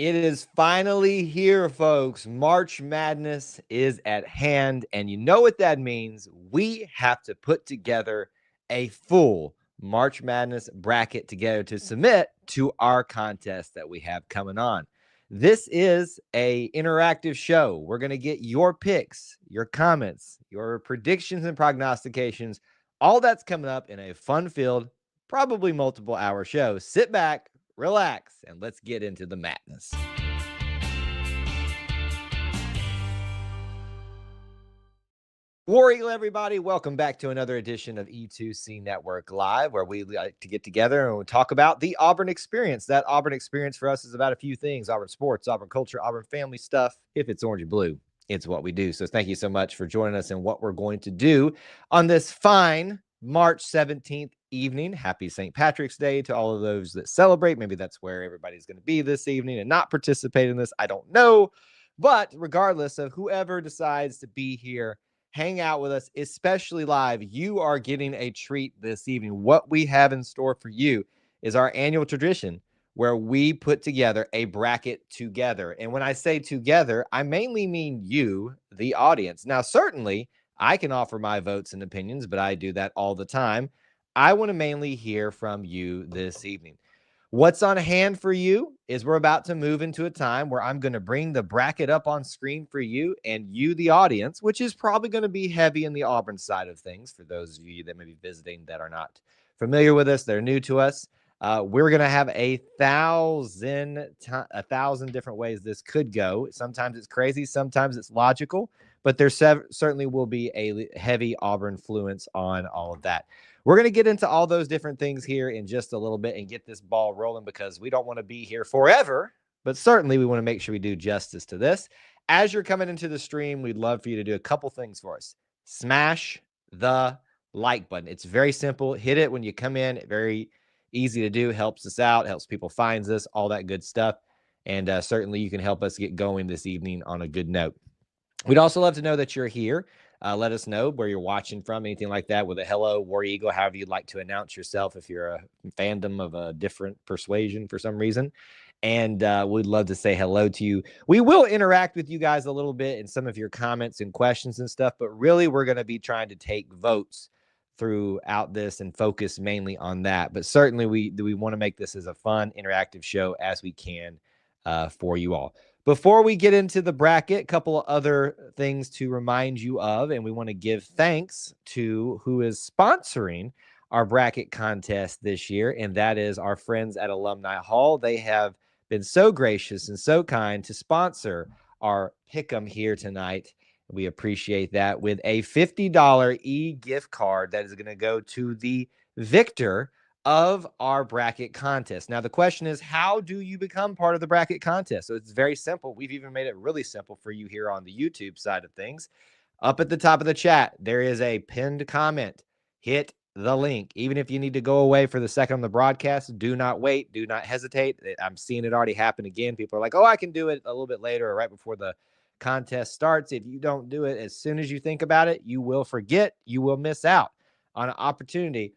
It is finally here, folks. March Madness is at hand. And you know what that means? We have to put together a full March Madness bracket together to submit to our contest that we have coming on. This is a interactive show. We're going to get your picks, your comments, your predictions and prognostications. All that's coming up in a fun-filled, probably multiple-hour show. Sit back, relax, and let's get into the madness. War Eagle, everybody, welcome back to another edition of E2C Network Live, where we like to get together and we'll talk about the Auburn experience. That Auburn experience for us is about a few things: Auburn sports, Auburn culture, Auburn family stuff. If it's orange and blue, it's what we do. So thank you so much for joining us in what we're going to do on this fine March 17th evening. Happy St. Patrick's Day to all of those that celebrate. Maybe that's where everybody's going to be this evening and not participate in this. I don't know. But regardless of whoever decides to be here, hang out with us, especially live, you are getting a treat this evening. What we have in store for you is our annual tradition where we put together a bracket together. And when I say together, I mainly mean you, the audience. Now, certainly, I can offer my votes and opinions, but I do that all the time. I want to mainly hear from you this evening. What's on hand for you is we're about to move into a time where I'm going to bring the bracket up on screen for you and you, the audience, which is probably going to be heavy in the Auburn side of things for those of you that may be visiting that are not familiar with us, they're new to us. We're going to have a thousand different ways this could go. Sometimes it's crazy, sometimes it's logical, but there certainly will be a heavy Auburn influence on all of that. We're going to get into all those different things here in just a little bit and get this ball rolling because we don't want to be here forever, but certainly we want to make sure we do justice to this. As you're coming into the stream, we'd love for you to do a couple things for us. Smash the like button. It's very simple. Hit it when you come in. Very easy to do. Helps us out. Helps people find us. All that good stuff. And certainly you can help us get going this evening on a good note. We'd also love to know that you're here. Let us know where you're watching from, anything like that, with a hello, War Eagle, however you'd like to announce yourself if you're a fandom of a different persuasion for some reason. And we'd love to say hello to you. We will interact with you guys a little bit in some of your comments and questions and stuff, but really we're going to be trying to take votes throughout this and focus mainly on that. But certainly we want to make this as a fun, interactive show as we can for you all. Before we get into the bracket, a couple of other things to remind you of, and we want to give thanks to who is sponsoring our bracket contest this year, and that is our friends at Alumni Hall. They have been so gracious and so kind to sponsor our pick'em here tonight. We appreciate that with a $50 e-gift card that is going to go to the victor of our bracket contest. Now, the question is, how do you become part of the bracket contest? So it's very simple. We've even made it really simple for you here on the YouTube side of things. Up at the top of the chat, there is a pinned comment. Hit the link. Even if you need to go away for the second on the broadcast, do not wait. Do not hesitate. I'm seeing it already happen again. People are like, oh, I can do it a little bit later or right before the contest starts. If you don't do it as soon as you think about it, you will forget. You will miss out on an opportunity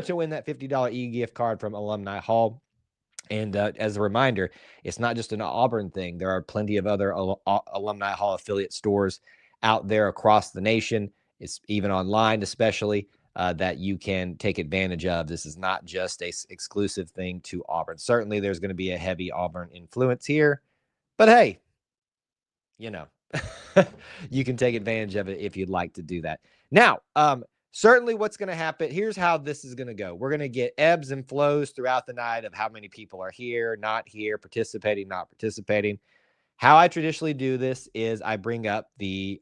to win that $50 e-gift card from Alumni Hall. And as a reminder, it's not just an Auburn thing. There are plenty of other Alumni Hall affiliate stores out there across the nation. It's even online, especially, that you can take advantage of. This is not just a exclusive thing to Auburn. Certainly, there's going to be a heavy Auburn influence here. But hey, you know, you can take advantage of it if you'd like to do that. Now, certainly what's going to happen, here's how this is going to go. We're going to get ebbs and flows throughout the night of how many people are here, not here, participating, not participating. How I traditionally do this is I bring up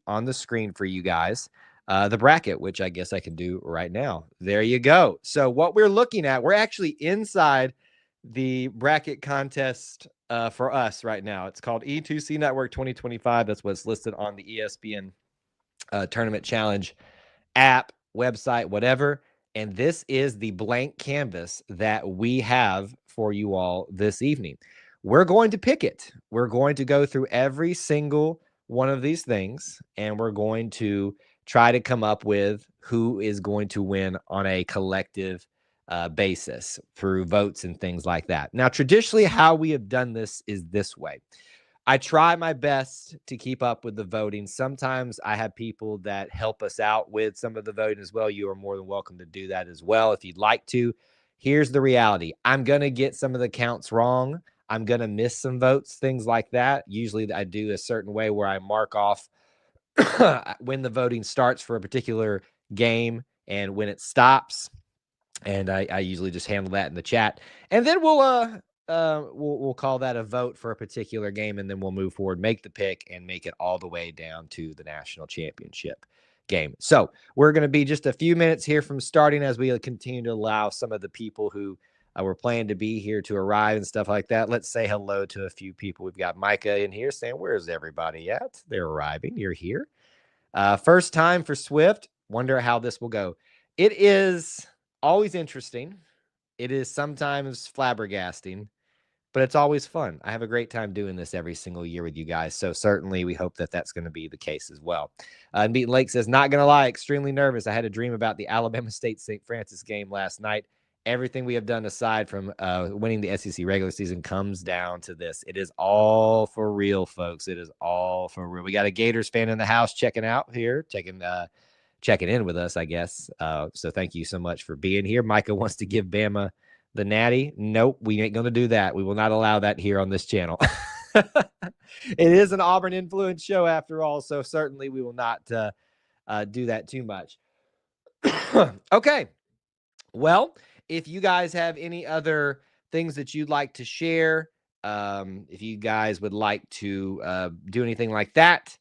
on the screen for you guys, the bracket, which I guess I can do right now. There you go. So what we're looking at, we're actually inside the bracket contest for us right now. It's called E2C Network 2025. That's what's listed on the ESPN Tournament Challenge app, website, whatever. And this is the blank canvas that we have for you all this evening. We're going to pick it. We're going to go through every single one of these things, and we're going to try to come up with who is going to win on a collective basis through votes and things like that. Now, traditionally, how we have done this is this way. I try my best to keep up with the voting. Sometimes I have people that help us out with some of the voting as well. You are more than welcome to do that as well if you'd like to. Here's the reality. I'm going to get some of the counts wrong. I'm going to miss some votes, things like that. Usually I do a certain way where I mark off when the voting starts for a particular game and when it stops. And I usually just handle that in the chat. And then we'll call that a vote for a particular game, and then we'll move forward, make the pick, and make it all the way down to the national championship game. So we're going to be just a few minutes here from starting as we continue to allow some of the people who were planning to be here to arrive and stuff like that. Let's say hello to a few people. We've got Micah in here saying, "Where's everybody at? They're arriving. You're here." First time for Swift. Wonder how this will go. It is always interesting. It is sometimes flabbergasting, but it's always fun. I have a great time doing this every single year with you guys. So certainly we hope that that's going to be the case as well. Beaton Lake says, not going to lie, extremely nervous. I had a dream about the Alabama State St. Francis game last night. Everything we have done aside from winning the SEC regular season comes down to this. It is all for real, folks. It is all for real. We got a Gators fan in the house checking out here, checking in with us, I guess. So thank you so much for being here. Micah wants to give Bama the natty. Nope, we ain't going to do that. We will not allow that here on this channel. It is an Auburn influence show after all, so certainly we will not do that too much. Okay. Well, if you guys have any other things that you'd like to share, if you guys would like to do anything like that,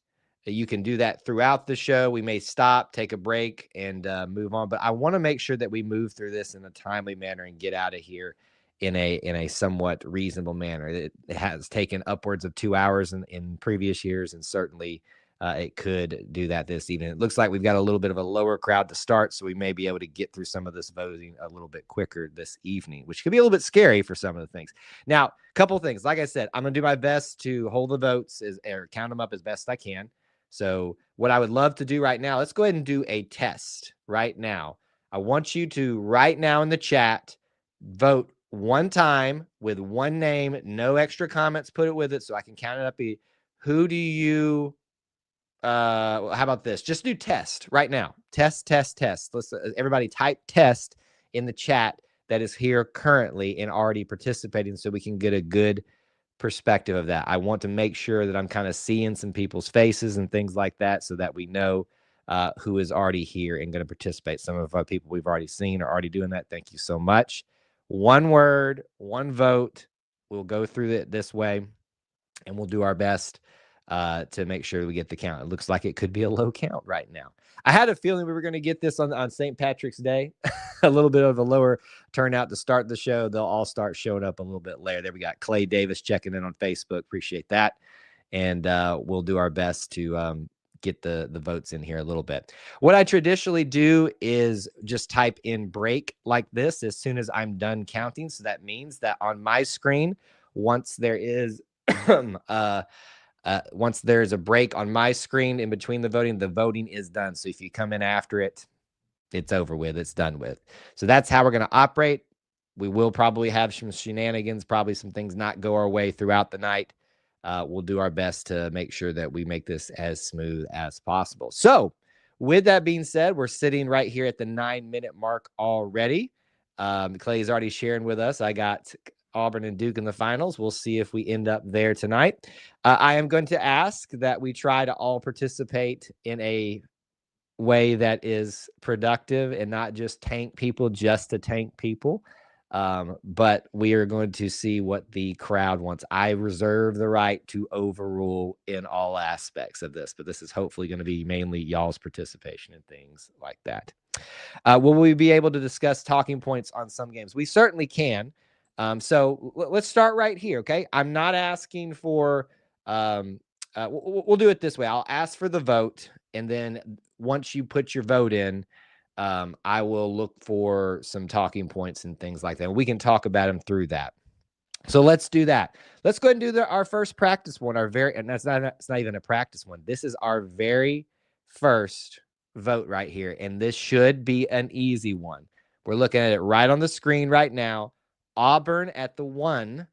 you can do that throughout the show. We may stop, take a break, and move on. But I want to make sure that we move through this in a timely manner and get out of here in a somewhat reasonable manner. It has taken upwards of 2 hours in previous years, and certainly it could do that this evening. It looks like we've got a little bit of a lower crowd to start, so we may be able to get through some of this voting a little bit quicker this evening, which could be a little bit scary for some of the things. Now, a couple things. Like I said, I'm going to do my best to hold the votes or count them up as best I can. So what I would love to do right now, let's go ahead and do a test right now. I want you to right now in the chat vote one time with one name, no extra comments, put it with it so I can count it up. Who do you how about this? Just do test right now. Test. Let's everybody type test in the chat that is here currently and already participating so we can get a good perspective of that. I want to make sure that I'm kind of seeing some people's faces and things like that so that we know who is already here and going to participate. Some of our people we've already seen are already doing that. Thank you so much. One word, one vote. We'll go through it this way and we'll do our best to make sure we get the count. It looks like it could be a low count right now. I had a feeling we were going to get this on St. Patrick's Day, a little bit of a lower turnout to start the show. They'll all start showing up a little bit later. There we got Clay Davis checking in on Facebook. Appreciate that. And we'll do our best to get the votes in here a little bit. What I traditionally do is just type in break like this as soon as I'm done counting. So that means that on my screen, once there is once there's a break on my screen in between the voting is done. So if you come in after it, it's over with, it's done with. So that's how we're going to operate. We will probably have some shenanigans, probably some things not go our way throughout the night. We'll do our best to make sure that we make this as smooth as possible. So with that being said, we're sitting right here at the 9-minute mark already. Clay is already sharing with us. I got Auburn and Duke in the finals. We'll see if we end up there tonight. I am going to ask that we try to all participate in a way that is productive and not just tank people just to tank people. But we are going to see what the crowd wants. I reserve the right to overrule in all aspects of this, but this is hopefully going to be mainly y'all's participation in things like that. Will we be able to discuss talking points on some games? We certainly can. So let's start right here. Okay. I'm not asking for, we'll do it this way. I'll ask for the vote. And then once you put your vote in, I will look for some talking points and things like that. We can talk about them through that. So let's do that. Let's go ahead and do our first practice one. And it's not even a practice one. This is our very first vote right here. And this should be an easy one. We're looking at it right on the screen right now. Auburn at the 1,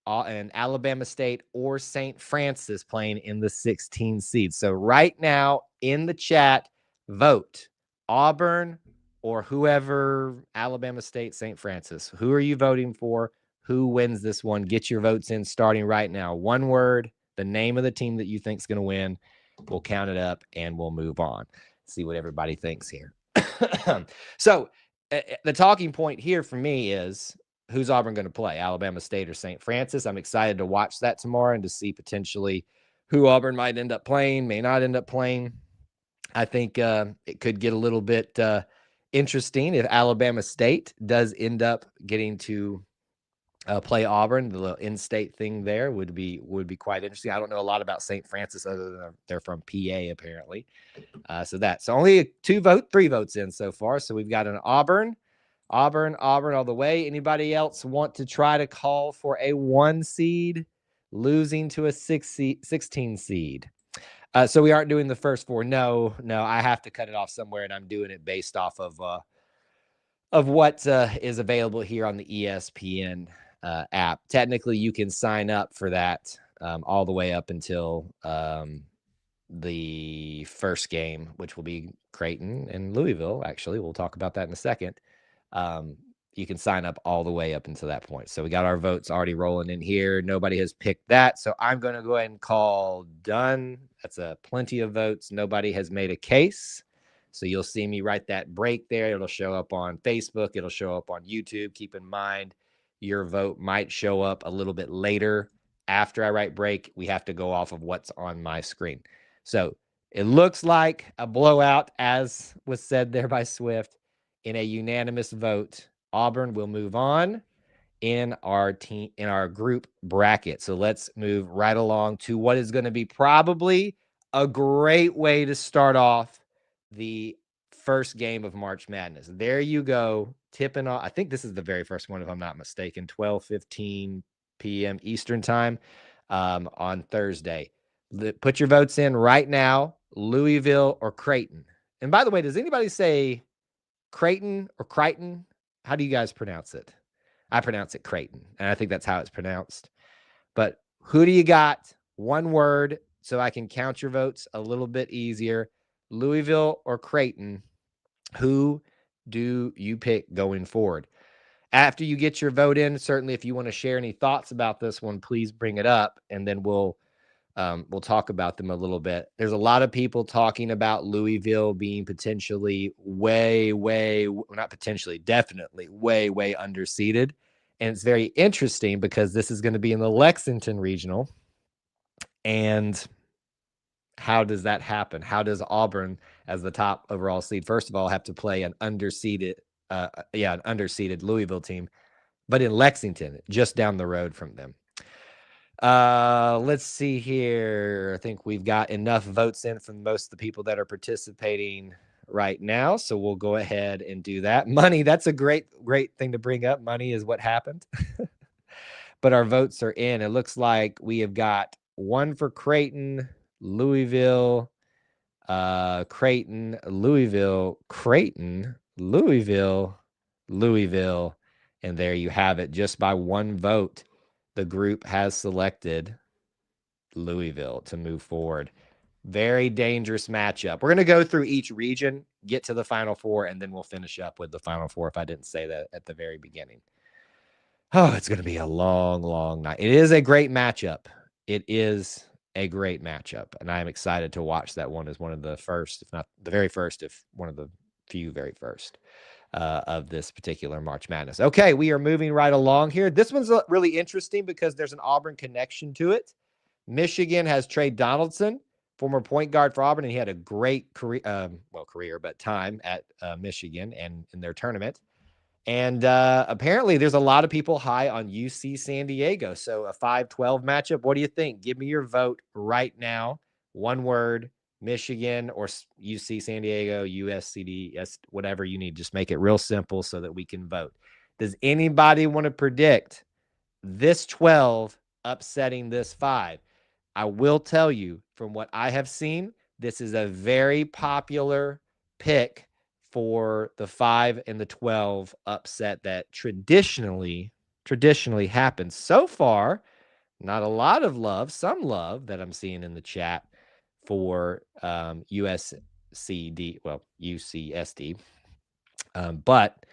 and Alabama State or St. Francis playing in the 16 seed. So right now in the chat, vote Auburn or whoever, Alabama State, St. Francis. Who are you voting for? Who wins this one? Get your votes in starting right now. One word, the name of the team that you think is going to win. We'll count it up and we'll move on. See what everybody thinks here. So the talking point here for me is, who's Auburn going to play, Alabama State or St. Francis? I'm excited to watch that tomorrow and to see potentially who Auburn might end up playing, may not end up playing. I think it could get a little bit interesting if Alabama State does end up getting to play Auburn. The little in-state thing there would be quite interesting. I don't know a lot about St. Francis other than they're from PA apparently. So only 3 votes in so far. So we've got an Auburn all the way. Anybody else want to try to call for a 1 seed losing to a 16 seed? So we aren't doing the first 4. No, I have to cut it off somewhere, and I'm doing it based off of what is available here on the ESPN app. Technically, you can sign up for that all the way up until the first game, which will be Creighton and Louisville. Actually, we'll talk about that in a second. You can sign up all the way up until that point. So we got our votes already rolling in here. Nobody has picked that. So I'm going to go ahead and call done. That's plenty of votes. Nobody has made a case. So you'll see me write that break there. It'll show up on Facebook. It'll show up on YouTube. Keep in mind, your vote might show up a little bit later after I write break. We have to go off of what's on my screen. So it looks like a blowout, as was said there by Swift, in a unanimous vote. Auburn will move on in our group bracket. So let's move right along to what is going to be probably a great way to start off the first game of March Madness. There you go, tipping off. I think this is the very first one, if I'm not mistaken, 12:15 p.m. Eastern time on Thursday. Put your votes in right now, Louisville or Creighton. And by the way, does anybody say Creighton or Crichton? How do you guys pronounce it? I pronounce it Creighton, and I think that's how it's pronounced. But who do you got? One word, so I can count your votes a little bit easier. Louisville or Creighton, who do you pick going forward? After you get your vote in, certainly if you want to share any thoughts about this one, please bring it up, and then we'll talk about them a little bit. There's a lot of people talking about Louisville being potentially definitely way underseeded. And it's very interesting because this is going to be in the Lexington Regional. And how does that happen? How does Auburn, as the top overall seed, first of all, have to play an underseeded Louisville team, but in Lexington, just down the road from them? Let's see here. I think we've got enough votes in from most of the people that are participating right now. So we'll go ahead and do that. Money, that's a great thing to bring up. Money is what happened. But our votes are in. It looks like we have got 1 for Creighton, Louisville, Creighton, Louisville, Louisville. And there you have it. Just by 1 vote, the group has selected Louisville to move forward. Very dangerous matchup. We're going to go through each region, get to the Final Four, and then we'll finish up with the Final Four if I didn't say that at the very beginning. Oh, it's going to be a long night. It is a great matchup. And I'm excited to watch that one as one of the first, if not the very first, if one of the few very first of this particular March Madness. Okay, we are moving right along here. This one's really interesting because there's an Auburn connection to it. Michigan has Trey Donaldson, former point guard for Auburn, and he had a great time at Michigan and in their tournament. And apparently there's a lot of people high on UC San Diego. So a 5-12 matchup. What do you think? Give me your vote right now. One word, Michigan or UC San Diego, USCD, whatever you need. Just make it real simple so that we can vote. Does anybody want to predict this 12 upsetting this 5? I will tell you, from what I have seen, this is a very popular pick for the 5 and the 12 upset that traditionally happens. So far, not a lot of love, some love that I'm seeing in the chat for USCD, well, UCSD. But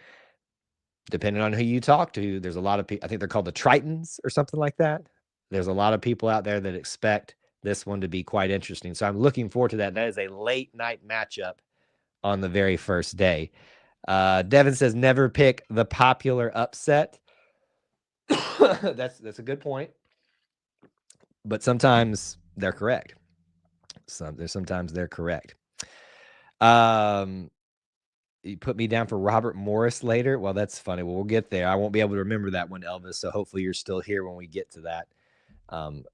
depending on who you talk to, there's a lot of people, I think they're called the Tritons or something like that. There's a lot of people out there that expect this one to be quite interesting. So I'm looking forward to that. That is a late night matchup on the very first day. Devin says never pick the popular upset. That's a good point. But sometimes they're correct. Sometimes they're correct. You put me down for Robert Morris later. Well, that's funny. Well, we'll get there. I won't be able to remember that one, Elvis. So hopefully you're still here when we get to that.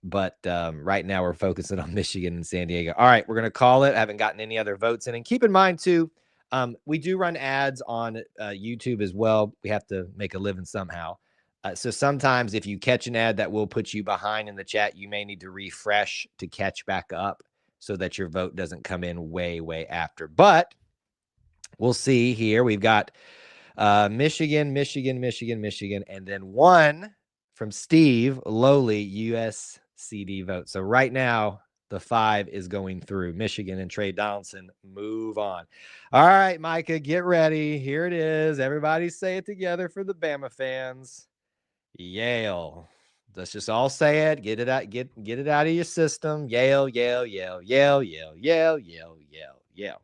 But right now we're focusing on Michigan and San Diego. All right, we're going to call it. I haven't gotten any other votes in. And keep in mind, too, we do run ads on YouTube as well. We have to make a living somehow. So sometimes if you catch an ad that will put you behind in the chat, you may need to refresh to catch back up so that your vote doesn't come in way, way after. But we'll see here. We've got Michigan, and then one from Steve, lowly USCD vote. So right now, the 5 is going through. Michigan and Trey Donaldson move on. All right, Micah, get ready. Here it is. Everybody say it together for the Bama fans. Yale. Let's just all say it. Get it out. Get it out of your system. Yale, Yale, Yale, Yale, Yale, Yale, Yale, Yale, Yale.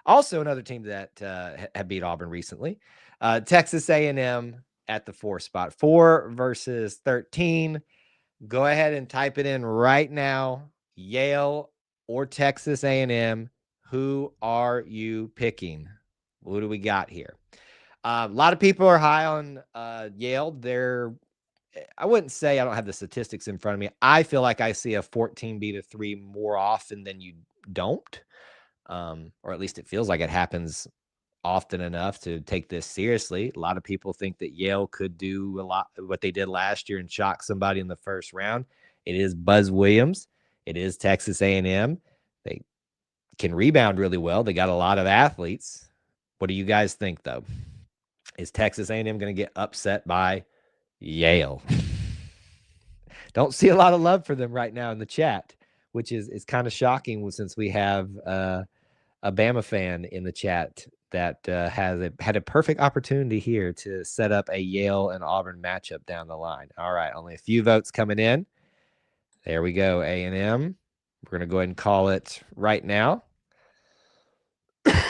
Also, another team that had beat Auburn recently, Texas A&M at the 4 spot. 4 versus 13. Go ahead and type it in right now. Yale or Texas A&M. Who are you picking? What do we got here? A lot of people are high on Yale. I wouldn't say, I don't have the statistics in front of me. I feel like I see a 14 beat a 3 more often than you don't. Or at least it feels like it happens often enough to take this seriously. A lot of people think that Yale could do a lot of what they did last year and shock somebody in the first round. It is Buzz Williams. It is Texas A&M. They can rebound really well. They got a lot of athletes. What do you guys think, though? Is Texas A&M going to get upset by Yale? Don't see a lot of love for them right now in the chat, which is kind of shocking since we have a Bama fan in the chat that had a perfect opportunity here to set up a Yale and Auburn matchup down the line. All right, only a few votes coming in. There we go, A&M. We're going to go ahead and call it right now.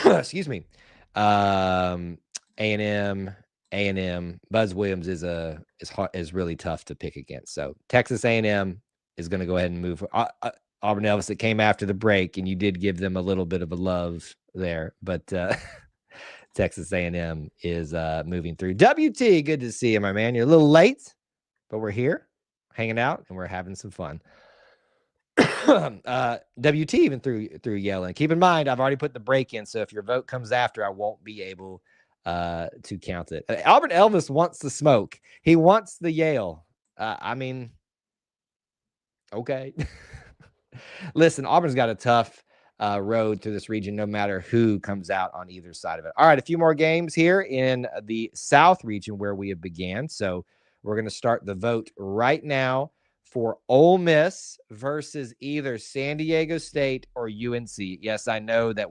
Excuse me. A&M. Buzz Williams is really tough to pick against. So Texas A&M is going to go ahead and move. Auburn Elvis, that came after the break, and you did give them a little bit of a love there, but Texas A&M is moving through. WT, good to see you, my man. You're a little late, but we're here, hanging out, and we're having some fun. WT even through Yale. And keep in mind, I've already put the break in, so if your vote comes after, I won't be able to count it. Albert Elvis wants the smoke. He wants the Yale. I mean, okay. Listen, Auburn's got a tough road through this region, no matter who comes out on either side of it. All right, a few more games here in the South region where we have began. So we're going to start the vote right now for Ole Miss versus either San Diego State or UNC. Yes, I know that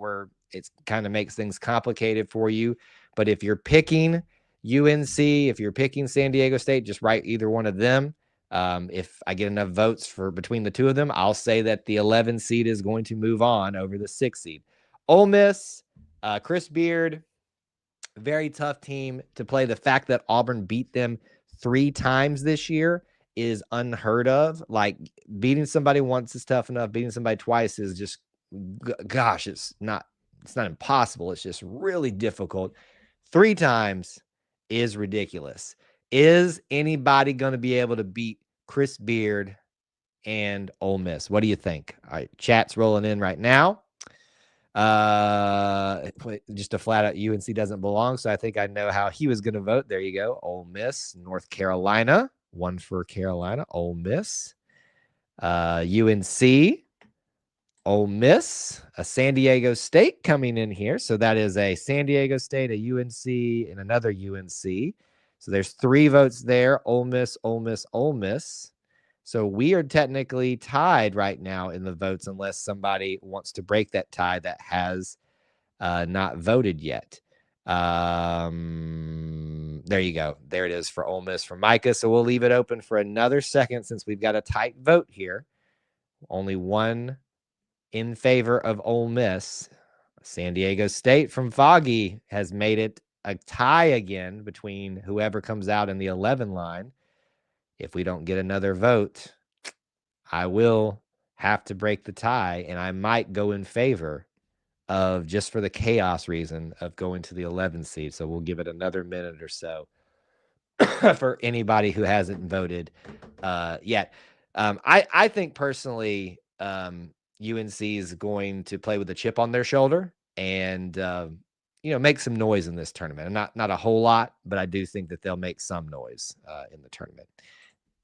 it kind of makes things complicated for you, but if you're picking UNC, if you're picking San Diego State, just write either one of them. If I get enough votes between the two of them, I'll say that the 11 seed is going to move on over the 6 seed. Ole Miss, Chris Beard, very tough team to play. The fact that Auburn beat them 3 times this year is unheard of. Like, beating somebody once is tough enough. Beating somebody twice is just, gosh, it's not impossible. It's just really difficult. 3 times is ridiculous. Is anybody going to be able to beat Chris Beard and Ole Miss? What do you think? All right, chat's rolling in right now. Just a flat out UNC doesn't belong, so I think I know how he was going to vote. There you go. Ole Miss, North Carolina. 1 for Carolina. Ole Miss. UNC. Ole Miss, a San Diego State coming in here. So that is a San Diego State, a UNC, and another UNC. So there's 3 votes there. Ole Miss, Ole Miss, Ole Miss. So we are technically tied right now in the votes unless somebody wants to break that tie that has not voted yet. There you go. There it is for Ole Miss from Micah. So we'll leave it open for another second since we've got a tight vote here. Only one in favor of Ole Miss. San Diego State from Foggy has made it a tie again between whoever comes out in the 11 line. If we don't get another vote, I will have to break the tie, and I might go in favor of, just for the chaos reason, of going to the 11 seed. So we'll give it another minute or so for anybody who hasn't voted yet. I think personally, UNC is going to play with a chip on their shoulder and make some noise in this tournament. And not a whole lot, but I do think that they'll make some noise in the tournament.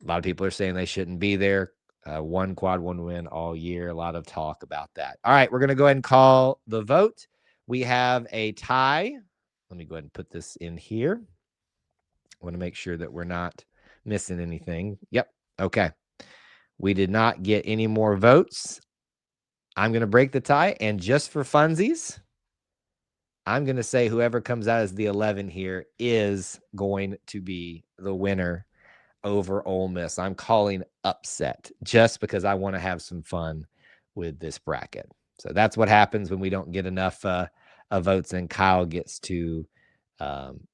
A lot of people are saying they shouldn't be there. One quad, one win all year. A lot of talk about that. All right, we're going to go ahead and call the vote. We have a tie. Let me go ahead and put this in here. I want to make sure that we're not missing anything. Yep. Okay. We did not get any more votes. I'm going to break the tie. And just for funsies, I'm going to say whoever comes out as the 11 here is going to be the winner over Ole Miss. I'm calling upset just because I want to have some fun with this bracket. So that's what happens when we don't get enough votes and Kyle gets to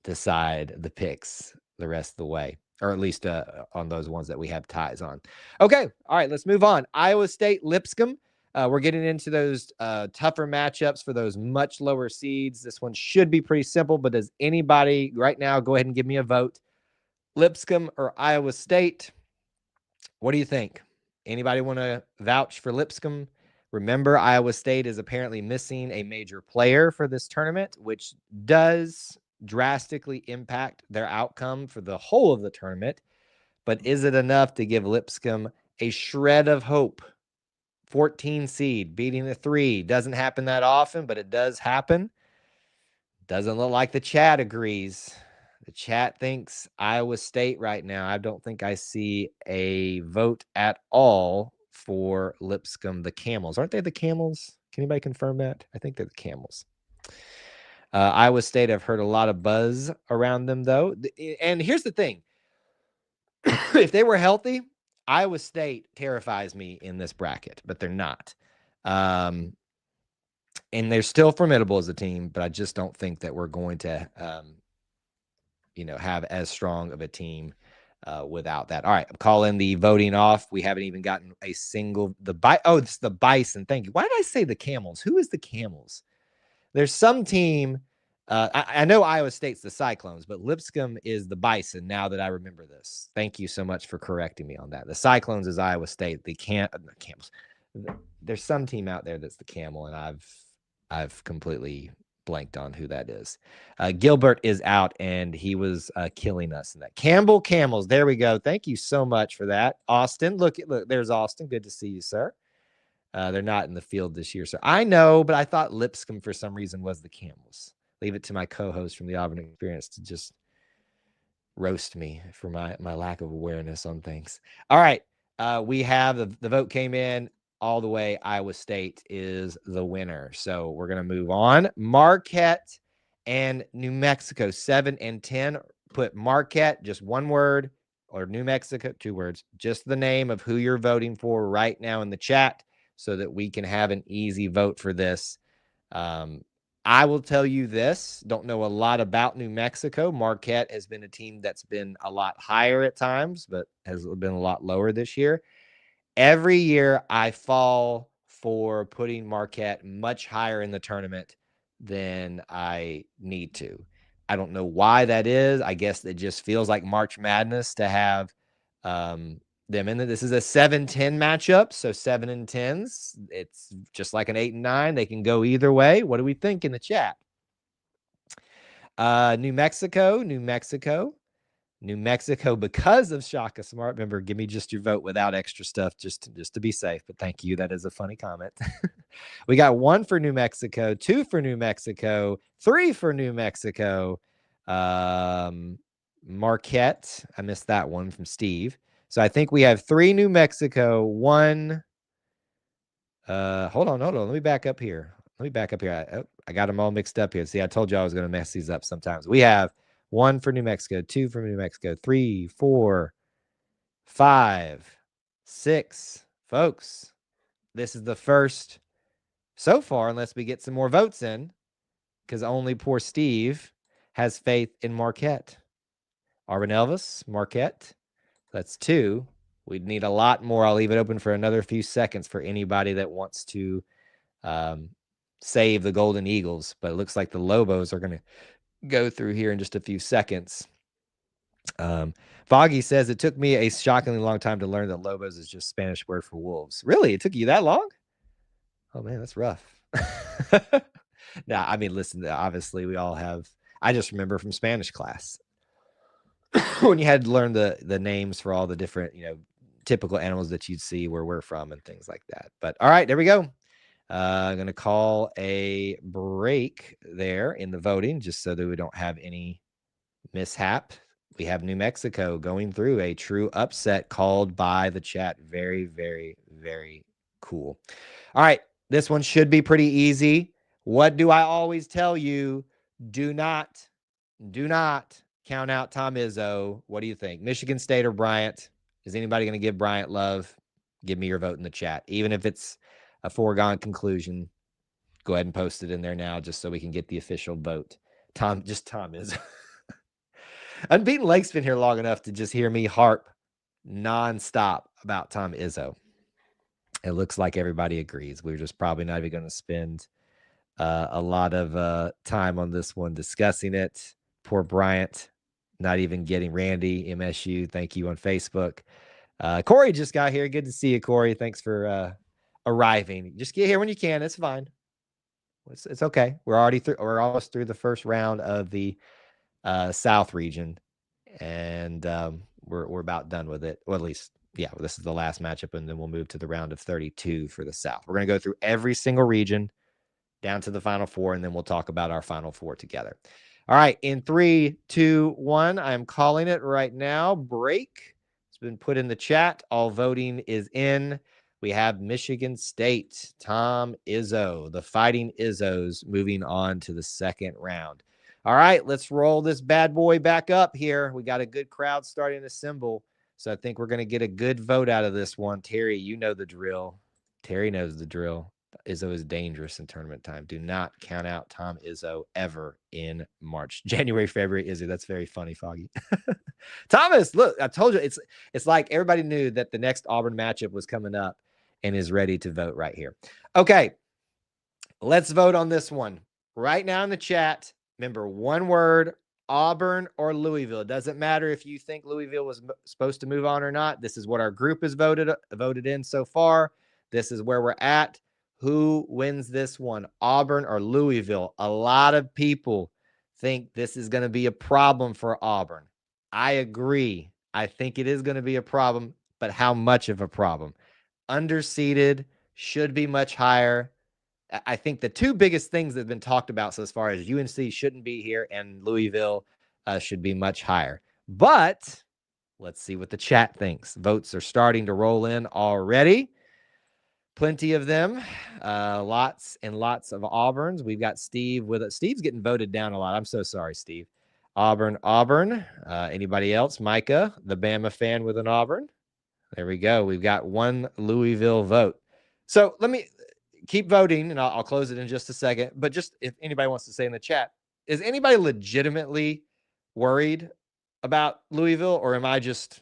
decide the picks the rest of the way, or at least on those ones that we have ties on. Okay. All right, let's move on. Iowa State, Lipscomb. We're getting into those tougher matchups for those much lower seeds. This one should be pretty simple, but does anybody right now go ahead and give me a vote? Lipscomb or Iowa State? What do you think? Anybody want to vouch for Lipscomb? Remember, Iowa State is apparently missing a major player for this tournament, which does drastically impact their outcome for the whole of the tournament. But is it enough to give Lipscomb a shred of hope? 14 seed, beating a 3. Doesn't happen that often, but it does happen. Doesn't look like the chat agrees. The chat thinks Iowa State right now. I don't think I see a vote at all for Lipscomb, the Camels. Aren't they the Camels? Can anybody confirm that? I think they're the Camels. Iowa State, I've heard a lot of buzz around them, though. And here's the thing. If they were healthy, Iowa State terrifies me in this bracket, but they're not. And they're still formidable as a team, but I just don't think that we're going to have as strong of a team without that. All right, I'm calling the voting off. We haven't even gotten a single it's the Bison. Thank you. Why did I say the Camels? Who is the Camels? There's some team. I know Iowa State's the Cyclones, but Lipscomb is the Bison. Now that I remember this, thank you so much for correcting me on that. The Cyclones is Iowa State. The Camels. There's some team out there that's the Camel, and I've completely blanked on who that is. Gilbert is out, and he was killing us in that. Campbell Camels. There we go. Thank you so much for that. Austin, look, there's Austin. Good to see you, sir. They're not in the field this year, sir. I know, but I thought Lipscomb for some reason was the Camels. Leave it to my co-host from the Auburn Experience to just roast me for my lack of awareness on things. All right. We have the vote came in all the way. Iowa State is the winner. So we're going to move on. Marquette and New Mexico, 7 and 10. Put Marquette, just one word, or New Mexico, 2 words, just the name of who you're voting for right now in the chat so that we can have an easy vote for this. I will tell you this, don't know a lot about New Mexico. Marquette has been a team that's been a lot higher at times, but has been a lot lower this year. Every year I fall for putting Marquette much higher in the tournament than I need to. I don't know why that is. I guess it just feels like March Madness to have them in there. This is a 7-10 matchup, so 7 and 10s. It's just like an 8 and 9. They can go either way. What do we think in the chat? New Mexico. New Mexico because of Shaka Smart. Remember, give me just your vote without extra stuff, just to be safe. But thank you. That is a funny comment. We got 1 for New Mexico, 2 for New Mexico, 3 for New Mexico. Marquette. I missed that one from Steve. So I think we have 3 New Mexico, 1. Hold on. Let me back up here. I got them all mixed up here. See, I told you I was going to mess these up sometimes. We have 1 for New Mexico, 2 for New Mexico, 3, 4, 5, 6. Folks, this is the first so far, unless we get some more votes in, because only poor Steve has faith in Marquette. Arvin Elvis, Marquette. That's 2. We'd need a lot more. I'll leave it open for another few seconds for anybody that wants to save the Golden Eagles. But it looks like the Lobos are going to go through here in just a few seconds. Foggy says, it took me a shockingly long time to learn that Lobos is just Spanish word for wolves. Really? It took you that long? Oh, man, that's rough. Now, I mean, listen, obviously we all have, I just remember from Spanish class when you had to learn the names for all the different, typical animals that you'd see where we're from and things like that. But all right, there we go. I'm going to call a break there in the voting just so that we don't have any mishap. We have New Mexico going through a true upset called by the chat. Very, very, very cool. All right, this one should be pretty easy. What do I always tell you? Do not count out Tom Izzo. What do you think? Michigan State or Bryant? Is anybody going to give Bryant love? Give me your vote in the chat. Even if it's a foregone conclusion, go ahead and post it in there now just so we can get the official vote. Tom Izzo. Unbeaten Lake's been here long enough to just hear me harp nonstop about Tom Izzo. It looks like everybody agrees. We're just probably not even going to spend a lot of time on this one discussing it. Poor Bryant, not even getting Randy, MSU. Thank you on Facebook. Corey just got here. Good to see you, Corey. Thanks for arriving. Just get here when you can. It's fine. It's okay. We're almost through the first round of the South region, and we're about done with it. Well, at least, yeah, this is the last matchup, and then we'll move to the round of 32 for the South. We're going to go through every single region down to the Final Four, and then we'll talk about our Final Four together. All right, in 3, 2, 1, I'm calling it right now. Break. It's been put in the chat. All voting is in. We have Michigan State, Tom Izzo, the Fighting Izzos, moving on to the second round. All right, let's roll this bad boy back up here. We got a good crowd starting to assemble, so I think we're going to get a good vote out of this one. Terry, you know the drill. Terry knows the drill. Izzo is dangerous in tournament time. Do not count out Tom Izzo ever in March. January, February, Izzo. That's very funny, Foggy. Thomas, look, I told you, it's like everybody knew that the next Auburn matchup was coming up and is ready to vote right here. Okay, let's vote on this one. Right now in the chat, remember, one word, Auburn or Louisville. It doesn't matter if you think Louisville was supposed to move on or not. This is what our group has voted in so far. This is where we're at. Who wins this one, Auburn or Louisville? A lot of people think this is going to be a problem for Auburn. I agree. I think it is going to be a problem, but how much of a problem? Underseeded, should be much higher. I think the two biggest things that have been talked about so as far as UNC shouldn't be here and Louisville should be much higher. But let's see what the chat thinks. Votes are starting to roll in already. Plenty of them. Lots and lots of Auburns. We've got Steve with it. Steve's getting voted down a lot. I'm so sorry, Steve. Auburn. Anybody else? Micah, the Bama fan with an Auburn. There we go. We've got one Louisville vote. So let me keep voting, and I'll close it in just a second. But just if anybody wants to say in the chat, is anybody legitimately worried about Louisville, or am I just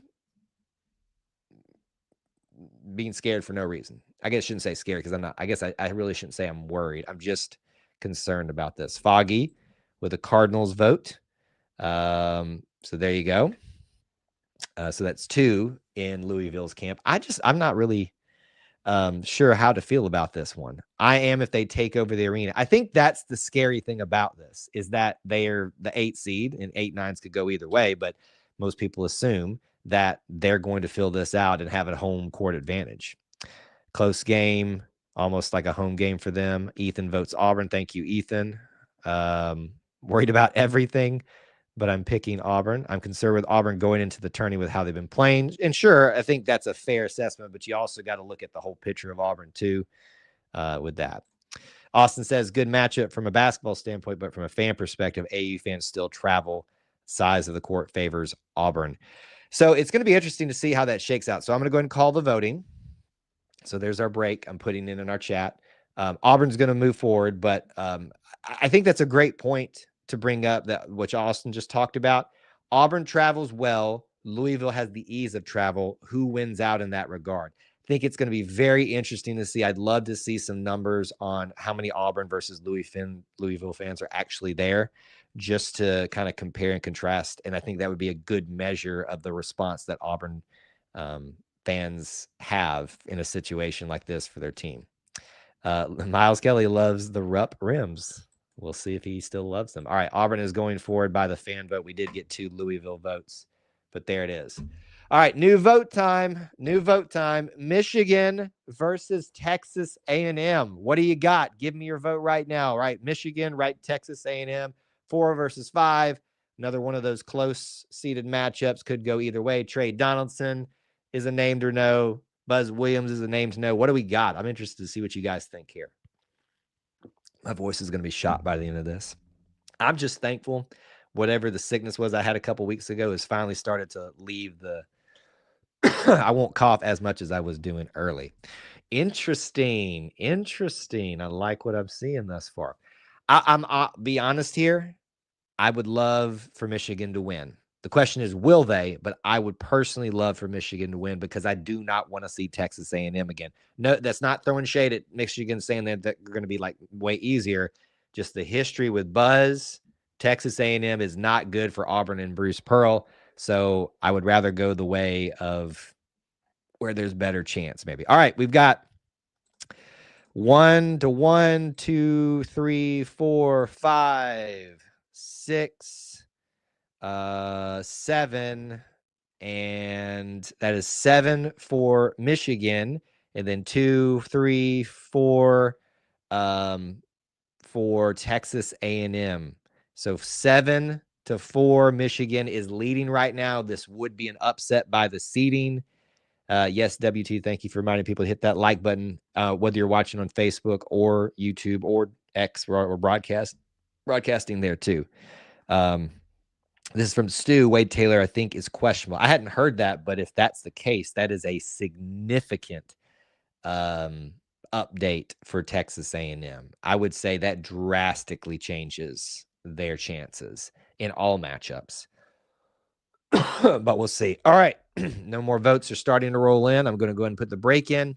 being scared for no reason? I guess I shouldn't say scared because I'm not. I guess I really shouldn't say I'm worried. I'm just concerned about this. Foggy with a Cardinals vote. So there you go. So that's 2 in Louisville's camp. I'm not really sure how to feel about this one. I am if they take over the arena. I think that's the scary thing about this, is that they're the 8 seed, and 8 9s could go either way. But most people assume that they're going to fill this out and have a home court advantage. Close game, almost like a home game for them. Ethan votes Auburn. Thank you, Ethan. Worried about everything, but I'm picking Auburn. I'm concerned with Auburn going into the tourney with how they've been playing. And sure, I think that's a fair assessment, but you also got to look at the whole picture of Auburn too with that. Austin says, good matchup from a basketball standpoint, but from a fan perspective, AU fans still travel. Size of the court favors Auburn. So it's going to be interesting to see how that shakes out. So I'm going to go ahead and call the voting. So there's our break. I'm putting in our chat. Auburn's going to move forward, but I think that's a great point to bring up, that which Austin just talked about. Auburn travels well. Louisville has the ease of travel. Who wins out in that regard? I think it's going to be very interesting to see. I'd love to see some numbers on how many Auburn versus Louisville fans are actually there, just to kind of compare and contrast. And I think that would be a good measure of the response that Auburn fans have in a situation like this for their team. Miles Kelly loves the Rupp rims. We'll see if he still loves them. All right, Auburn is going forward by the fan vote. We did get 2 Louisville votes, but there it is. All right, new vote time. New vote time. Michigan versus Texas A&M. What do you got? Give me your vote right now. Right, Michigan, right, Texas A&M. 4 versus 5. Another one of those close-seeded matchups. Could go either way. Trey Donaldson is a name to know. Buzz Williams is a name to know. What do we got? I'm interested to see what you guys think here. My voice is going to be shot by the end of this. I'm just thankful whatever the sickness was I had a couple weeks ago has finally started to leave the I won't cough as much as I was doing early. Interesting. I like what I'm seeing thus far. I'll be honest here. I would love for Michigan to win. The question is, will they? But I would personally love for Michigan to win, because I do not want to see Texas A&M again. No, that's not throwing shade at Michigan, saying that they're going to be like way easier. Just the history with Buzz. Texas A&M is not good for Auburn and Bruce Pearl. So I would rather go the way of where there's better chance, maybe. All right, we've got 1 to 1, 2, 3, 4, 5, 6, 7, and that is 7 for Michigan, and then 2, 3, 4 for Texas A&M. So 7 to 4, Michigan is leading right now. This would be an upset by the seeding. Yes, WT, thank you for reminding people to hit that like button, whether you're watching on Facebook or YouTube or X or broadcasting there too. This is from Stu. Wade Taylor, I think, is questionable. I hadn't heard that, but if that's the case, that is a significant update for Texas A&M. I would say that drastically changes their chances in all matchups. But we'll see. All right. No more votes are starting to roll in. I'm going to go ahead and put the break in.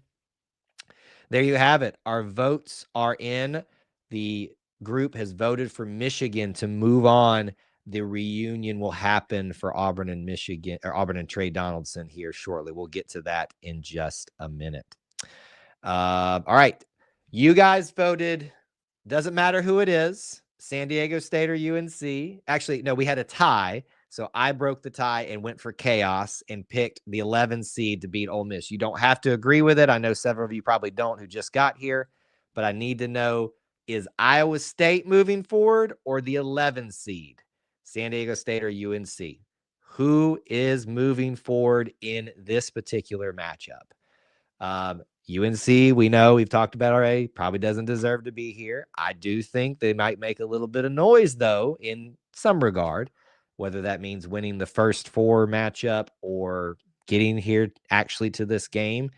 There you have it. Our votes are in. The group has voted for Michigan to move on. The reunion will happen for Auburn and Michigan, or Auburn and Trey Donaldson here shortly. We'll get to that in just a minute. All right. You guys voted. Doesn't matter who it is. San Diego State or UNC. Actually, no, we had a tie. So I broke the tie and went for chaos and picked the 11 seed to beat Ole Miss. You don't have to agree with it. I know several of you probably don't who just got here, but I need to know, is Iowa State moving forward or the 11 seed? San Diego State or UNC? Who is moving forward in this particular matchup? UNC, we know, we've talked about already, probably doesn't deserve to be here. I do think they might make a little bit of noise, though, in some regard, whether that means winning the first 4 matchup or getting here actually to this game.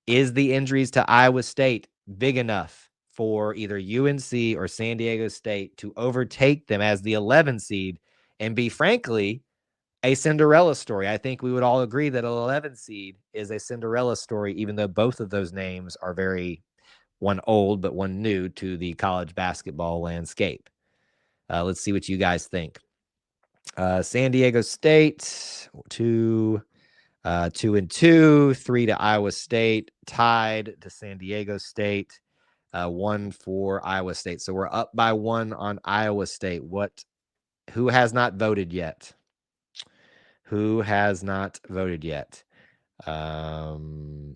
Is the injuries to Iowa State big enough for either UNC or San Diego State to overtake them as the 11 seed and be, frankly, a Cinderella story? I think we would all agree that an 11 seed is a Cinderella story, even though both of those names are very, one old but one new to the college basketball landscape. Let's see what you guys think. San Diego State, 2 and 2, 3 to Iowa State, tied to San Diego State, 1 for Iowa State. So we're up by 1 on Iowa State. Who has not voted yet? Who has not voted yet? And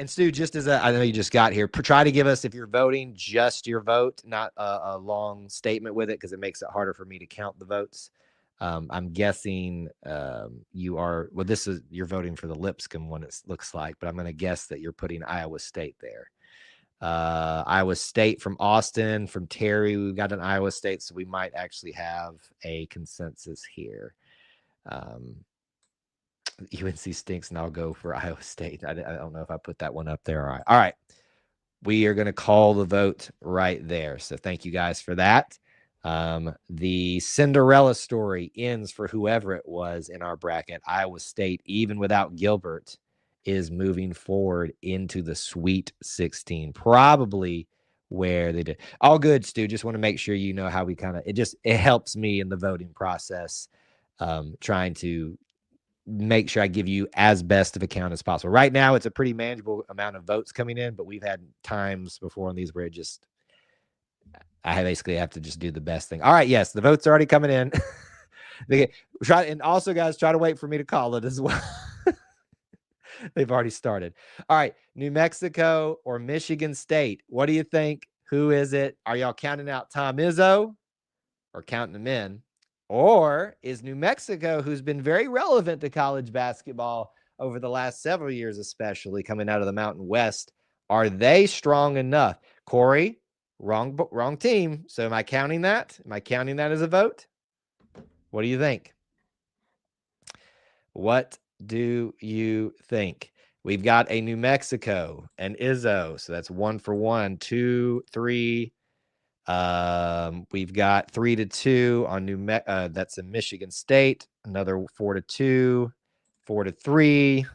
Stu, just as I know you just got here, try to give us, if you're voting, just your vote, not a long statement with it, because it makes it harder for me to count the votes. I'm guessing you are, well, you're voting for the Lipscomb one, it looks like, but I'm going to guess that you're putting Iowa State there. Iowa State from Austin, from Terry, we've got an Iowa State, so we might actually have a consensus here. UNC stinks, and I'll go for Iowa State. I don't know if I put that one up there. All right. We are going to call the vote right there. So thank you guys for that. The Cinderella story ends for whoever it was in our bracket. Iowa State, even without Gilbert, is moving forward into the Sweet 16, probably where they did. All good, Stu. Just want to make sure you know how we kind of, it helps me in the voting process, trying to make sure I give you as best of a count as possible. Right now, it's a pretty manageable amount of votes coming in, but we've had times before on these where I basically have to just do the best thing. All right, yes, the votes are already coming in. And also, guys, try to wait for me to call it as well. They've already started. All right, New Mexico or Michigan State? What do you think? Who is it? Are y'all counting out Tom Izzo or counting them in? Or is New Mexico, who's been very relevant to college basketball over the last several years, especially coming out of the Mountain West, are they strong enough? Corey, wrong team. So am I counting that? Am I counting that as a vote? What do you think? What do you think? We've got a New Mexico and Izzo. So that's 1 for 1, 2, 3. We've got 3-2 on that's in Michigan State. Another 4-2, 4-3,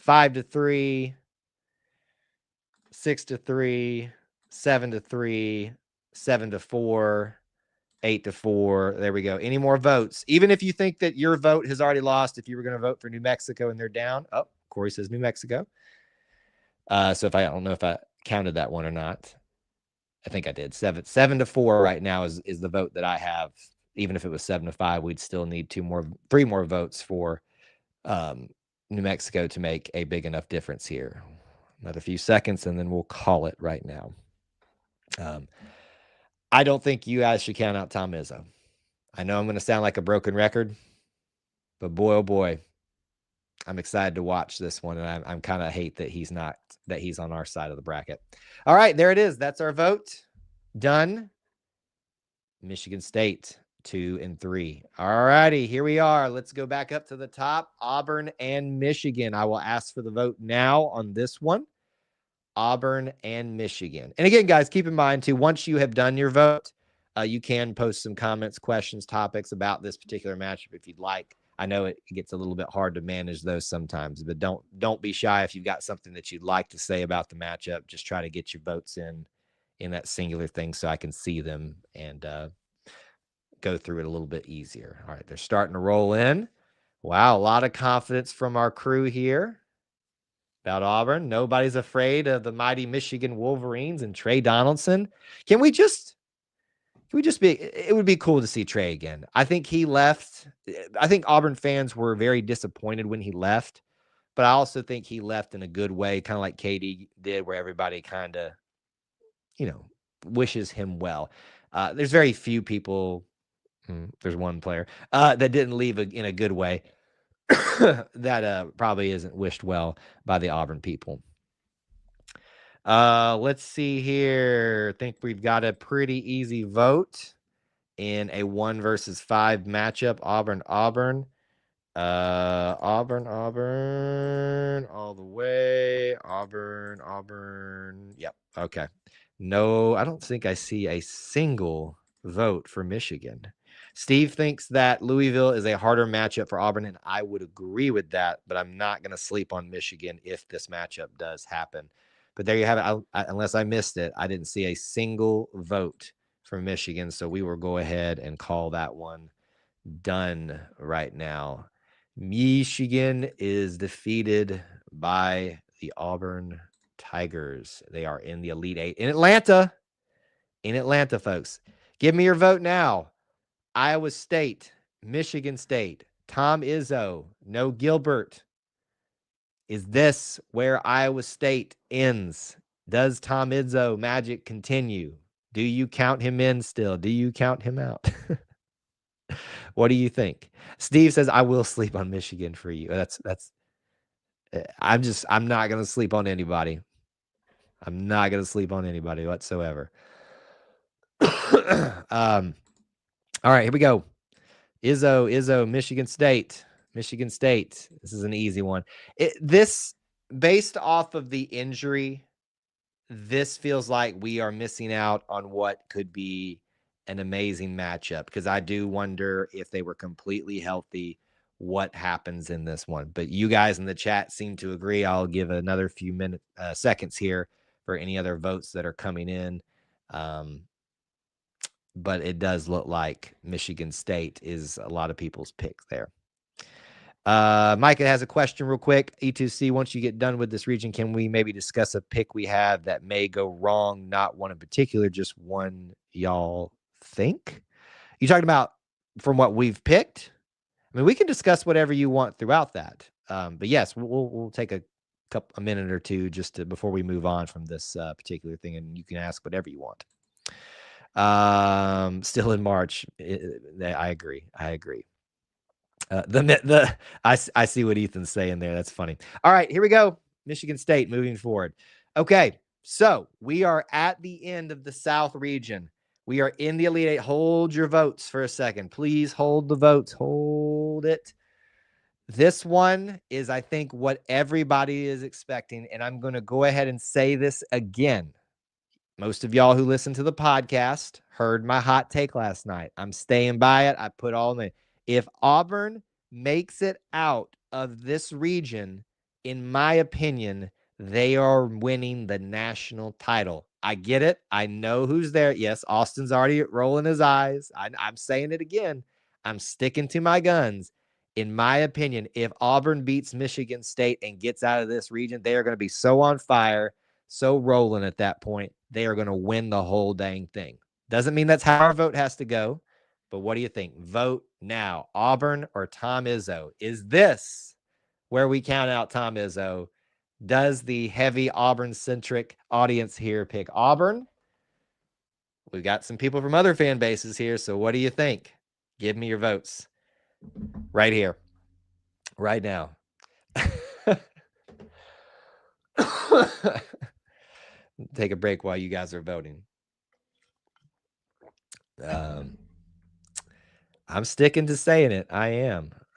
5-3, 6-3, 7-3, 7-4, 8-4. There we go. Any more votes? Even if you think that your vote has already lost, if you were going to vote for New Mexico and they're down. Oh, Corey says New Mexico. So I don't know if I counted that one or not. I think I did. 7-4 right now is the vote that I have. Even if it was 7-5, we'd still need 3 more votes for New Mexico to make a big enough difference here. Another few seconds, and then we'll call it right now. I don't think you guys should count out Tom Izzo. I know I'm going to sound like a broken record, but boy, oh boy, I'm excited to watch this one, and I'm kind of hate that he's on our side of the bracket. All right, there it is. That's our vote. Done. Michigan State 2 and 3. All righty, here we are. Let's go back up to the top. Auburn and Michigan. I will ask for the vote now on this one. Auburn and Michigan. And again, guys, keep in mind too, once you have done your vote, you can post some comments, questions, topics about this particular matchup if you'd like. I know it gets a little bit hard to manage those sometimes, but don't be shy if you've got something that you'd like to say about the matchup. Just try to get your votes in that singular thing so I can see them and go through it a little bit easier. All right, they're starting to roll in. Wow, a lot of confidence from our crew here about Auburn. Nobody's afraid of the mighty Michigan Wolverines and Trey Donaldson. Can we just be, it would be cool to see Trey again. I think he left. I think Auburn fans were very disappointed when he left, but I also think he left in a good way, kind of like KD did, where everybody kind of, wishes him well. There's very few people. There's one player that didn't leave in a good way that probably isn't wished well by the Auburn people. Let's see here. I think we've got a pretty easy vote in a 1 versus 5 matchup. Auburn, Auburn, all the way. Auburn. Yep. Okay. No, I don't think I see a single vote for Michigan. Steve thinks that Louisville is a harder matchup for Auburn, and I would agree with that, but I'm not going to sleep on Michigan if this matchup does happen. But there you have it. Unless I missed it, I didn't see a single vote for Michigan, so we will go ahead and call that one done right now. Michigan is defeated by the Auburn Tigers. They are in the Elite Eight in Atlanta. In Atlanta, folks. Give me your vote now. Iowa State, Michigan State, Tom Izzo, no Gilbert. Is this where Iowa State ends? Does Tom Izzo magic continue? Do you count him in still? Do you count him out? What do you think? Steve says, I will sleep on Michigan for you. I'm not going to sleep on anybody. I'm not going to sleep on anybody whatsoever. All right, here we go. Izzo, Michigan State. Michigan State. This is an easy one. This, based off of the injury, this feels like we are missing out on what could be an amazing matchup, because I do wonder if they were completely healthy, what happens in this one. But you guys in the chat seem to agree. I'll give another few seconds here for any other votes that are coming in. But it does look like Michigan State is a lot of people's pick there. Micah has a question real quick. E2C, once you get done with this region, can we maybe discuss a pick we have that may go wrong? Not one in particular, just one y'all think. You talking about from what we've picked? I mean, we can discuss whatever you want throughout that. But yes, we'll take a minute or two just before we move on from this particular thing, and you can ask whatever you want. Still in March. I agree. I see what Ethan's saying there. That's funny. All right, here we go. Michigan State moving forward. Okay, so we are at the end of the South region. We are in the Elite Eight. Hold your votes for a second. Please hold the votes. Hold it. This one is, I think, what everybody is expecting, and I'm going to go ahead and say this again. Most of y'all who listen to the podcast heard my hot take last night. I'm staying by it. I put all in. If Auburn makes it out of this region, in my opinion, they are winning the national title. I get it. I know who's there. Yes, Austin's already rolling his eyes. I'm saying it again. I'm sticking to my guns. In my opinion, if Auburn beats Michigan State and gets out of this region, they are going to be so on fire, so rolling at that point, they are going to win the whole dang thing. Doesn't mean that's how our vote has to go, but what do you think? Vote now. Auburn or Tom Izzo? Is this where we count out Tom Izzo? Does the heavy Auburn-centric audience here pick Auburn? We've got some people from other fan bases here, so what do you think? Give me your votes right here, right now. Take a break while you guys are voting. I'm sticking to saying it. I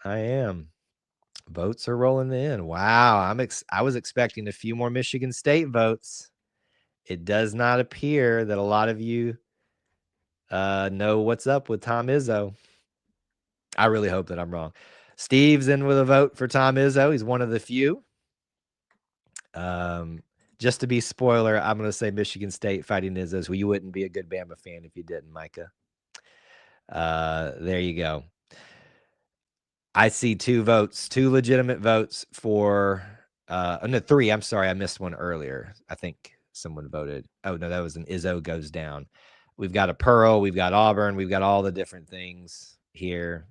am. Votes are rolling in. Wow. I was expecting a few more Michigan State votes. It does not appear that a lot of you know what's up with Tom Izzo. I really hope that I'm wrong. Steve's in with a vote for Tom Izzo. He's one of the few. Just to be spoiler, I'm going to say Michigan State fighting Izzo's. Well, you wouldn't be a good Bama fan if you didn't, Micah. There you go. I see two legitimate votes for, no, three. I'm sorry. I missed one earlier. I think someone voted. Oh, no, that was an Izzo goes down. We've got a Pearl. We've got Auburn. We've got all the different things here.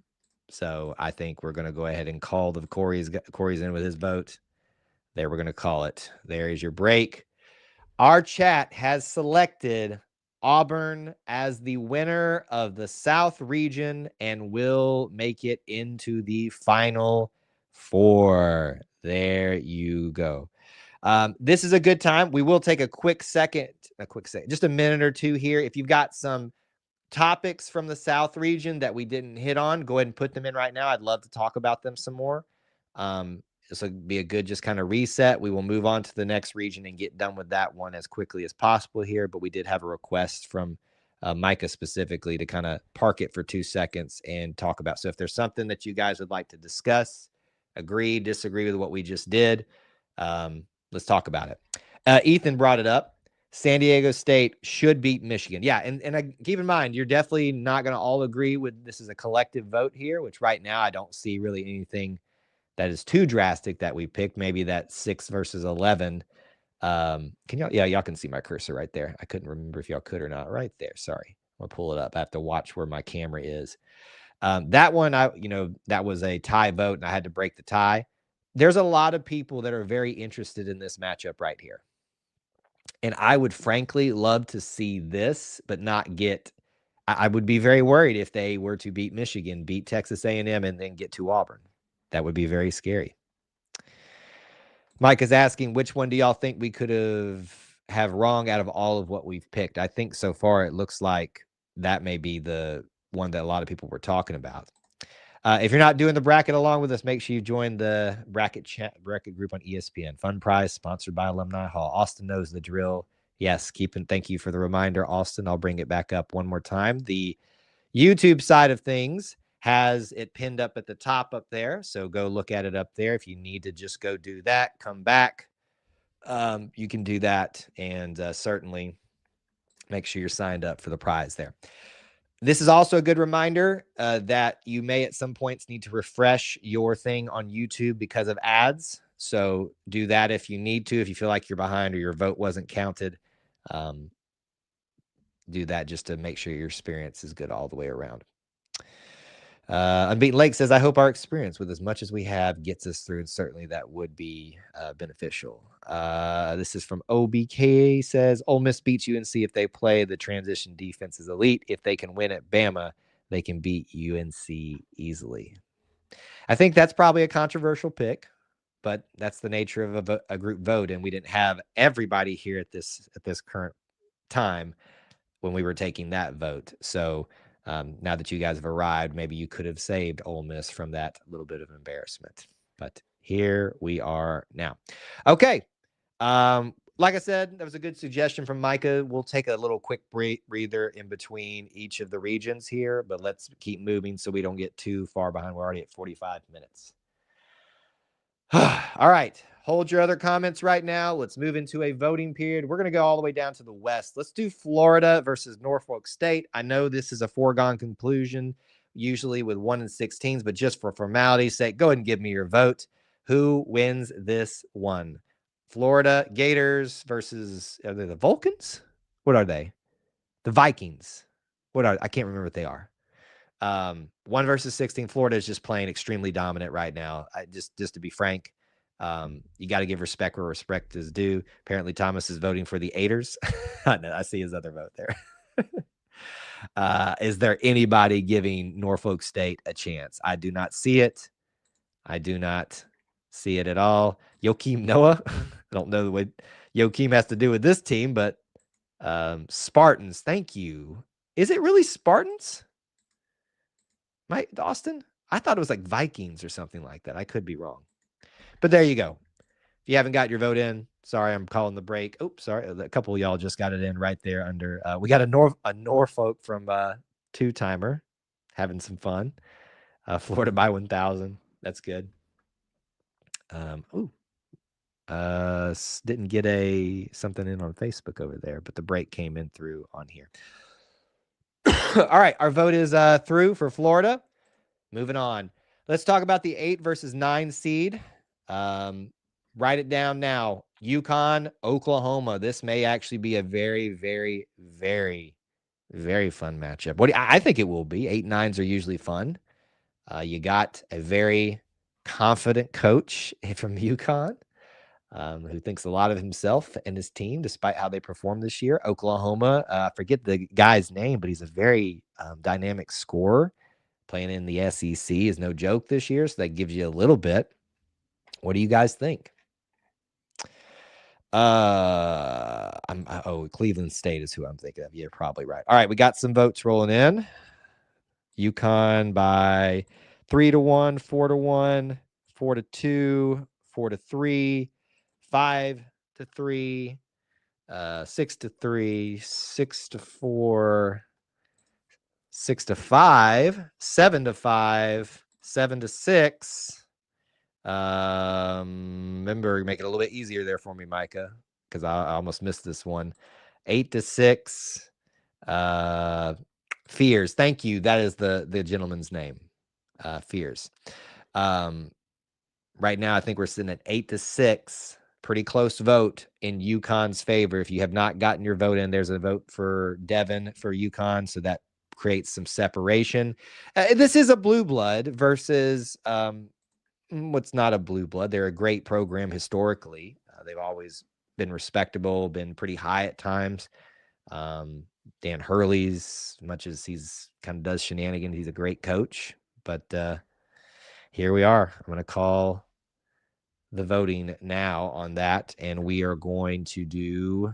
So I think we're going to go ahead and call the Corey's in with his vote. There, we're going to call it. There is your break. Our chat has selected Auburn as the winner of the South region and will make it into the Final Four. There you go. This is a good time. We will take a quick second, just a minute or two here. If you've got some topics from the South region that we didn't hit on, go ahead and put them in right now. I'd love to talk about them some more. This will be a good just kind of reset. We will move on to the next region and get done with that one as quickly as possible here. But we did have a request from Micah specifically to kind of park it for 2 seconds and talk about. So if there's something that you guys would like to discuss, agree, disagree with what we just did, let's talk about it. Ethan brought it up. San Diego State should beat Michigan. Yeah, and keep in mind, you're definitely not going to all agree with this is a collective vote here, which right now I don't see really anything that is too drastic that we picked. Maybe that 6 versus 11. Can y'all? Yeah, y'all can see my cursor right there. I couldn't remember if y'all could or not. Right there. Sorry. I'm going to pull it up. I have to watch where my camera is. That one, that was a tie vote, and I had to break the tie. There's a lot of people that are very interested in this matchup right here. And I would frankly love to see this, but not get – I would be very worried if they were to beat Michigan, beat Texas A&M, and then get to Auburn. That would be very scary. Mike is asking, which one do y'all think we could have wrong out of all of what we've picked? I think so far it looks like that may be the one that a lot of people were talking about. If you're not doing the bracket along with us, make sure you join the bracket group on ESPN. Fun prize sponsored by Alumni Hall. Austin knows the drill. Yes, thank you for the reminder, Austin. I'll bring it back up one more time. The YouTube side of things has it pinned up at the top up there. So go look at it up there. If you need to just go do that, come back. You can do that, and certainly make sure you're signed up for the prize there. This is also a good reminder that you may at some points need to refresh your thing on YouTube because of ads. So do that if you need to, if you feel like you're behind or your vote wasn't counted. Do that just to make sure your experience is good all the way around. Unbeaten Lake says, I hope our experience with as much as we have gets us through, and certainly that would be beneficial. This is from OBK, says, Ole Miss beats UNC if they play. The transition defense is elite. If they can win at Bama, they can beat UNC easily. I think that's probably a controversial pick, but that's the nature of a group vote, and we didn't have everybody here at this current time when we were taking that vote. So now that you guys have arrived, maybe you could have saved Ole Miss from that little bit of embarrassment. But here we are now. Okay. Like I said, that was a good suggestion from Micah. We'll take a little quick breather in between each of the regions here, but let's keep moving so we don't get too far behind. We're already at 45 minutes. All right. Hold your other comments right now. Let's move into a voting period. We're going to go all the way down to the west. Let's do Florida versus Norfolk State. I know this is a foregone conclusion, usually with 1 and 16s, but just for formality's sake, go ahead and give me your vote. Who wins this one? Florida Gators versus, are they the Vulcans? What are they? The Vikings. I can't remember what they are. 1 versus 16. Florida is just playing extremely dominant right now. Just to be frank, you got to give respect where respect is due. Apparently, Thomas is voting for the Aiders. I see his other vote there. Is there anybody giving Norfolk State a chance? I do not see it. I do not see it at all. Joakim Noah. I don't know what Joakim has to do with this team, but Spartans. Thank you. Is it really Spartans? Austin? I thought it was like Vikings or something like that. I could be wrong. But there you go. If you haven't got your vote in, sorry, I'm calling the break. Oops, sorry. A couple of y'all just got it in right there under. We got a Norfolk from two-timer having some fun. Florida by 1,000. That's good. Didn't get something in on Facebook over there, but the break came in through on here. All right, our vote is through for Florida. Moving on. Let's talk about the 8 versus 9 seed. Write it down now. UConn, Oklahoma. This may actually be a very, very, very, very fun matchup. I think it will be. 8 9s are usually fun. You got a very confident coach from UConn who thinks a lot of himself and his team, despite how they performed this year. Oklahoma, I forget the guy's name, but he's a very dynamic scorer. Playing in the SEC is no joke this year, so that gives you a little bit. What do you guys think? Cleveland State is who I'm thinking of. You're probably right. All right, we got some votes rolling in. UConn by 3-1, 4-1, 4-2, 4-3, 5-3, 6-3, 6-4, 6-5, 7-5, 7-6. Remember, make it a little bit easier there for me, Micah, because I almost missed this one. 8-6. Fears. Thank you. That is the gentleman's name. Fears. Right now, I think we're sitting at 8-6. Pretty close vote in UConn's favor. If you have not gotten your vote in, there's a vote for Devin for UConn, so that create some separation. This is a blue blood versus what's not a blue blood. They're a great program historically. They've always been respectable, been pretty high at times. Dan Hurley's, much as he's kind of does shenanigans, he's a great coach. But here we are. I'm going to call the voting now on that, and we are going to do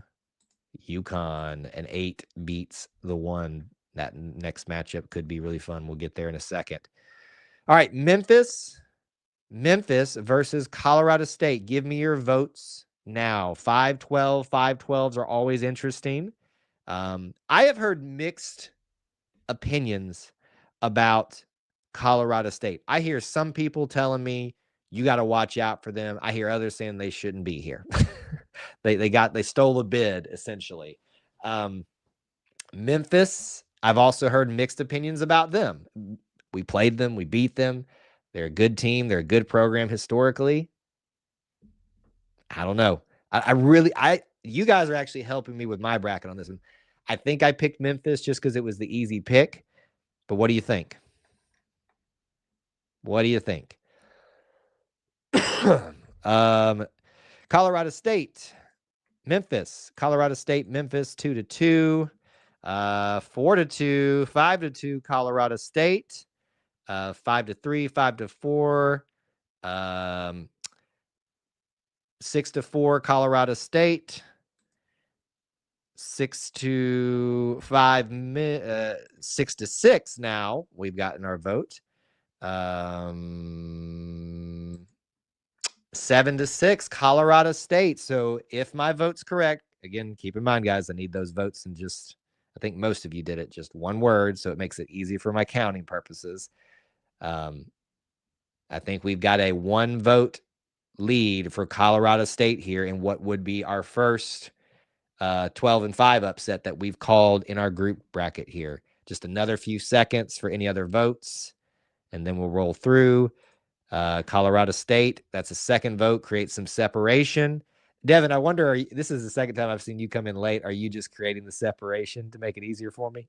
UConn. An 8 beats the 1. That next matchup could be really fun. We'll get there in a second. All right, Memphis versus Colorado State. Give me your votes now. 5-12. 5-12s are always interesting. I have heard mixed opinions about Colorado State. I hear some people telling me you got to watch out for them. I hear others saying they shouldn't be here. they stole a bid essentially. Memphis, I've also heard mixed opinions about them. We played them, we beat them. They're a good team. They're a good program historically. I don't know. You guys are actually helping me with my bracket on this one. I think I picked Memphis just because it was the easy pick. But what do you think? What do you think? Colorado State, Memphis. Colorado State, Memphis, 2-2. 4-2, 5-2, Colorado State. 5-3, 5-4. 6-4, Colorado State. 6-5, 6-6 now. We've gotten our vote. 7-6, Colorado State. So if my vote's correct, again, keep in mind, guys, I need those votes in just, I think most of you did it, just one word, so it makes it easy for my counting purposes. I think we've got a 1-vote lead for Colorado State here in what would be our first 12-5 upset that we've called in our group bracket here. Just another few seconds for any other votes, and then we'll roll through. Colorado State, that's a second vote, creates some separation. Devin, I wonder, this is the second time I've seen you come in late. Are you just creating the separation to make it easier for me?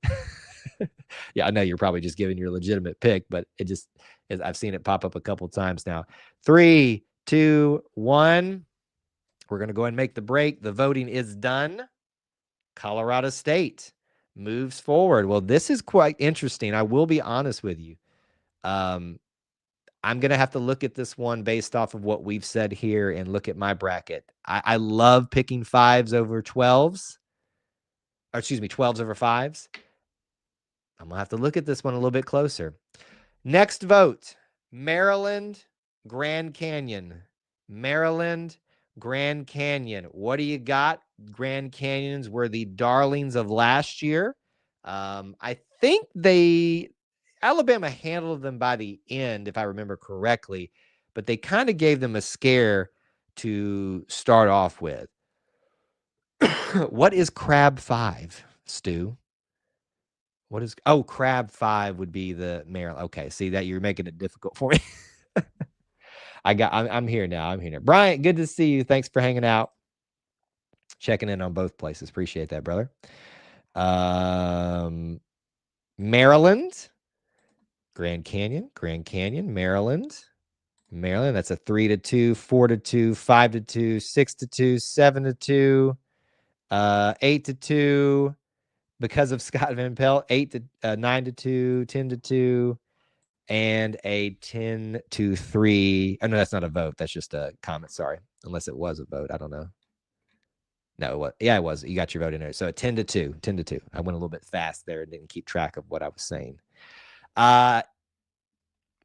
Yeah, I know you're probably just giving your legitimate pick, but it just is. I've seen it pop up a couple times now. 3, 2, 1. We're going to go ahead and make the break. The voting is done. Colorado State moves forward. Well, this is quite interesting. I will be honest with you. I'm going to have to look at this one based off of what we've said here and look at my bracket. I love picking 5s over 12s. Or excuse me, 12s over 5s. I'm going to have to look at this one a little bit closer. Next vote, Maryland, Grand Canyon. Maryland, Grand Canyon. What do you got? Grand Canyons were the darlings of last year. I think Alabama handled them by the end, if I remember correctly, but they kind of gave them a scare to start off with. What is Crab 5, Stu? Crab 5 would be the Maryland. Okay, see that you're making it difficult for me. I'm here now. I'm here now. Bryant, good to see you. Thanks for hanging out. Checking in on both places. Appreciate that, brother. Maryland. Grand Canyon, Maryland. That's a 3-2, 4-2, 5-2, 6-2, 7-2, 8-2. Because of Scott Van Pelt, 9-2, 10-2, and a 10-3. Oh no, that's not a vote. That's just a comment. Sorry, unless it was a vote. I don't know. No, it was. Yeah, it was. You got your vote in there. So a 10-2, 10-2. I went a little bit fast there and didn't keep track of what I was saying.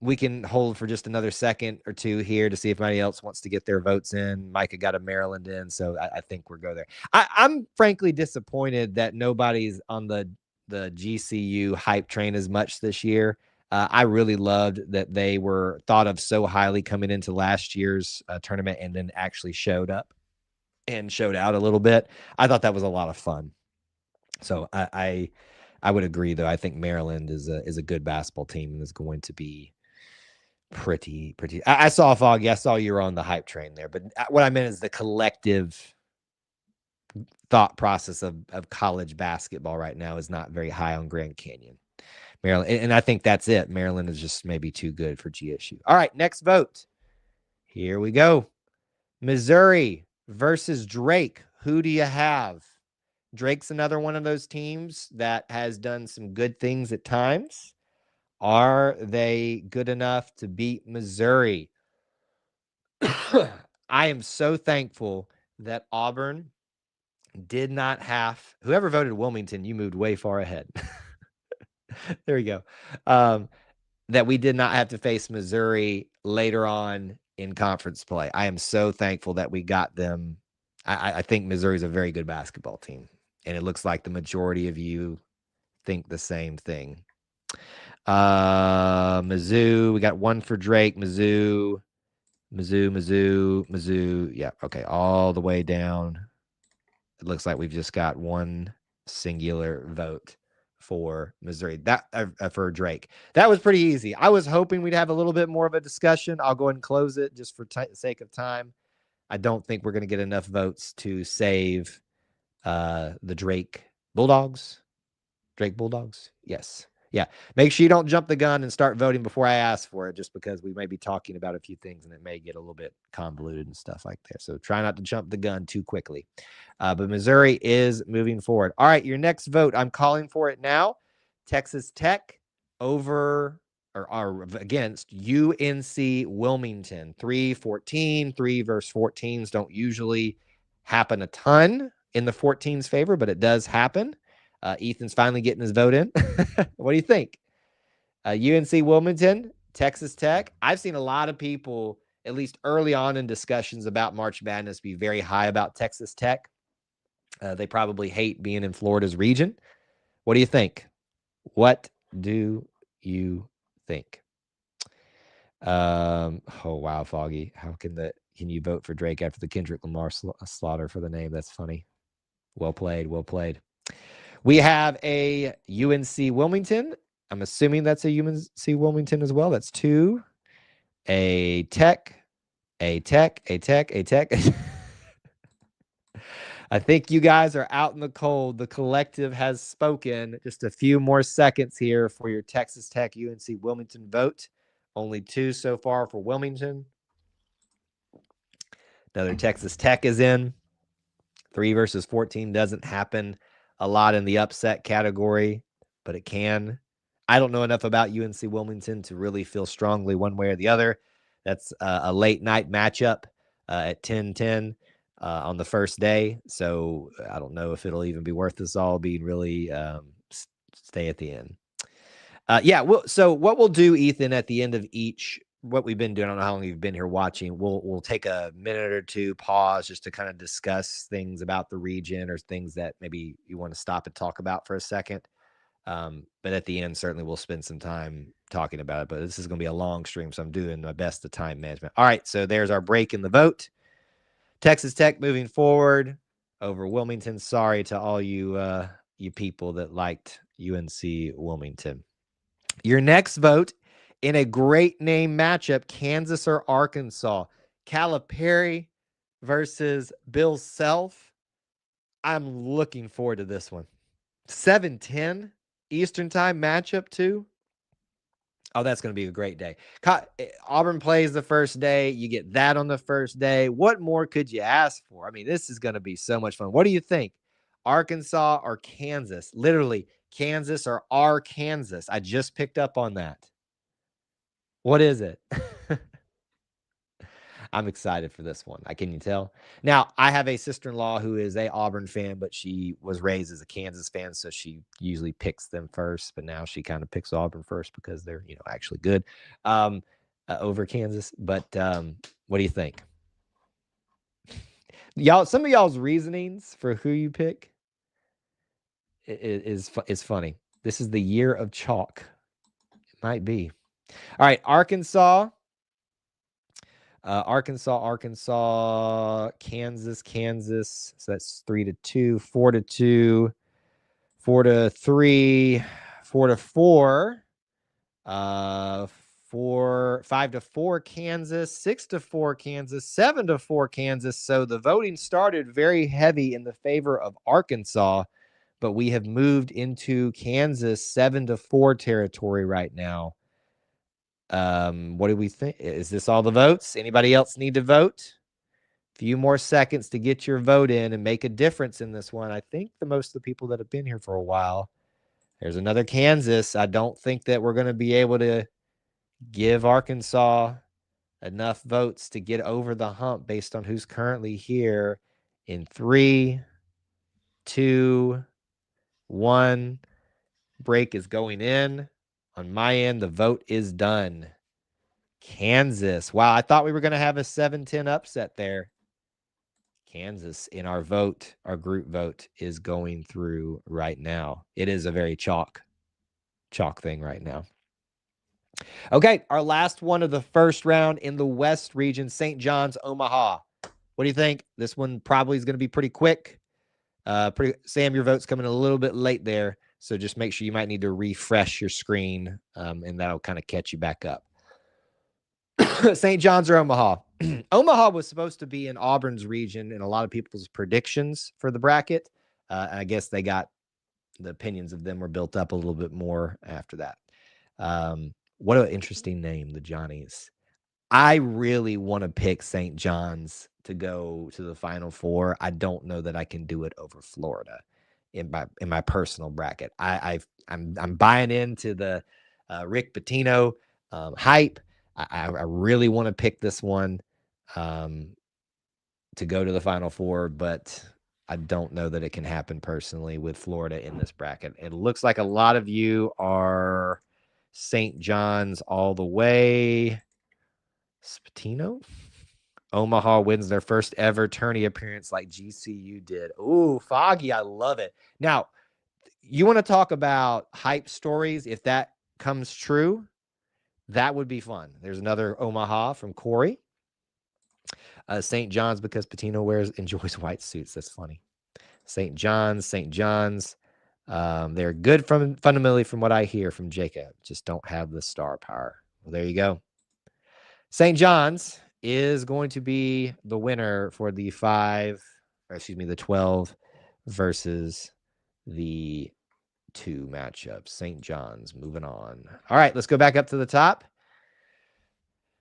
We can hold for just another second or two here to see if anybody else wants to get their votes in. Micah got a Maryland in, so I think we'll go there. I'm frankly disappointed that nobody's on the GCU hype train as much this year. I really loved that they were thought of so highly coming into last year's tournament and then actually showed up and showed out a little bit. I thought that was a lot of fun. So I would agree, though. I think Maryland is a good basketball team and is going to be pretty. I saw Foggy. I saw you were on the hype train there, but what I meant is the collective thought process of college basketball right now is not very high on Grand Canyon. Maryland. And I think that's it. Maryland is just maybe too good for GSU. All right, next vote. Here we go. Missouri versus Drake. Who do you have? Drake's another one of those teams that has done some good things at times. Are they good enough to beat Missouri? I am so thankful that Auburn did not have, whoever voted Wilmington, you moved way far ahead. There we go. That we did not have to face Missouri later on in conference play. I am so thankful that we got them. I think Missouri's a very good basketball team, and it looks like the majority of you think the same thing. Mizzou, we got one for Drake. Mizzou. Yeah, okay, all the way down. It looks like we've just got one singular vote for Missouri. That for Drake. That was pretty easy. I was hoping we'd have a little bit more of a discussion. I'll go ahead and close it just for sake of time. I don't think we're going to get enough votes to save the Drake Bulldogs. Drake Bulldogs? Yes. Yeah. Make sure you don't jump the gun and start voting before I ask for it, just because we may be talking about a few things and it may get a little bit convoluted and stuff like that. So try not to jump the gun too quickly. But Missouri is moving forward. All right, your next vote. I'm calling for it now. Texas Tech over or against UNC Wilmington. 3-14. 3 versus 14s don't usually happen a ton in the 14s' favor, but it does happen. Ethan's finally getting his vote in. What do you think? UNC Wilmington, Texas Tech. I've seen a lot of people, at least early on in discussions about March Madness, be very high about Texas Tech. They probably hate being in Florida's region. What do you think? What do you think? Oh wow, Foggy. How can you vote for Drake after the Kendrick Lamar slaughter for the name? That's funny. Well played. Well played. We have a UNC Wilmington. I'm assuming that's a UNC Wilmington as well. That's 2. A Tech. I think you guys are out in the cold. The collective has spoken. Just a few more seconds here for your Texas Tech UNC Wilmington vote. Only 2 so far for Wilmington. Another Texas Tech is in. 3 versus 14 doesn't happen a lot in the upset category, but it can. I don't know enough about UNC Wilmington to really feel strongly one way or the other. That's a late night matchup at 10:10 on the first day. So I don't know if it'll even be worth us all being really stay at the end. So what we'll do, Ethan, at the end of each, what we've been doing, I don't know how long you've been here watching, we'll take a minute or two, pause just to kind of discuss things about the region or things that maybe you want to stop and talk about for a second. But at the end, certainly we'll spend some time talking about it. But this is going to be a long stream, so I'm doing my best to time management. All right, so there's our break in the vote. Texas Tech moving forward over Wilmington. Sorry to all you people that liked UNC Wilmington. Your next vote in a great name matchup, Kansas or Arkansas. Calipari versus Bill Self. I'm looking forward to this one. 7:10 Eastern time matchup too. Oh, that's going to be a great day. Auburn plays the first day. You get that on the first day. What more could you ask for? I mean, this is going to be so much fun. What do you think? Arkansas or Kansas? Literally, Kansas or Arkansas. I just picked up on that. What is it? I'm excited for this one. Can you tell? Now, I have a sister-in-law who is a Auburn fan, but she was raised as a Kansas fan, so she usually picks them first. But now she kind of picks Auburn first because they're, actually good over Kansas. But what do you think? Some of y'all's reasonings for who you pick is funny. This is the year of chalk. It might be. All right, Arkansas, Kansas. So that's 3-2, 4-2, 4-3, 4-4, 5-4 Kansas, 6-4 Kansas, 7-4 Kansas. So the voting started very heavy in the favor of Arkansas, but we have moved into Kansas 7-4 territory right now. What do we think? Is this all the votes? Anybody else need to vote? Few more seconds to get your vote in and make a difference in this one. I think the most of the people that have been here for a while. There's another Kansas. I don't think that we're going to be able to give Arkansas enough votes to get over the hump based on who's currently here in 3, 2, 1. Break is going in. On my end, the vote is done. Kansas. Wow, I thought we were going to have a 7-10 upset there. Kansas in our vote, our group vote, is going through right now. It is a very chalk thing right now. Okay, our last one of the first round in the West region, St. John's, Omaha. What do you think? This one probably is going to be pretty quick. Sam, your vote's coming a little bit late there, so just make sure you might need to refresh your screen, and that'll kind of catch you back up. St. John's or Omaha? Omaha was supposed to be in Auburn's region in a lot of people's predictions for the bracket. I guess they got the opinions of them were built up a little bit more after that. What an interesting name, the Johnnies. I really want to pick St. John's to go to the Final Four. I don't know that I can do it over Florida in my personal bracket. I'm buying into the Rick Pitino hype. I really want to pick this one to go to the Final Four, but I don't know that it can happen personally with Florida in this bracket. It looks like a lot of you are St. John's all the way. Spatino? Omaha wins their first ever tourney appearance like GCU did. Ooh, Foggy, I love it. Now, you want to talk about hype stories? If that comes true, that would be fun. There's another Omaha from Corey. St. John's because Patino enjoys white suits. That's funny. St. John's. They're good fundamentally from what I hear from Jacob. Just don't have the star power. Well, there you go. St. John's is going to be the winner for the 12 versus the 2 matchup. St. John's moving on. All right, let's go back up to the top.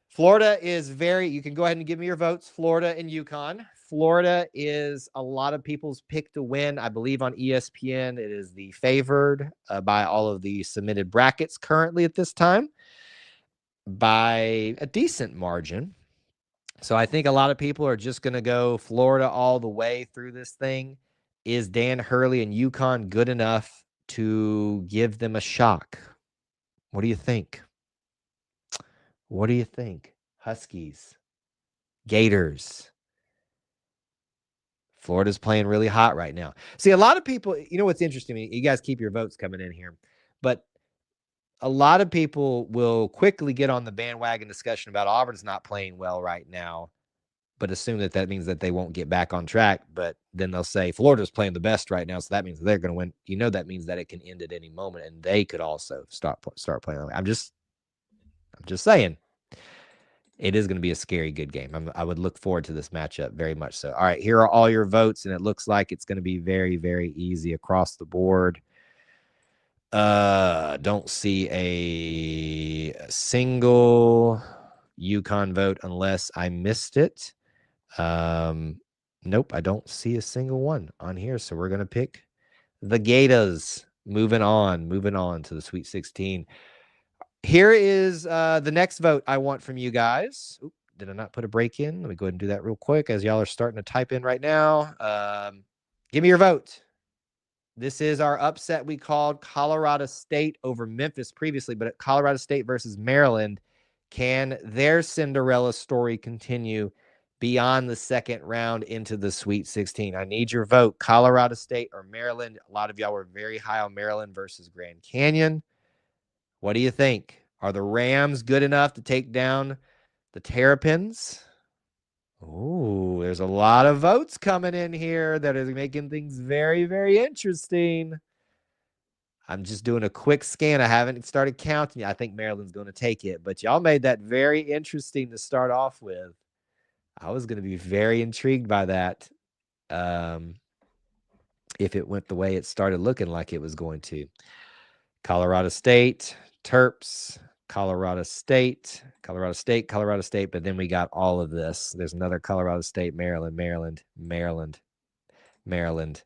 Florida is you can go ahead and give me your votes. Florida and UConn. Florida is a lot of people's pick to win. I believe on ESPN, it is the favored by all of the submitted brackets currently at this time by a decent margin. So I think a lot of people are just going to go Florida all the way through this thing. Is Dan Hurley and UConn good enough to give them a shock? What do you think? What do you think? Huskies, Gators. Florida's playing really hot right now. See, a lot of people, you know what's interesting? You guys keep your votes coming in here, but a lot of people will quickly get on the bandwagon discussion about Auburn's not playing well right now, but assume that means that they won't get back on track. But then they'll say Florida's playing the best right now, so that means they're going to win. You know, that means that it can end at any moment, and they could also start playing. I'm just saying. It is going to be a scary good game. I would look forward to this matchup very much so. All right, here are all your votes, and it looks like it's going to be very, very easy across the board. Don't see a single UConn vote unless I missed it. Nope, I don't see a single one on here, so we're going to pick the Gators. Moving on to the Sweet 16. Here is the next vote I want from you guys. Oop, did I not put a break in? Let me go ahead and do that real quick as y'all are starting to type in right now. Give me your vote. This is our upset we called Colorado State over Memphis previously, but at Colorado State versus Maryland. Can their Cinderella story continue beyond the second round into the Sweet 16? I need your vote. Colorado State or Maryland? A lot of y'all were very high on Maryland versus Grand Canyon. What do you think? Are the Rams good enough to take down the Terrapins? Oh, there's a lot of votes coming in here that is making things very, very interesting. I'm just doing a quick scan. I haven't started counting. I think Maryland's going to take it, but y'all made that very interesting to start off with. I was going to be very intrigued by that. if it went the way it started looking like it was going to. Colorado State, Terps, Colorado State, Colorado State, Colorado State, but then we got all of this. There's another Colorado State, Maryland, Maryland, Maryland, Maryland,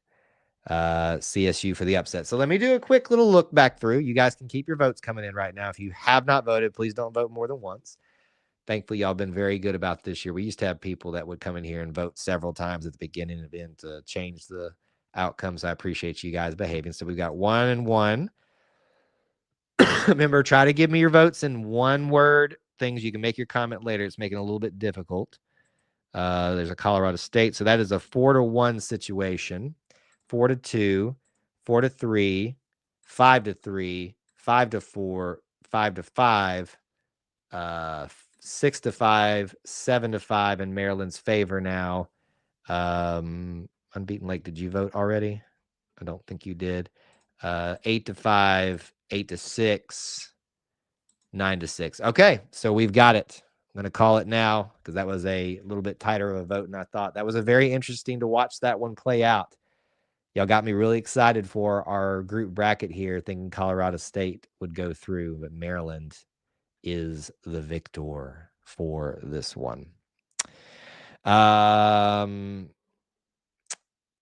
CSU for the upset. So let me do a quick little look back through. You guys can keep your votes coming in right now. If you have not voted, please don't vote more than once. Thankfully, y'all been very good about this year. We used to have people that would come in here and vote several times at the beginning of the event to change the outcomes. I appreciate you guys behaving. So we've got 1 and 1. Remember, try to give me your votes in one word things. You can make your comment later. It's making it a little bit difficult. There's a Colorado State. So that is a 4-1 situation. 4-2, 4-3, 5-3, 5-4, 5-5, 6-5, 7-5 in Maryland's favor now. Unbeaten Lake, did you vote already? I don't think you did. 8-5, 8-6, 9-6. Okay, so we've got it. I'm going to call it now because that was a little bit tighter of a vote than I thought. That was a very interesting to watch that one play out. Y'all got me really excited for our group bracket here, thinking Colorado State would go through, but Maryland is the victor for this one.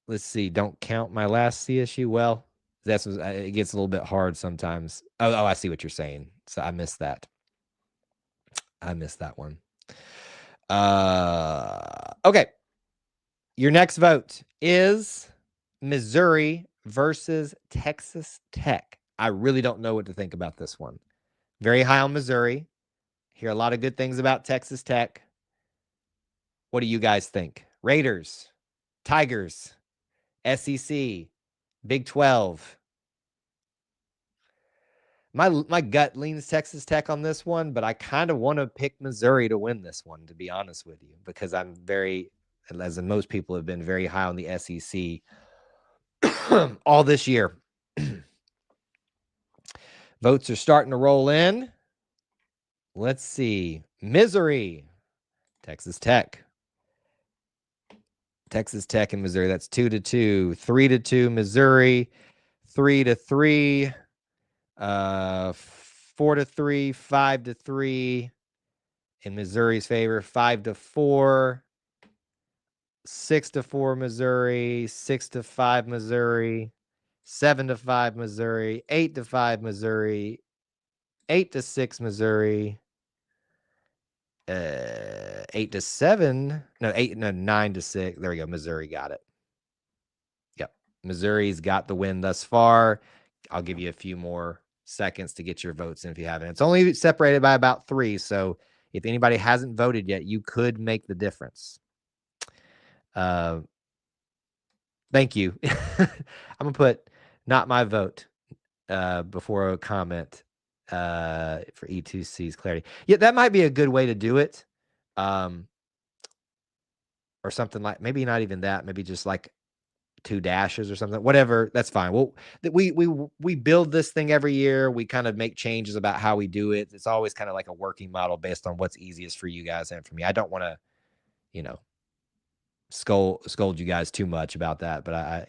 Let's see. Don't count my last CSU. Well, it gets a little bit hard sometimes. Oh, I see what you're saying. So I missed that. I missed that one. Okay. Your next vote is Missouri versus Texas Tech. I really don't know what to think about this one. Very high on Missouri. Hear a lot of good things about Texas Tech. What do you guys think? Raiders, Tigers, SEC, Big 12. My gut leans Texas Tech on this one, but I kind of want to pick Missouri to win this one, to be honest with you, because I'm very, as most people have been, very high on the SEC all this year. Votes are starting to roll in. Let's see. Missouri, Texas Tech. Texas Tech and Missouri. That's 2-2. 3-2 Missouri. 3-3. 4-3. 5-3 in Missouri's favor. 5-4. 6-4 Missouri. 6-5 Missouri. 7-5 Missouri. 8-5 Missouri. 8-6 Missouri. 8-7. No, 9-6. There we go. Missouri got it. Yep. Missouri's got the win thus far. I'll give you a few more seconds to get your votes in if you haven't. It's only separated by about 3. So if anybody hasn't voted yet, you could make the difference. Thank you. I'm going to put not my vote before a comment for E2C's clarity. Yeah, that might be a good way to do it. Or something like, maybe not even that, maybe just like 2 dashes or something, whatever. That's fine. Well, we build this thing every year. We kind of make changes about how we do it. It's always kind of like a working model based on what's easiest for you guys and for me. I don't want to, scold you guys too much about that, but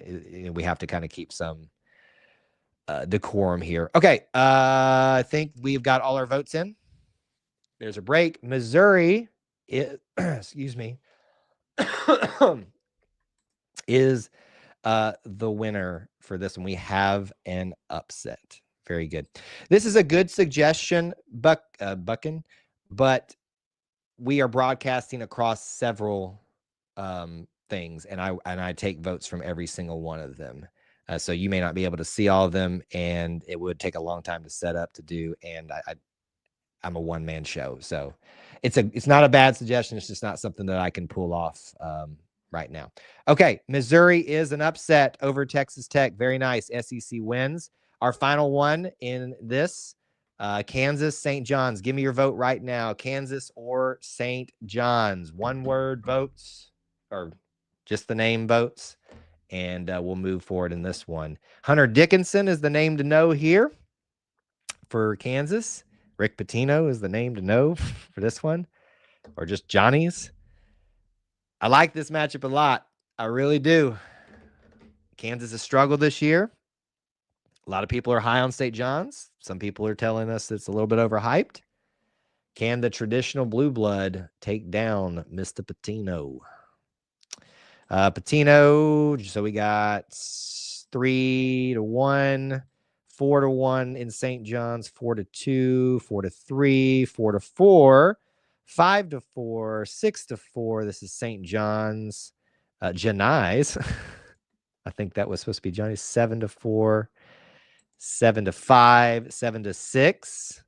we have to kind of keep some decorum here. Okay. I think we've got all our votes in. There's a break. Missouri excuse me, is the winner for this one. We have an upset. Very good. This is a good suggestion, Buckin, but we are broadcasting across several things, and I take votes from every single one of them. So you may not be able to see all of them, and it would take a long time to set up to do. And I'm a one-man show, so it's not a bad suggestion. It's just not something that I can pull off right now. Okay, Missouri is an upset over Texas Tech. Very nice. SEC wins. Our final one in this, Kansas, St. John's. Give me your vote right now. Kansas or St. John's. One word votes, or just the name votes, and we'll move forward in this one. Hunter Dickinson is the name to know here for Kansas. Rick Pitino is the name to know for this one, or just Johnny's. I like this matchup a lot. I really do. Kansas has struggled this year. A lot of people are high on St. John's. Some people are telling us it's a little bit overhyped. Can the traditional blue blood take down Mr. Pitino? Pitino, so we got 3-1, 4-1 in St. John's, 4-2, 4-3, 4-4, 5-4, 6-4. This is St. John's. Janai's. I think that was supposed to be Johnny's. 7-4, 7-5, 7-6.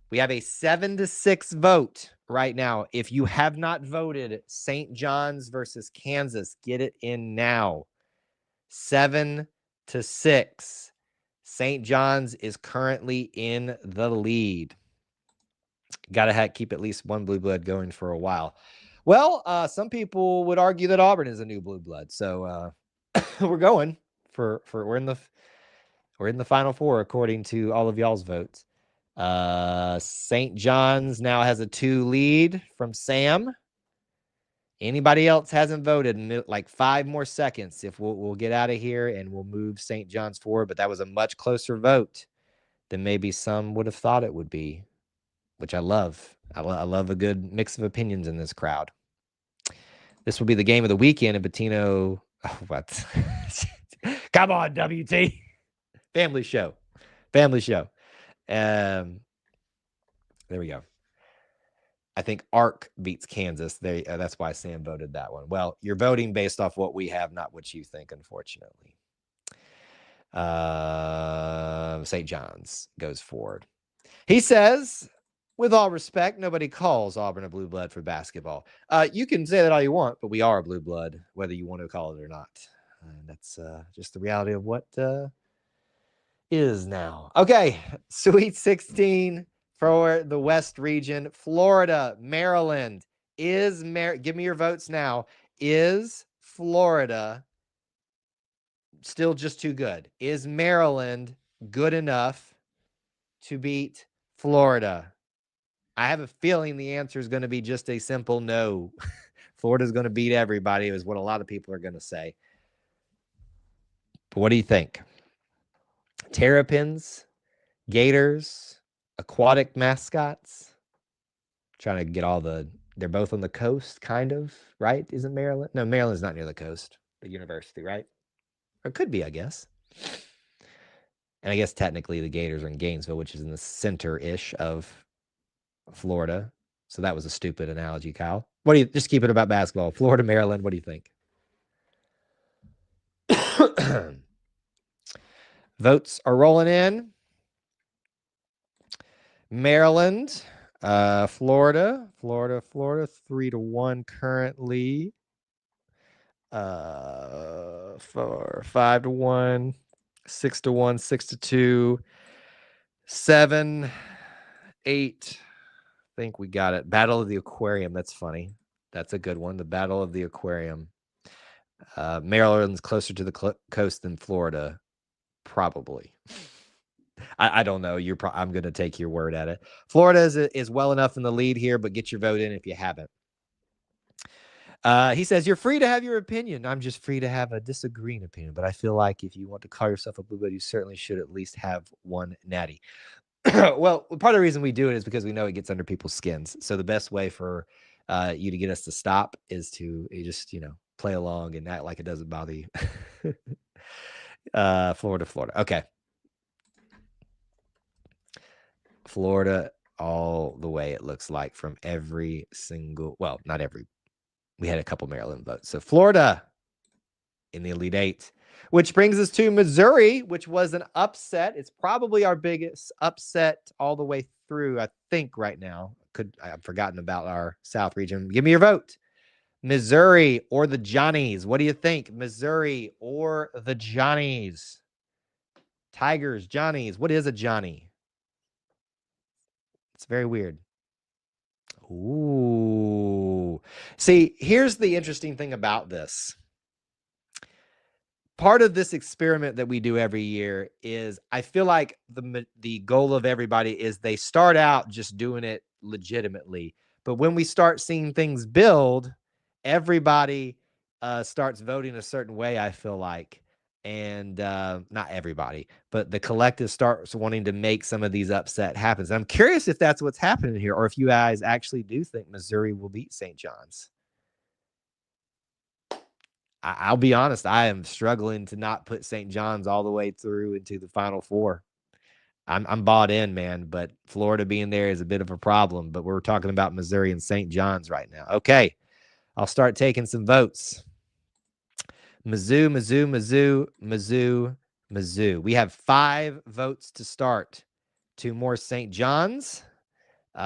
We have a 7-6 vote right now. If you have not voted, St. John's versus Kansas, get it in now. 7-6. St. John's is currently in the lead. Got to keep at least one blue blood going for a while. Well, some people would argue that Auburn is a new blue blood. So we're going for we're in the Final Four according to all of y'all's votes. St. John's now has a 2 lead from Sam. Anybody else hasn't voted in like 5 more seconds. If we'll get out of here and we'll move St. John's forward, but that was a much closer vote than maybe some would have thought it would be, which I love. I love a good mix of opinions in this crowd. This will be the game of the weekend, and Pitino. Oh, what? Come on, WT. Family show. There we go. I think Ark beats Kansas. That's why Sam voted that one. Well, you're voting based off what we have, not what you think, unfortunately. St. John's goes forward. He says, with all respect, nobody calls Auburn a blue blood for basketball. You can say that all you want, but we are a blue blood, whether you want to call it or not. And that's just the reality of what is now. Okay, Sweet 16 for the West region. Florida, Maryland. Give me your votes now. Is Florida still just too good? Is Maryland good enough to beat Florida? I have a feeling the answer is going to be just a simple no. Florida's going to beat everybody, is what a lot of people are going to say. But what do you think? Terrapins, Gators, aquatic mascots. Trying to get all they're both on the coast, kind of, right? Isn't Maryland? No, Maryland's not near the coast, the university, right? Or it could be, I guess. And I guess technically the Gators are in Gainesville, which is in the center-ish of Florida. So that was a stupid analogy, Kyle. What do you just keep it about basketball? Florida, Maryland, what do you think? Votes are rolling in. Maryland, Florida, 3-1 currently. 5-1, 6-1, 6-2, 7, 8. I think we got it. Battle of the Aquarium. That's funny. That's a good one. The Battle of the Aquarium. Maryland's closer to the coast than Florida, probably. I don't know. I'm going to take your word at it. Florida is well enough in the lead here, but get your vote in if you haven't. He says, you're free to have your opinion. I'm just free to have a disagreeing opinion. But I feel like if you want to call yourself a blue blood, you certainly should at least have one natty. Well, part of the reason we do it is because we know it gets under people's skins. So the best way for you to get us to stop is to just, play along and act like it doesn't bother you. Florida. Okay. Florida all the way, it looks like, from every single, well, not every, we had a couple Maryland votes. So Florida in the Elite Eight, which brings us to Missouri, which was an upset. It's probably our biggest upset all the way through, I think, right now. I've forgotten about our South region. Give me your vote. Missouri or the Johnnies? What do you think? Missouri or the Johnnies? Tigers, Johnnies. What is a Johnny? It's very weird. Ooh. See, here's the interesting thing about this. Part of this experiment that we do every year is I feel like the goal of everybody is they start out just doing it legitimately. But when we start seeing things build, everybody starts voting a certain way, I feel like. and not everybody, but the collective starts wanting to make some of these upset happens. I'm curious if that's what's happening here, or if you guys actually do think Missouri will beat St. John's. I'll be honest, I am struggling to not put St. John's all the way through into the Final Four. I'm bought in, man, but Florida being there is a bit of a problem. But we're talking about Missouri and St. John's right now. Okay, I'll start taking some votes. Mizzou, Mizzou, Mizzou, Mizzou, Mizzou. We have 5 votes to start. 2 more St. John's. 3.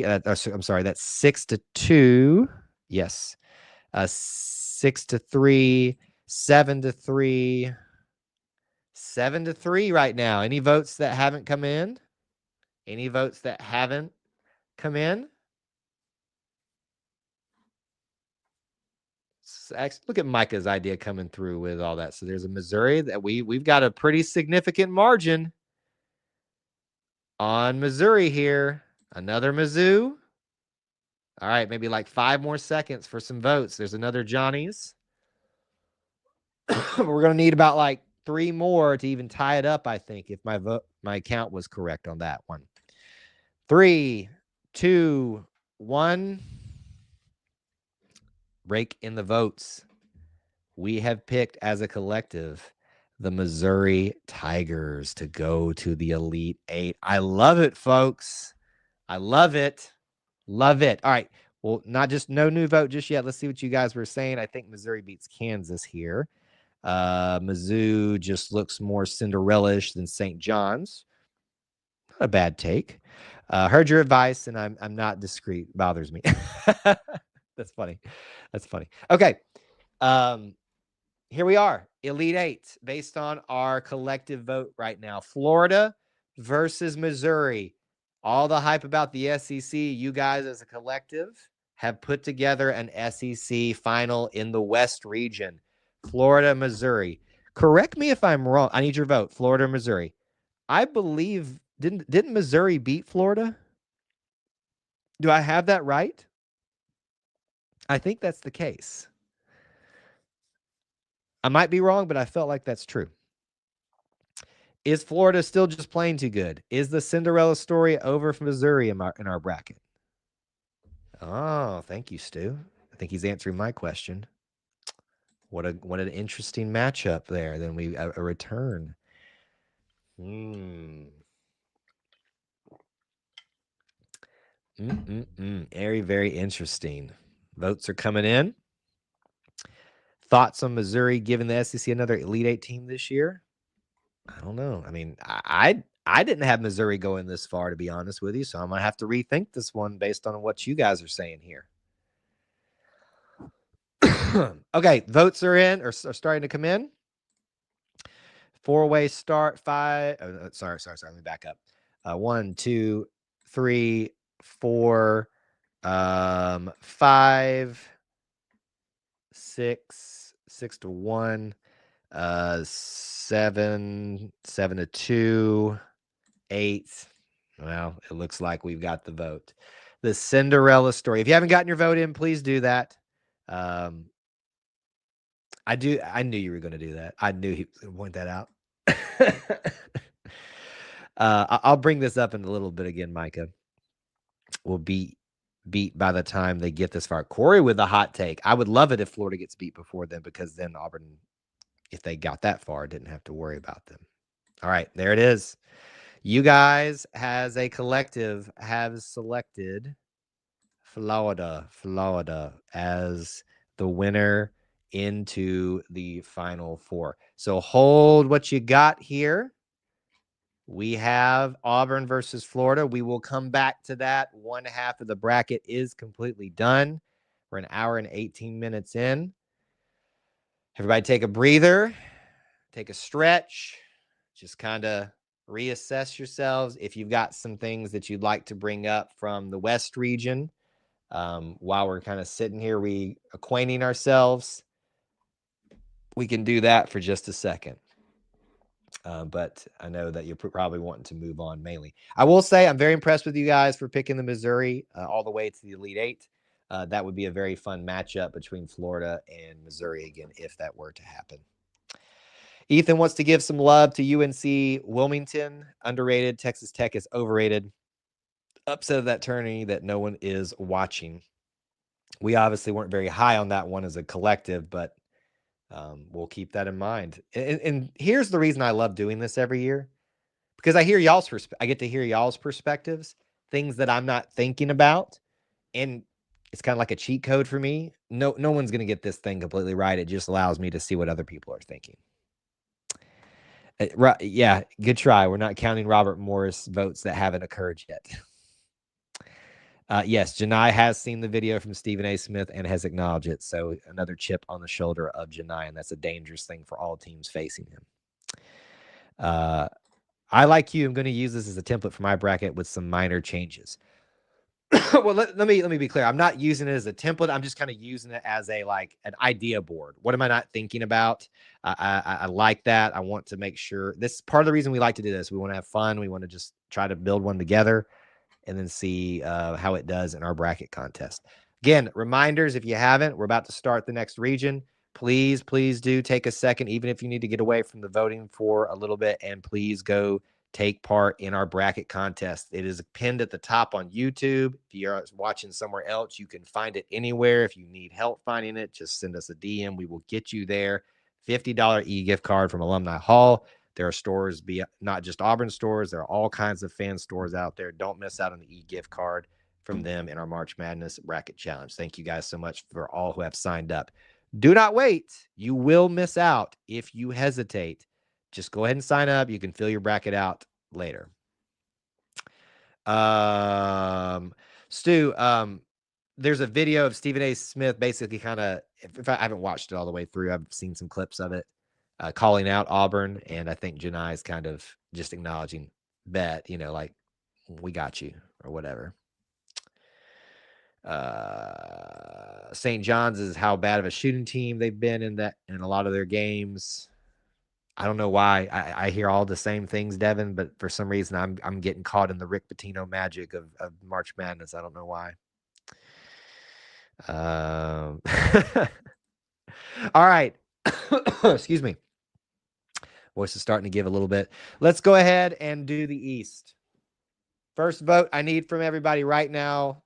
I'm sorry, that's 6-2. Yes. 6-3, 7-3, 7-3 right now. Any votes that haven't come in? Any votes that haven't come in? Look at Micah's idea coming through with all that. So there's a Missouri that we've got a pretty significant margin on Missouri here. Another Mizzou. All right, maybe like 5 more seconds for some votes. There's another Johnny's. We're going to need about like 3 more to even tie it up, I think, if my count was correct on that one. 3, 2, 1. Break in the votes. We have picked as a collective the Missouri Tigers to go to the Elite 8. I love it, folks. I love it. Love it. All right. Well, no new vote just yet. Let's see what you guys were saying. I think Missouri beats Kansas here. Mizzou just looks more Cinderella-ish than St. John's. Not a bad take. Heard your advice, and I'm not discreet. Bothers me. That's funny. That's funny. Okay. Here we are, Elite 8, based on our collective vote right now. Florida versus Missouri. All the hype about the SEC, you guys as a collective have put together an SEC final in the West region. Florida, Missouri. Correct me if I'm wrong. I need your vote. Florida, Missouri. I believe, didn't Missouri beat Florida? Do I have that right? I think that's the case. I might be wrong, but I felt like that's true. Is Florida still just playing too good? Is the Cinderella story over for Missouri in our bracket? Oh, thank you, Stu. I think he's answering my question. What an interesting matchup there. Then we a return. Very, very interesting. Votes are coming in. Thoughts on Missouri giving the SEC another Elite 8 team this year? I don't know. I mean, I didn't have Missouri going this far, to be honest with you, so I'm going to have to rethink this one based on what you guys are saying here. Okay, votes are in or are starting to come in. 4-way start. 5. Oh, sorry. Let me back up. 1, 2, 3, 4, 5, 6, 6-1, 7, 7-2, 8. Well, it looks like we've got the vote. The Cinderella story. If you haven't gotten your vote in, please do that. I knew you were going to do that. I knew he was going to point that out. I'll bring this up in a little bit again, Micah. Will be beat by the time they get this far. Corey with a hot take. I would love it if Florida gets beat before then, because then Auburn, if they got that far, didn't have to worry about them. All right, there it is. You guys, as a collective, have selected Florida as the winner into the Final Four. So hold what you got here. We have Auburn versus Florida. We will come back to that. One half of the bracket is completely done. We're an hour and 18 minutes in. Everybody take a breather, take a stretch, just kind of reassess yourselves. If you've got some things that you'd like to bring up from the West region, while we're kind of sitting here reacquainting ourselves, we can do that for just a second. But I know that you're probably wanting to move on mainly. I will say I'm very impressed with you guys for picking the Missouri all the way to the Elite 8. That would be a very fun matchup between Florida and Missouri again, if that were to happen. Ethan wants to give some love to UNC Wilmington. Underrated. Texas Tech is overrated. Upset of that tourney that no one is watching. We obviously weren't very high on that one as a collective, but we'll keep that in mind. And here's the reason I love doing this every year, because I get to hear y'all's perspectives, things that I'm not thinking about, and it's kind of like a cheat code for me. No one's going to get this thing completely right. It just allows me to see what other people are thinking. Yeah, good try. We're not counting Robert Morris votes that haven't occurred yet. Yes, Janai has seen the video from Stephen A. Smith and has acknowledged it. So another chip on the shoulder of Janai, and that's a dangerous thing for all teams facing him. I, like you, am going to use this as a template for my bracket with some minor changes. Well, let me be clear. I'm not using it as a template. I'm just kind of using it as an idea board. What am I not thinking about? I like that. I want to make sure this is part of the reason we like to do this. We want to have fun. We want to just try to build one together and then see how it does in our bracket contest. Again, reminders, if you haven't, we're about to start the next region. Please do take a second, even if you need to get away from the voting for a little bit, and please go take part in our bracket contest. It is pinned at the top on YouTube. If you're watching somewhere else, you can find it anywhere. If you need help finding it, just send us a DM. We will get you there. $50 e-gift card from Alumni Hall. There are stores, not just Auburn stores. There are all kinds of fan stores out there. Don't miss out on the e-gift card from them in our March Madness Bracket Challenge. Thank you guys so much for all who have signed up. Do not wait. You will miss out if you hesitate. Just go ahead and sign up. You can fill your bracket out later. Stu, there's a video of Stephen A. Smith basically kind of, if I haven't watched it all the way through, I've seen some clips of it, calling out Auburn. And I think Janai is kind of just acknowledging bet, like, we got you or whatever. St. John's is how bad of a shooting team they've been in a lot of their games. I don't know why. I hear all the same things, Devin, but for some reason I'm getting caught in the Rick Pitino magic of March Madness. I don't know why. All right. Excuse me. Voice is starting to give a little bit. Let's go ahead and do the East. First vote I need from everybody right now,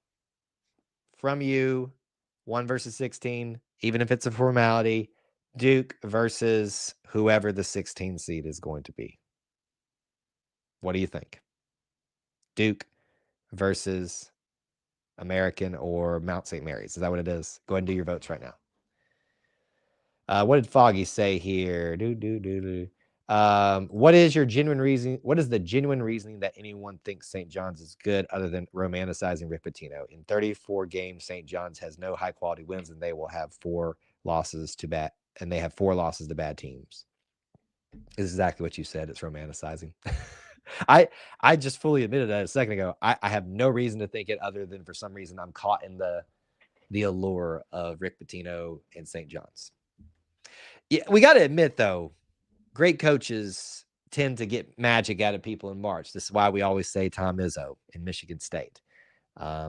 from you, 1 versus 16, even if it's a formality. Duke versus whoever the 16 seed is going to be. What do you think? Duke versus American or Mount St. Mary's. Is that what it is? Go ahead and do your votes right now. What did Foggy say here? What is your genuine reason? What is the genuine reasoning that anyone thinks St. John's is good other than romanticizing Rick Pitino? In 34 games, St. John's has no high quality wins, and they will have 4 losses to bad, and they have 4 losses to bad teams. This is exactly what you said. It's romanticizing. I just fully admitted that a second ago. I have no reason to think it other than for some reason I'm caught in the allure of Rick Pitino and St. John's. Yeah, we got to admit, though, great coaches tend to get magic out of people in March. This is why we always say Tom Izzo in Michigan State. I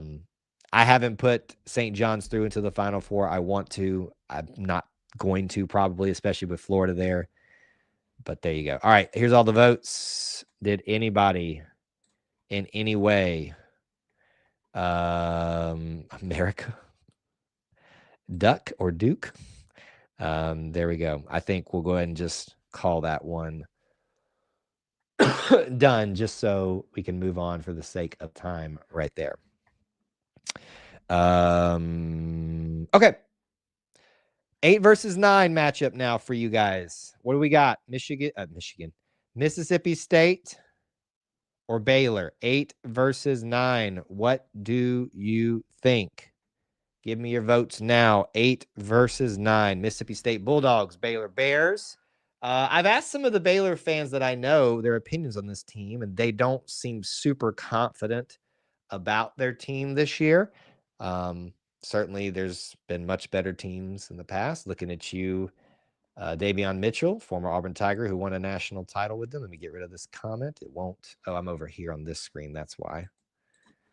haven't put St. John's through into the Final Four. I want to. I'm not going to, probably, especially with Florida there. But there you go. All right, here's all the votes. Did anybody in any way America Duck or Duke? There we go. I think we'll go ahead and just call that one done, just so we can move on for the sake of time right there. Okay. 8 versus 9 matchup now for you guys. What do we got? Mississippi State or Baylor? 8 versus 9. What do you think? Give me your votes now. 8 versus 9. Mississippi State Bulldogs, Baylor Bears. I've asked some of the Baylor fans that I know their opinions on this team, and they don't seem super confident about their team this year. Certainly, there's been much better teams in the past. Looking at you, Davion Mitchell, former Auburn Tiger, who won a national title with them. Let me get rid of this comment. It won't. Oh, I'm over here on this screen. That's why.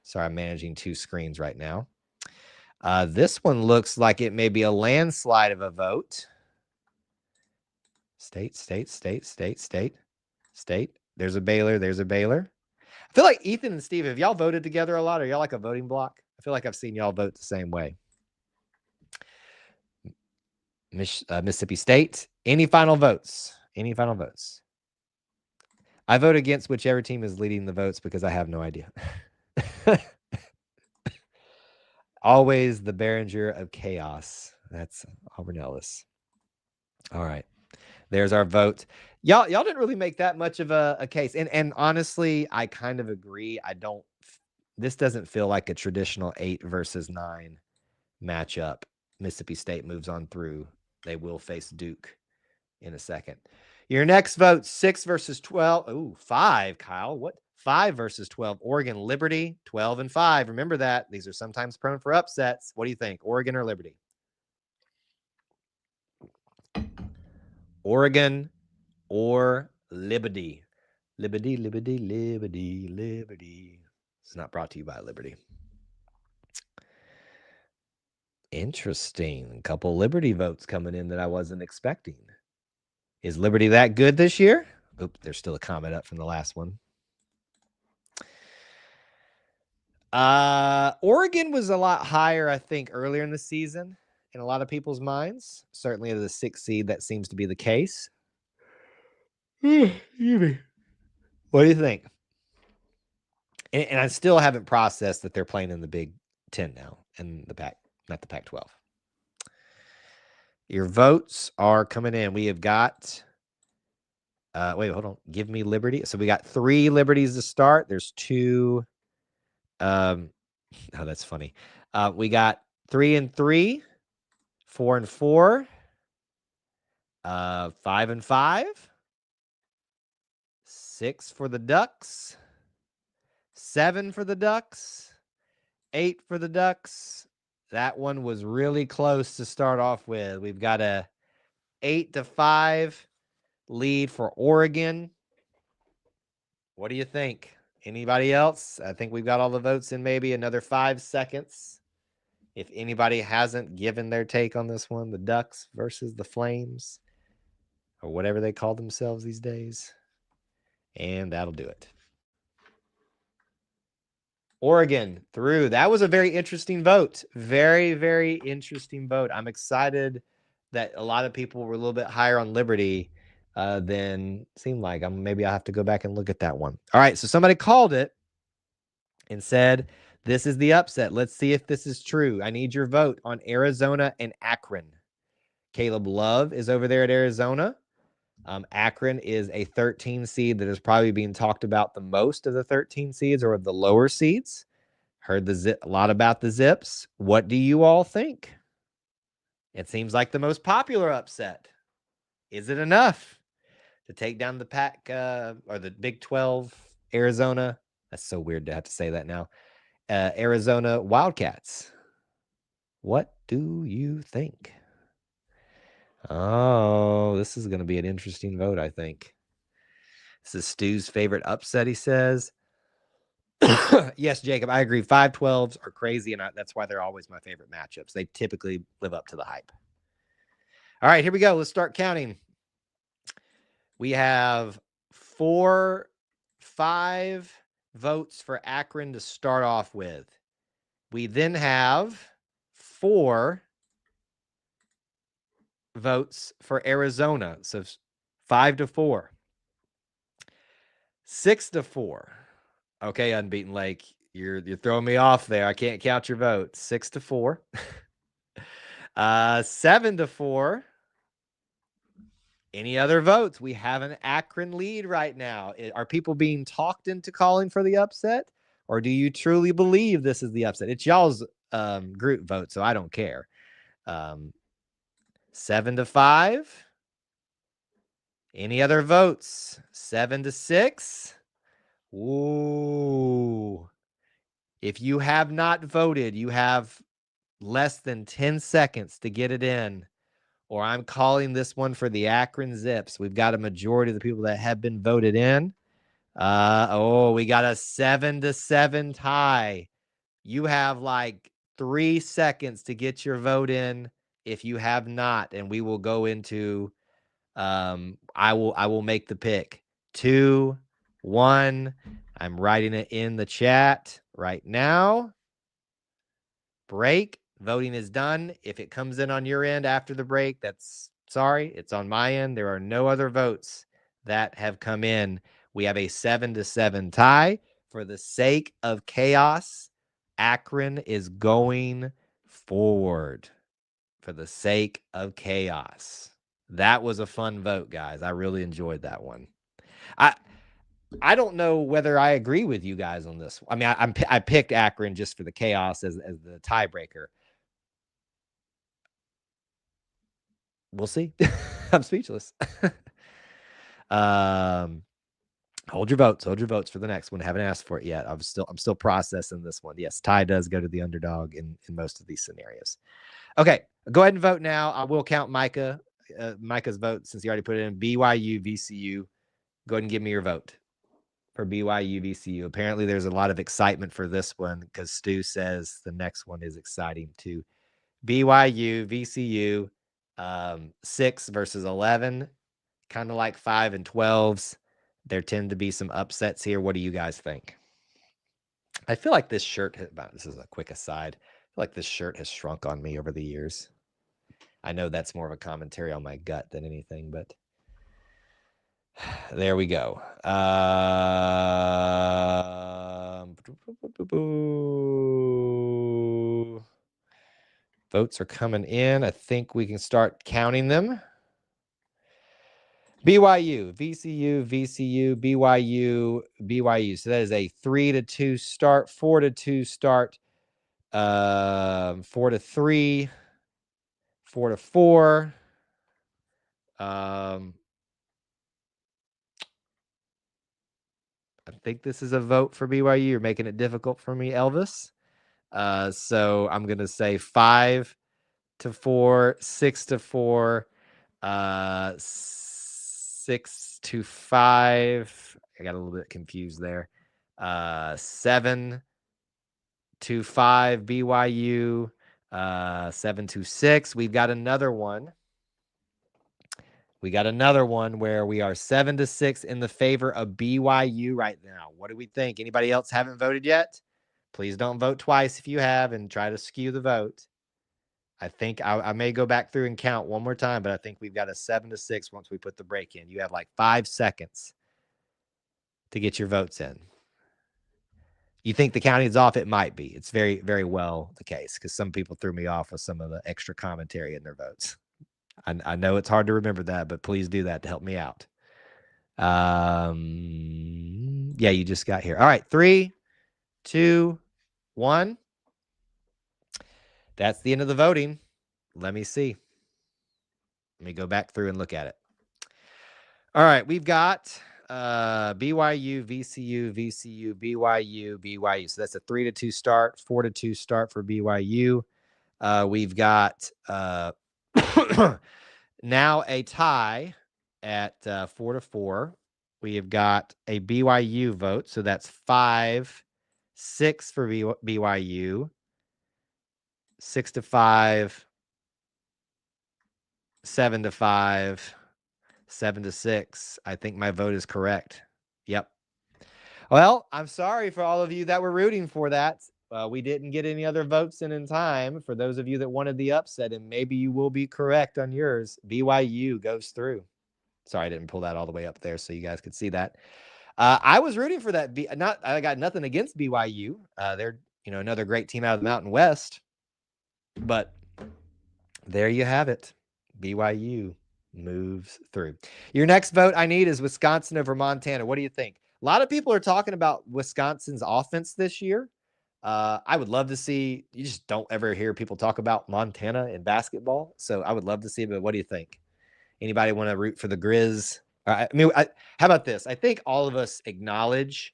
Sorry, I'm managing 2 screens right now. This one looks like it may be a landslide of a vote. State. There's a Baylor. I feel like Ethan and Steve, have y'all voted together a lot? Are y'all like a voting block? I feel like I've seen y'all vote the same way. Mississippi State. Any final votes? I vote against whichever team is leading the votes because I have no idea. Always the Behringer of chaos. That's Auburn Ellis. All right. There's our vote. Y'all didn't really make that much of a case. And honestly, I kind of agree. This doesn't feel like a traditional 8 versus 9 matchup. Mississippi State moves on through. They will face Duke in a second. Your next vote, 6 versus 12. Ooh, 5, Kyle. What? 5 versus 12. Oregon, Liberty, 12 and 5. Remember that. These are sometimes prone for upsets. What do you think? Oregon or Liberty? Oregon or Liberty? Liberty. It's not brought to you by Liberty. Interesting. A couple Liberty votes coming in that I wasn't expecting. Is Liberty that good this year? Oop, there's still a comment up from the last one. Oregon was a lot higher, I think, earlier in the season in a lot of people's minds. Certainly as a 6 seed, that seems to be the case. What do you think? And I still haven't processed that they're playing in the Big Ten now, and the Pac, not the Pac-12. Your votes are coming in. We have got, wait, hold on. Give me Liberty. So we got 3 Liberties to start. There's 2. Oh, that's funny. We got 3 and 3, 4 and 4, 5 and 5, 6 for the Ducks, 7 for the Ducks, 8 for the Ducks. That one was really close to start off with. We've got a 8-5 lead for Oregon. What do you think? Anybody else? I think we've got all the votes in maybe another 5 seconds. If anybody hasn't given their take on this one, the Ducks versus the Flames, or whatever they call themselves these days. And that'll do it. Oregon through. That was a very interesting vote. Very, very interesting vote. I'm excited that a lot of people were a little bit higher on Liberty than seemed like. Maybe I'll have to go back and look at that one. All right, so somebody called it and said, this is the upset. Let's see if this is true. I need your vote on Arizona and Akron. Caleb Love is over there at Arizona. Akron is a 13 seed that is probably being talked about the most of the 13 seeds or of the lower seeds. Heard a lot about the Zips. What do you all think? It seems like the most popular upset. Is it enough to take down the Pac or the Big 12 Arizona? That's so weird to have to say that now. Arizona Wildcats. What do you think? Oh, this is going to be an interesting vote, I think. This is Stu's favorite upset, he says. Yes, Jacob, I agree. 5-12s are crazy, and that's why they're always my favorite matchups. They typically live up to the hype. All right, here we go. Let's start counting. We have 5 votes for Akron to start off with. We then have 4 votes for Arizona. So 5-4. 6-4. Okay, Unbeaten Lake, you're throwing me off there. I can't count your votes. 6-4. 7-4. Any other votes? We have an Akron lead right now. Are people being talked into calling for the upset, or do you truly believe this is the upset? It's y'all's group vote, so I don't care. 7-5. Any other votes? 7-6. Ooh. If you have not voted, you have less than 10 seconds to get it in, or I'm calling this one for the Akron Zips. We've got a majority of the people that have been voted in. We got a 7-7 tie. You have like 3 seconds to get your vote in if you have not, and we will go into I will make the pick. 2, 1. I'm writing it in the chat right now. Break. Voting is done. If it comes in on your end after the break, that's sorry. It's on my end. There are no other votes that have come in. We have a 7-7 tie. For the sake of chaos, Akron is going forward. For the sake of chaos. That was a fun vote, guys. I really enjoyed that one. I don't know whether I agree with you guys on this. I mean, I picked Akron just for the chaos as the tiebreaker. We'll see. I'm speechless. Hold your votes. Hold your votes for the next one. Haven't asked for it yet. I'm still processing this one. Yes, tie does go to the underdog in most of these scenarios. Okay, go ahead and vote now. I will count Micah's vote since he already put it in. BYU, VCU. Go ahead and give me your vote for BYU, VCU. Apparently, there's a lot of excitement for this one because Stu says the next one is exciting too. BYU, VCU, 6 versus 11, kind of like 5 and 12s. There tend to be some upsets here. What do you guys think? I feel like this shirt, this is a quick aside, I feel like this shirt has shrunk on me over the years. I know that's more of a commentary on my gut than anything, but there we go. Votes are coming in. I think we can start counting them. BYU, VCU, VCU, BYU, BYU. So that is a 3-2 start, 4-2 start, 4-3, 4-4. I think this is a vote for BYU. You're making it difficult for me, Elvis. So I'm going to say 5-4, 6-4, 6-5. I got a little bit confused there. 7-5 BYU. 7-6. We've got another one. We got another one where we are 7-6 in the favor of BYU right now. What do we think? Anybody else haven't voted yet? Please don't vote twice if you have and try to skew the vote. I think I may go back through and count one more time, but I think we've got a 7-6 once we put the break in. You have like 5 seconds to get your votes in. You think the counting is off? It might be. It's very, very well the case because some people threw me off with some of the extra commentary in their votes. I know it's hard to remember that, but please do that to help me out. Yeah, you just got here. All right, 3, 2, 1. That's the end of the voting. Let me see. Let me go back through and look at it. All right, we've got BYU, VCU, VCU, BYU, BYU. So that's a 3-2 start, 4-2 start for BYU. We've got now a tie at 4-4. We have got a BYU vote, so that's 5-6 for BYU, 6-5, 7-5, 7-6. I think my vote is correct. Yep. Well, I'm sorry for all of you that were rooting for that. We didn't get any other votes in time. For those of you that wanted the upset, and maybe you will be correct on yours, BYU goes through. Sorry, I didn't pull that all the way up there so you guys could see that. I was rooting for that. I got nothing against BYU. They're another great team out of the Mountain West. But there you have it. BYU moves through. Your next vote I need is Wisconsin over Montana. What do you think? A lot of people are talking about Wisconsin's offense this year. I would love to see. You just don't ever hear people talk about Montana in basketball. So I would love to see it, but what do you think? Anybody want to root for the Grizz? How about this? I think all of us acknowledge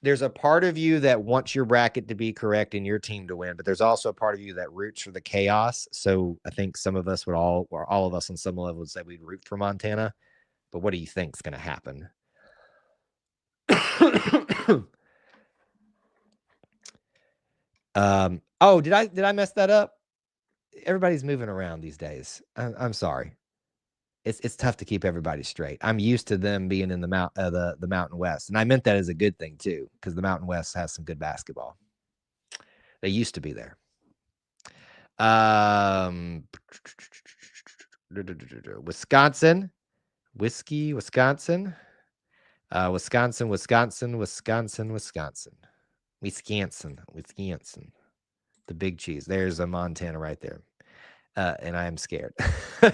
there's a part of you that wants your bracket to be correct and your team to win, but there's also a part of you that roots for the chaos. So I think some of us all of us on some level would say we'd root for Montana. But what do you think is going to happen? Oh, did I mess that up? Everybody's moving around these days. I'm sorry. It's tough to keep everybody straight. I'm used to them being in the Mountain West, and I meant that as a good thing too, because the Mountain West has some good basketball. They used to be there. Wisconsin, Wisconsin, Wisconsin. The big cheese. There's a Montana right there. And I am scared. All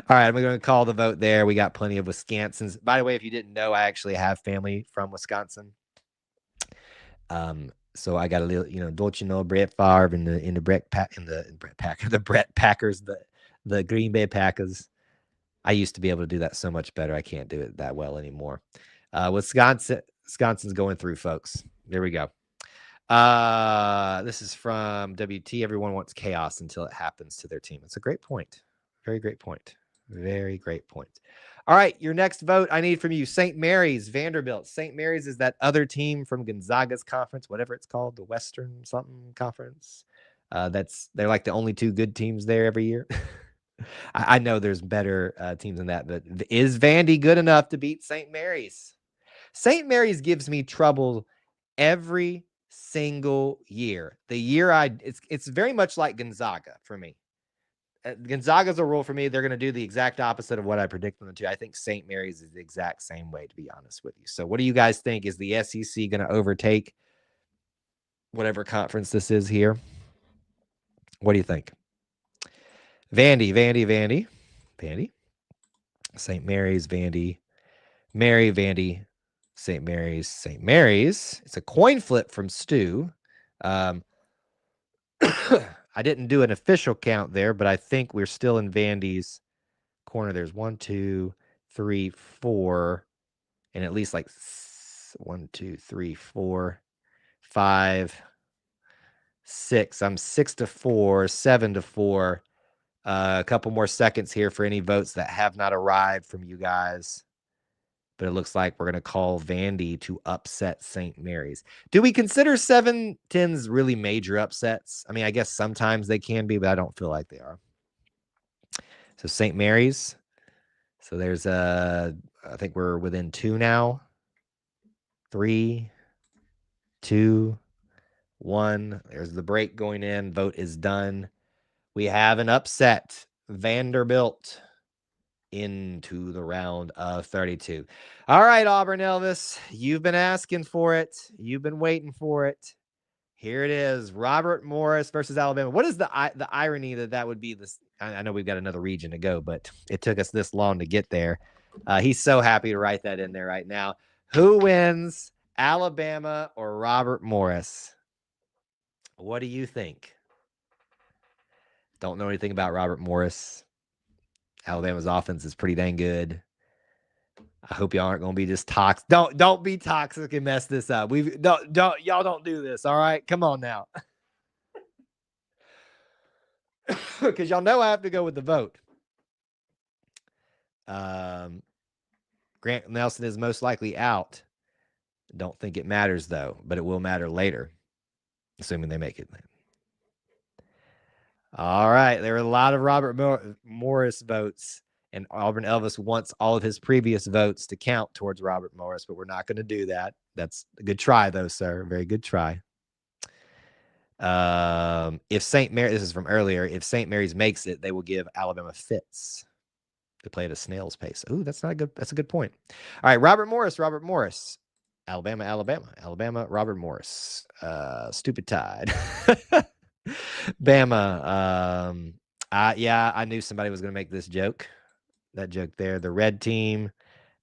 right, I'm going to call the vote there. We got plenty of Wisconsins. By the way, if you didn't know, I actually have family from Wisconsin. So I got a little, don't you know, Brett Favre in the Brett Packers, the Green Bay Packers. I used to be able to do that so much better. I can't do it that well anymore. Wisconsin's going through, folks. There we go. This is from WT. Everyone wants chaos until it happens to their team. It's a great point. Very great point. Very great point. All right, your next vote I need from you. St. Mary's, Vanderbilt. St. Mary's is that other team from Gonzaga's conference, whatever it's called, the Western something conference. They're like the only two good teams there every year. I know there's better teams than that, but is Vandy good enough to beat St. Mary's? St. Mary's gives me trouble every single year. The year it's very much like Gonzaga for me. Gonzaga's a rule for me. They're going to do the exact opposite of what I predict them to. I think St. Mary's is the exact same way, to be honest with you. So what do you guys think? Is the SEC going to overtake whatever conference this is here? What do you think? Vandy. St. Mary's, Vandy. Mary, Vandy. St. Mary's. It's a coin flip from Stu. I didn't do an official count there, but I think we're still in Vandy's corner. There's 1, 2, 3, 4, and at least like 1, 2, 3, 4, 5, 6. I'm 6-4, 7-4. A couple more seconds here for any votes that have not arrived from you guys. But it looks like we're going to call Vandy to upset St. Mary's. Do we consider 7-10s really major upsets? I mean, I guess sometimes they can be, but I don't feel like they are. So St. Mary's. So there's I think we're within 2 now. 3, 2, 1. There's the break going in. Vote is done. We have an upset. Vanderbilt into the round of 32. All right, Auburn Elvis, you've been asking for it. You've been waiting for it. Here it is. Robert Morris versus Alabama. What is the irony that would be this? I know we've got another region to go, but it took us this long to get there. He's so happy to write that in there right now. Who wins, Alabama or Robert Morris? What do you think? Don't know anything about Robert Morris. Alabama's offense is pretty dang good. I hope y'all aren't going to be just toxic. Don't be toxic and mess this up. Y'all don't do this. All right, come on now. Because y'all know I have to go with the vote. Grant Nelson is most likely out. Don't think it matters though, but it will matter later, assuming they make it. All right, there were a lot of Robert Morris votes, and Auburn Elvis wants all of his previous votes to count towards Robert Morris, but we're not going to do that. That's a good try, though, sir. Very good try. If St. Mary, this is from earlier, if St. Mary's makes it, they will give Alabama fits to play at a snail's pace. Ooh, that's not good. That's a good point. All right, Robert Morris. Alabama, Robert Morris. Stupid Tide. Bama. I knew somebody was going to make this joke. That joke there. The red team.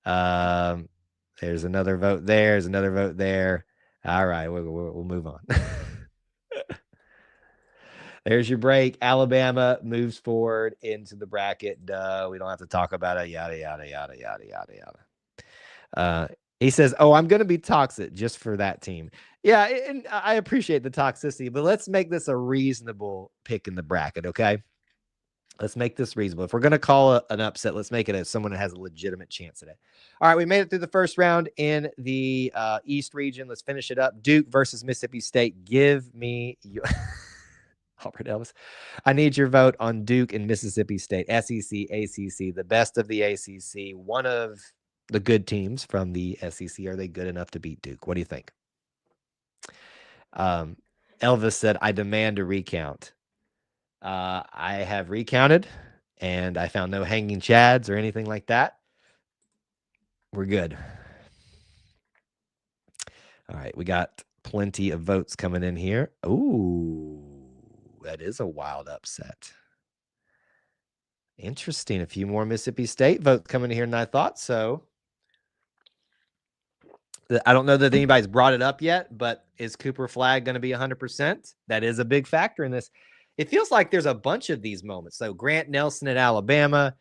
There's another vote there. There's another vote there. All right, we'll move on. There's your break. Alabama moves forward into the bracket. Duh. We don't have to talk about it. Yada, yada, yada, yada, yada, yada. He says, oh, I'm going to be toxic just for that team. Yeah, and I appreciate the toxicity, but let's make this a reasonable pick in the bracket, okay? Let's make this reasonable. If we're going to call an upset, let's make it as someone that has a legitimate chance at it. All right, we made it through the first round in the East region. Let's finish it up. Duke versus Mississippi State. Give me your Albert Elvis. I need your vote on Duke and Mississippi State. SEC, ACC, the best of the ACC. One of the good teams from the SEC. Are they good enough to beat Duke? What do you think? Elvis said, I demand a recount. I have recounted, and I found no hanging chads or anything like that. We're good. All right, we got plenty of votes coming in here. Ooh, that is a wild upset. Interesting. A few more Mississippi State votes coming in here than I thought so. I don't know that anybody's brought it up yet, but is Cooper Flagg going to be 100%? That is a big factor in this. It feels like there's a bunch of these moments. So Grant Nelson at Alabama,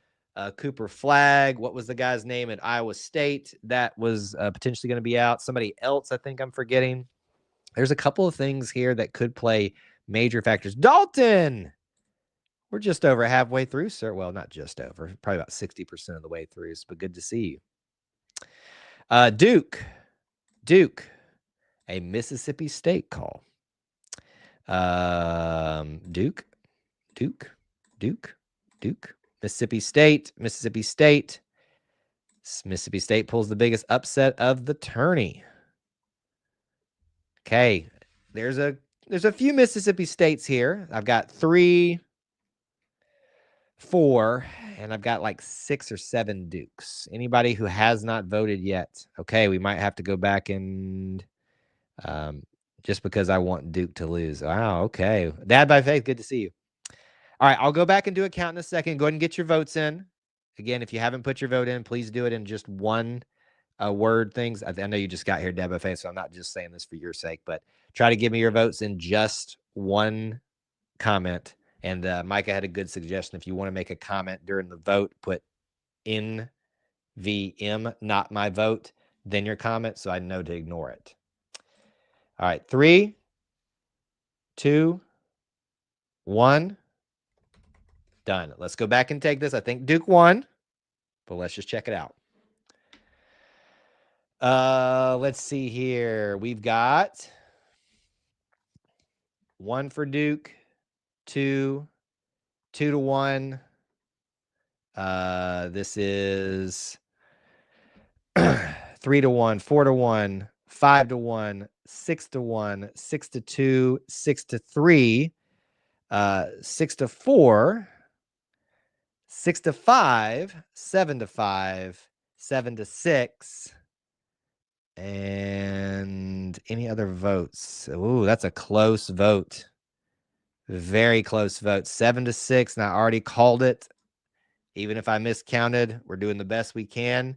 Cooper Flagg, what was the guy's name at Iowa State? That was potentially going to be out. Somebody else, I think I'm forgetting. There's a couple of things here that could play major factors. Dalton! We're just over halfway through, sir. Well, not just over. Probably about 60% of the way through, but good to see you. Duke, a Mississippi State call. Duke, Mississippi State. Mississippi State pulls the biggest upset of the tourney. Okay, there's a few Mississippi States here. I've got 3, 4, and I've got like 6 or 7 Dukes. Anybody who has not voted yet? Okay, we might have to go back and just because I want Duke to lose. Wow, okay. Dad by Faith, good to see you. All right, I'll go back and do a count in a second. Go ahead and get your votes in. Again, if you haven't put your vote in, please do it in just one word things. I know you just got here, Dad by Faith, so I'm not just saying this for your sake, but try to give me your votes in just one comment. And Micah had a good suggestion. If you want to make a comment during the vote, put NVM, not my vote, then your comment, so I know to ignore it. All right, 3, 2, 1. Done. Let's go back and take this. I think Duke won, but let's just check it out. Let's see here. We've got 1 for Duke, 2 to 1. This is 3 to 1, 4 to 1, 5 to 1, 6 to 1, 6 to 2, 6 to 3, 6 to 4, 6 to 5, 7 to 5, 7 to 6, and any other votes? Ooh, that's a close vote. Very close vote. 7 to 6, and I already called it. Even if I miscounted, we're doing the best we can.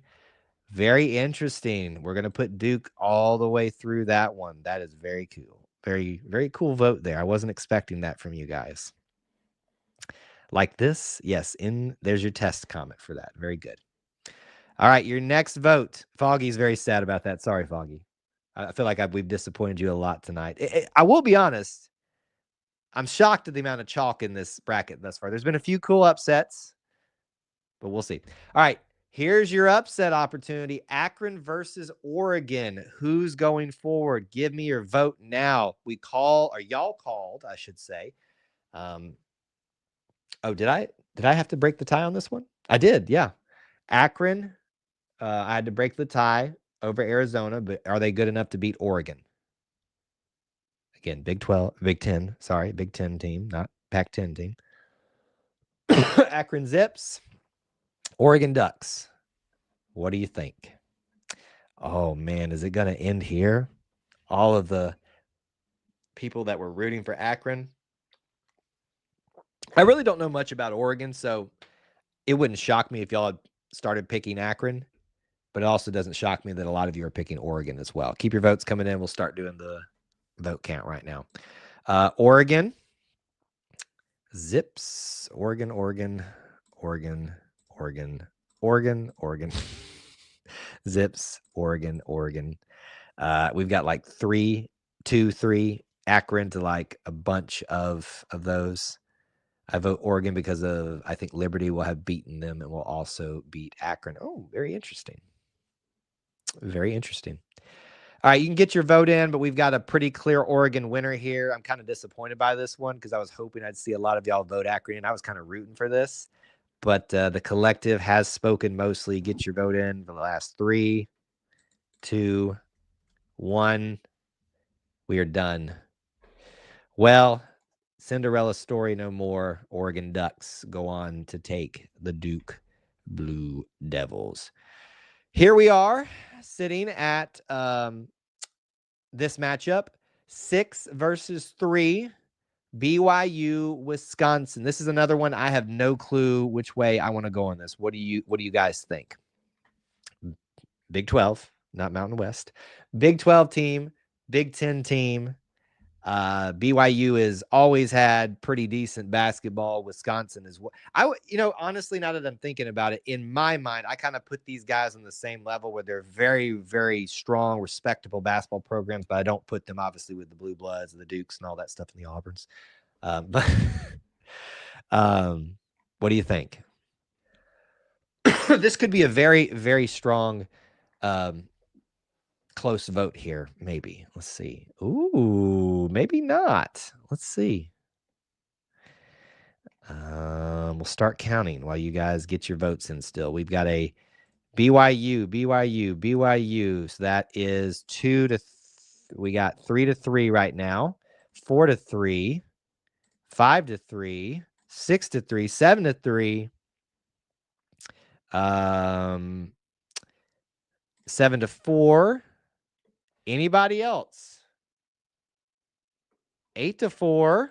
Very interesting. We're going to put Duke all the way through that one. That is very cool. Very, very cool vote there. I wasn't expecting that from you guys. Like this? Yes. There's your test comment for that. Very good. All right. Your next vote. Foggy's very sad about that. Sorry, Foggy. I feel like we've disappointed you a lot tonight. I will be honest. I'm shocked at the amount of chalk in this bracket thus far. There's been a few cool upsets, but we'll see. All right. Here's your upset opportunity. Akron versus Oregon. Who's going forward? Give me your vote now. Y'all called, I should say. Did I have to break the tie on this one? I did, yeah. Akron, I had to break the tie over Arizona, but are they good enough to beat Oregon? Again, Big 10 team, not Pac-10 team. Akron Zips. Oregon Ducks. What do you think? Oh, man, is it going to end here? All of the people that were rooting for Akron. I really don't know much about Oregon, so it wouldn't shock me if y'all had started picking Akron, but it also doesn't shock me that a lot of you are picking Oregon as well. Keep your votes coming in. We'll start doing the vote count right now. Oregon. Zips. Oregon. Zips, Oregon. We've got like 3, 2, 3. Akron to like a bunch of those. I vote Oregon because I think Liberty will have beaten them and will also beat Akron. Oh, very interesting. Very interesting. All right, you can get your vote in, but we've got a pretty clear Oregon winner here. I'm kind of disappointed by this one because I was hoping I'd see a lot of y'all vote Akron, and I was kind of rooting for this. But the collective has spoken mostly. Get your vote in for the last 3, 2, 1. We are done. Well, Cinderella story no more. Oregon Ducks go on to take the Duke Blue Devils. Here we are sitting at this matchup, 6 versus 3, BYU, Wisconsin. This is another one I have no clue which way I want to go on this. What do you guys think? Big 12, not Mountain West. Big 12 team, Big 10 team. BYU has always had pretty decent basketball. Wisconsin is what honestly, now that I'm thinking about it, in my mind, I kind of put these guys on the same level where they're very, very strong, respectable basketball programs, but I don't put them obviously with the Blue Bloods and the Dukes and all that stuff in the Auburns. But what do you think? This could be a very, very strong close vote here, maybe. Let's see. Ooh, maybe not. Let's see. We'll start counting while you guys get your votes in still. We've got a BYU. So that is 2-3. We got 3-3 right now. 4-3, 5-3, 6-3, 7-3, 7-4. Anybody else? 8-4.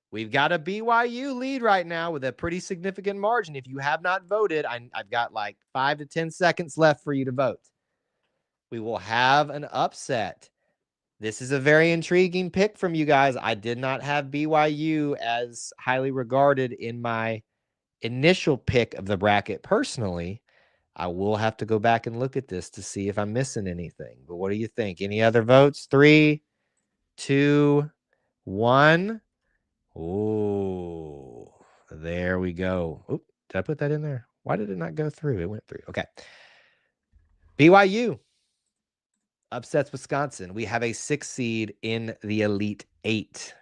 We've got a BYU lead right now with a pretty significant margin. If you have not voted, I've got like 5 to 10 seconds left for you to vote. We will have an upset. This is a very intriguing pick from you guys. I did not have BYU as highly regarded in my initial pick of the bracket personally. I will have to go back and look at this to see if I'm missing anything. But what do you think? Any other votes? 3, 2, 1. Oh, there we go. Oop, did I put that in there? Why did it not go through? It went through. Okay. BYU upsets Wisconsin. We have a 6 seed in the Elite 8.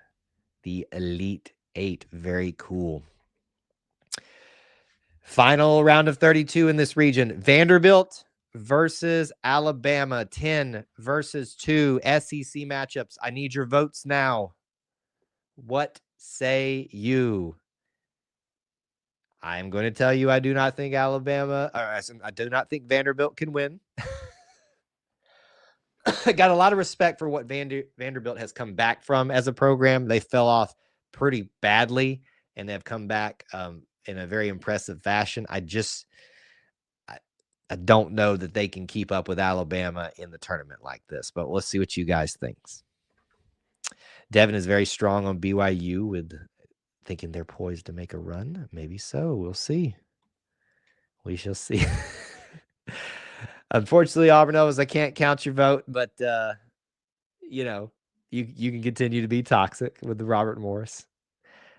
The Elite 8. Very cool. Final round of 32 in this region. Vanderbilt versus Alabama. 10 versus 2 SEC matchups. I need your votes now. What say you? I'm going to tell you I do not think I do not think Vanderbilt can win. Got a lot of respect for what Vanderbilt has come back from as a program. They fell off pretty badly, and they've come back in a very impressive fashion. I don't know that they can keep up with Alabama in the tournament like this, but let's see what you guys think. Devin is very strong on BYU with thinking they're poised to make a run. Maybe so. We'll see. We shall see. Unfortunately, Auburn Elvis, I can't count your vote, but you can continue to be toxic with the Robert Morris.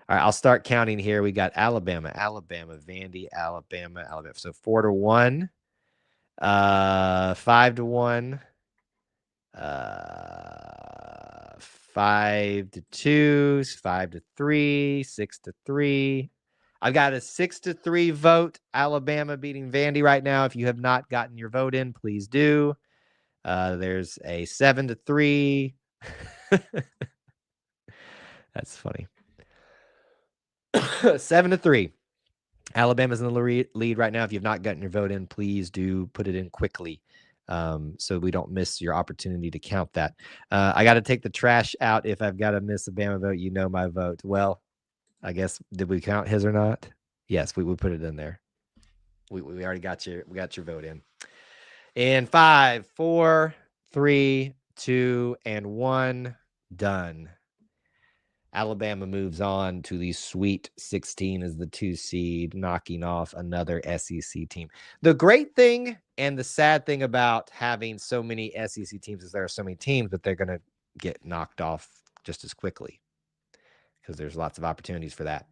All right, I'll start counting here. We got Alabama, Vandy, Alabama. So 4-1, 5-1, 5-2, 5-3, 6-3. I've got a 6-3 vote. Alabama beating Vandy right now. If you have not gotten your vote in, please do. There's a 7-3. That's funny. 7-3. Alabama's in the lead right now. If you've not gotten your vote in, please do put it in quickly so we don't miss your opportunity to count that. I got to take the trash out if I've got to miss a Bama vote. You know my vote. Well, I guess, did we count his or not? Yes, we put it in there. We already got your vote in. And 5, 4, 3, 2, and 1. Done. Alabama moves on to the Sweet 16 as the 2 seed, knocking off another SEC team. The great thing and the sad thing about having so many SEC teams is there are so many teams, but they're going to get knocked off just as quickly because there's lots of opportunities for that.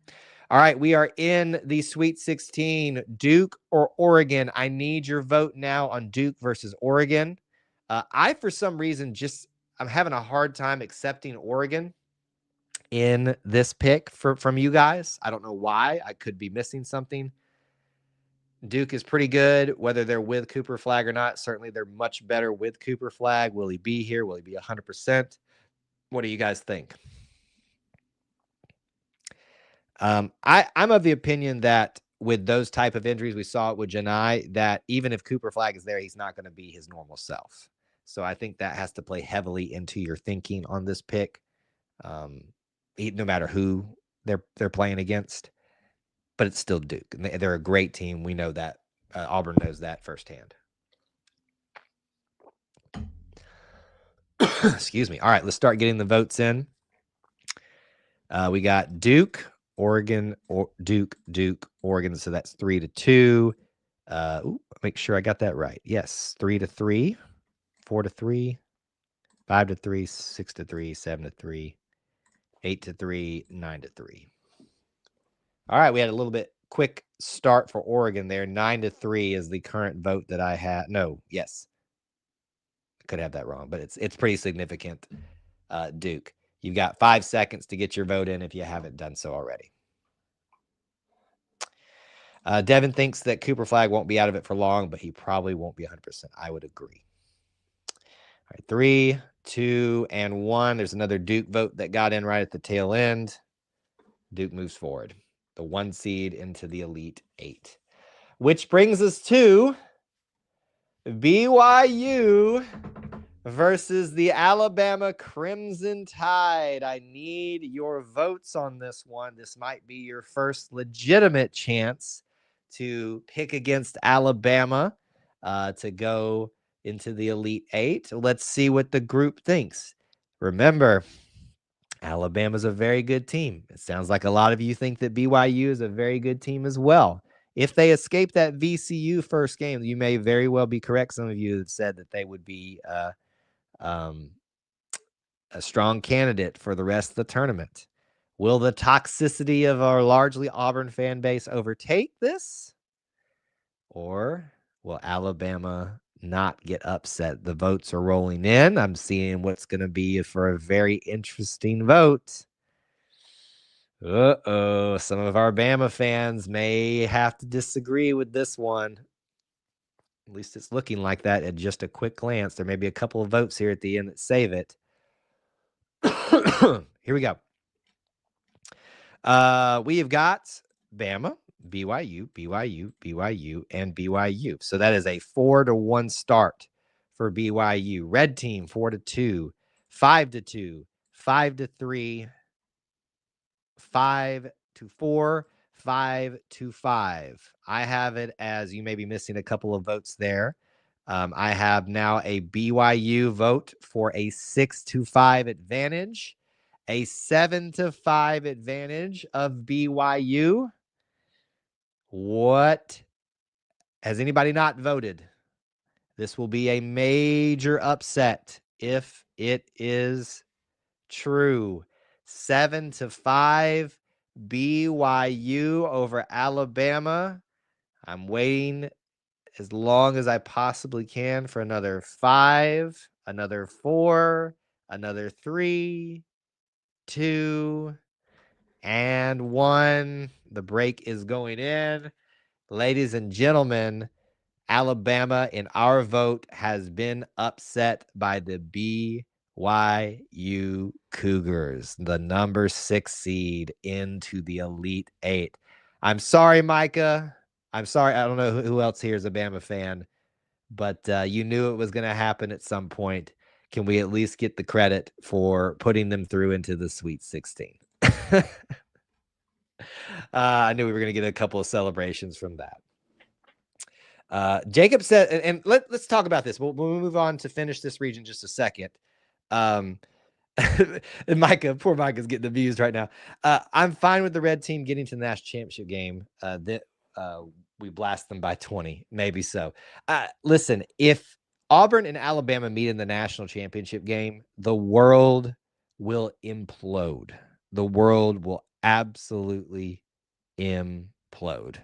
All right, we are in the Sweet 16. Duke or Oregon? I need your vote now on Duke versus Oregon. I, for some reason, I'm having a hard time accepting Oregon in this pick from you guys. I don't know why. I could be missing something. Duke is pretty good, whether they're with Cooper Flag or not. Certainly, they're much better with Cooper Flag. Will he be here? Will he be 100%? What do you guys think? I'm of the opinion that with those type of injuries, we saw it with Janai, that even if Cooper Flag is there, he's not going to be his normal self. So I think that has to play heavily into your thinking on this pick, no matter who they're playing against. But it's still Duke. They're a great team. We know that. Auburn knows that firsthand. Excuse me. All right, let's start getting the votes in. We got Duke, Oregon, or Duke, Oregon. So that's 3-2. Make sure I got that right. Yes, 3-3, 4-3, 5-3, 6-3, 7-3, 8-3, 9-3. All right, we had a little bit quick start for Oregon there. 9-3 is the current vote that I had. No, yes, I could have that wrong, but it's pretty significant. Duke, you've got 5 seconds to get your vote in if you haven't done so already. Devin thinks that Cooper Flag won't be out of it for long, but he probably won't be 100%. I would agree. All right, 3, 2, and 1. There's another Duke vote that got in right at the tail end. Duke moves forward, the 1 seed into the Elite 8. Which brings us to BYU versus the Alabama Crimson Tide. I need your votes on this one. This might be your first legitimate chance to pick against Alabama to go into the Elite 8. Let's see what the group thinks. Remember, Alabama's a very good team. It sounds like a lot of you think that BYU is a very good team as well. If they escape that VCU first game, you may very well be correct. Some of you have said that they would be a strong candidate for the rest of the tournament. Will the toxicity of our largely Auburn fan base overtake this? Or will Alabama not get upset? The votes are rolling in. I'm seeing what's going to be for a very interesting vote. Some of our Bama fans may have to disagree with this one. At least it's looking like that at just a quick glance. There may be a couple of votes here at the end that save it. Here we go. We have got Bama, BYU, and BYU. So that is a 4-1 start for BYU. Red team 4-2, 5-2, 5-3, 5-4, 5-5. I have it as you may be missing a couple of votes there. I have now a BYU vote for a 6-5 advantage, a 7-5 advantage of BYU. What? Has anybody not voted? This will be a major upset if it is true. 7-5 BYU over Alabama. I'm waiting as long as I possibly can for another 5, another 4, another 3, 2, and 1. The break is going in. Ladies and gentlemen, Alabama in our vote has been upset by the BYU Cougars, the number 6 seed into the Elite 8. I'm sorry, Micah. I'm sorry. I don't know who else here is a Bama fan, but you knew it was going to happen at some point. Can we at least get the credit for putting them through into the Sweet 16? I knew we were going to get a couple of celebrations from that. Jacob said, and let's talk about this. We'll move on to finish this region just a second. And Micah, poor Micah's getting abused right now. I'm fine with the red team getting to the national championship game. We blast them by 20, maybe so. Listen, if Auburn and Alabama meet in the national championship game, the world will implode. the world will absolutely implode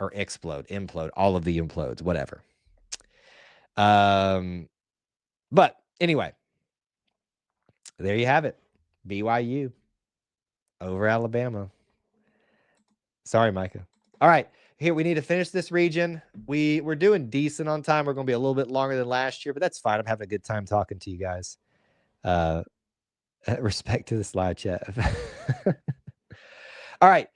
or explode, implode, all of the implodes, whatever. But anyway, there you have it. BYU over Alabama. Sorry, Micah. All right, here we need to finish this region. We're doing decent on time. We're going to be a little bit longer than last year, but that's fine. I'm having a good time talking to you guys. Respect to the slide chat. All right,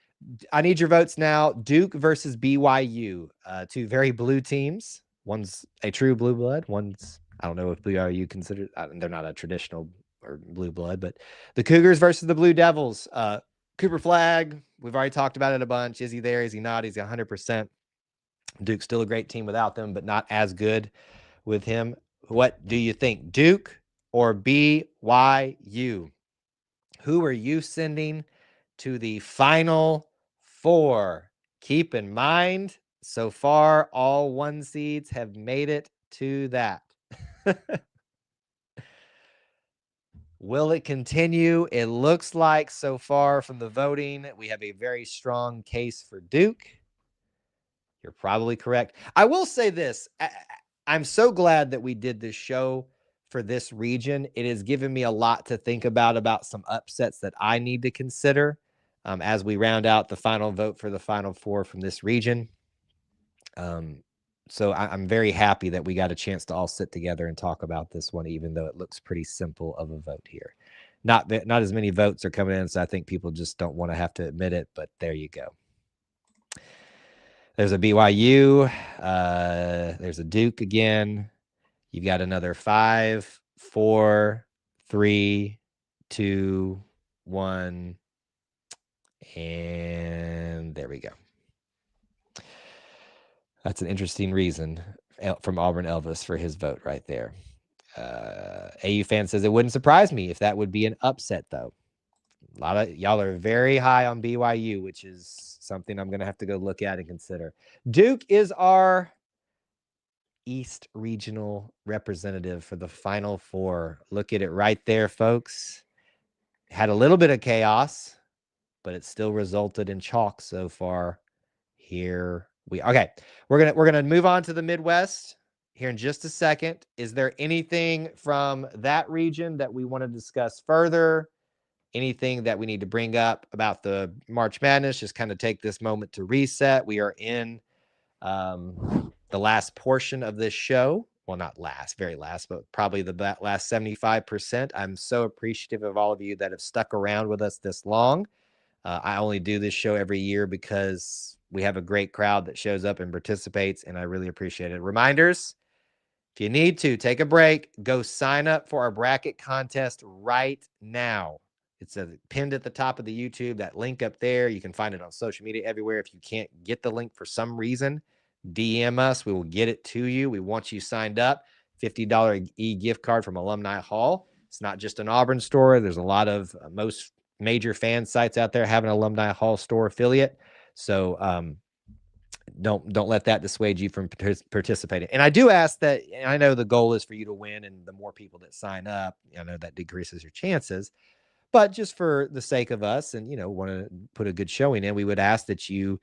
I need your votes now. Duke versus BYU, two very blue teams. One's a true blue blood. One's, I don't know if BYU considered, they're not a traditional or blue blood, but the Cougars versus the Blue Devils. Cooper Flag, we've already talked about it a bunch. Is he there? Is he not? Is he 100%? Duke's still a great team without them, but not as good with him. What do you think, Duke or BYU? Who are you sending to the Final Four? Keep in mind, so far, all 1 seeds have made it to that. Will it continue? It looks like so far from the voting, we have a very strong case for Duke. You're probably correct. I will say this. I'm so glad that we did this show for this region. It has given me a lot to think about some upsets that I need to consider as we round out the final vote for the Final Four from this region. So I'm very happy that we got a chance to all sit together and talk about this one, even though it looks pretty simple of a vote here. Not as many votes are coming in, so I think people just don't want to have to admit it, but there you go. There's a BYU. There's a Duke again. You've got another 5, 4, 3, 2, 1. And there we go. That's an interesting reason from Auburn Elvis for his vote right there. AU fan says it wouldn't surprise me if that would be an upset, though. A lot of y'all are very high on BYU, which is something I'm going to have to go look at and consider. Duke is our East Regional representative for the Final Four. Look at it right there, folks. Had a little bit of chaos, but it still resulted in chalk so far. Here we okay. We're gonna move on to the Midwest here in just a second. Is there anything from that region that we want to discuss further? Anything that we need to bring up about the March Madness? Just kind of take this moment to reset. We are in the last portion of this show. Well, not last, very last, but probably the last 75%. I'm so appreciative of all of you that have stuck around with us this long. I only do this show every year because we have a great crowd that shows up and participates, and I really appreciate it. Reminders, if you need to, take a break, go sign up for our bracket contest right now. It's pinned at the top of the YouTube, that link up there. You can find it on social media everywhere. If you can't get the link for some reason, DM us. We will get it to you. We want you signed up. $50 e-gift card from Alumni Hall. It's not just an Auburn store. There's a lot of most major fan sites out there have an Alumni Hall store affiliate. So don't let that dissuade you from participating. And I do ask that, and I know the goal is for you to win, and the more people that sign up, I know that decreases your chances. But just for the sake of us and, want to put a good showing in, we would ask that you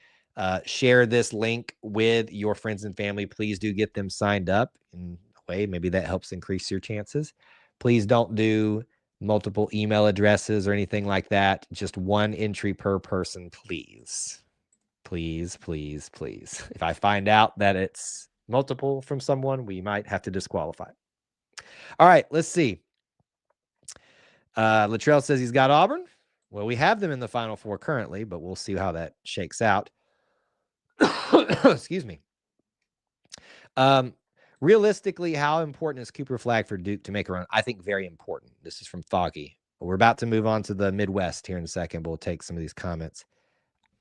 share this link with your friends and family. Please do get them signed up in a way. Maybe that helps increase your chances. Please don't do multiple email addresses or anything like that. Just one entry per person, please. Please, please, please. If I find out that it's multiple from someone, we might have to disqualify. All right, let's see. Latrell says he's got Auburn. Well, we have them in the Final Four currently, but we'll see how that shakes out. Excuse me. Realistically, how important is Cooper Flag for Duke to make a run? I think very important. This is from Foggy. We're about to move on to the Midwest here in a second, but we'll take some of these comments.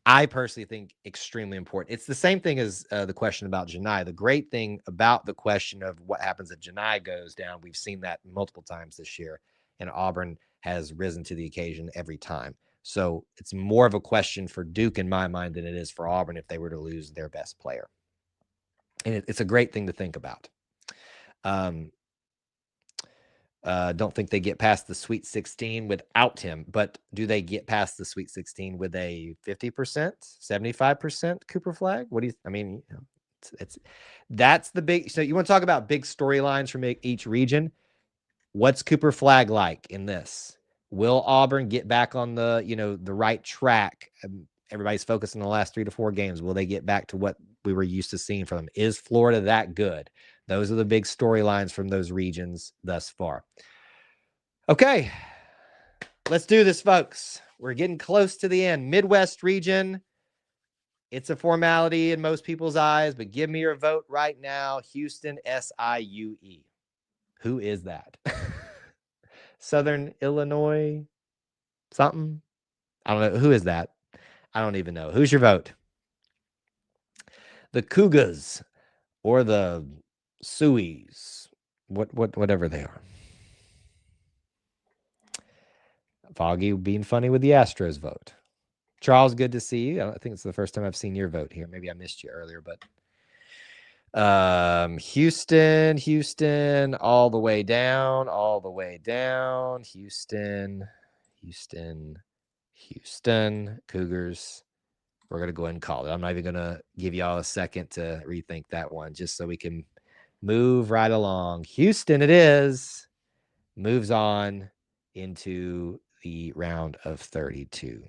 I personally think extremely important. It's the same thing as the question about Janai. The great thing about the question of what happens if Janai goes down, we've seen that multiple times this year, and Auburn has risen to the occasion every time. So it's more of a question for Duke in my mind than it is for Auburn if they were to lose their best player. And it's a great thing to think about. Don't think they get past the Sweet 16 without him, but do they get past the Sweet 16 with a 50%, 75% Cooper Flag? What do you, I mean, that's the big, so you want to talk about big storylines from each region. What's Cooper Flag like in this? Will Auburn get back on the, the right track? Everybody's focused on the last 3 to 4 games. Will they get back to what we were used to seeing from them? Is Florida that good? Those are the big storylines from those regions thus far. Okay, let's do this, folks. We're getting close to the end. Midwest region. It's a formality in most people's eyes, but give me your vote right now. Houston, SIUE. Who is that? Southern Illinois something? I don't know. Who is that? I don't even know. Who's your vote? The Cougars or the Sueys? Whatever they are. Foggy being funny with the Astros vote. Charles, good to see you. I think it's the first time I've seen your vote here. Maybe I missed you earlier, but Houston, all the way down. Houston, Cougars. We're going to go ahead and call it. I'm not even going to give y'all a second to rethink that one, just so we can move right along. Houston it is. Moves on into the round of 32.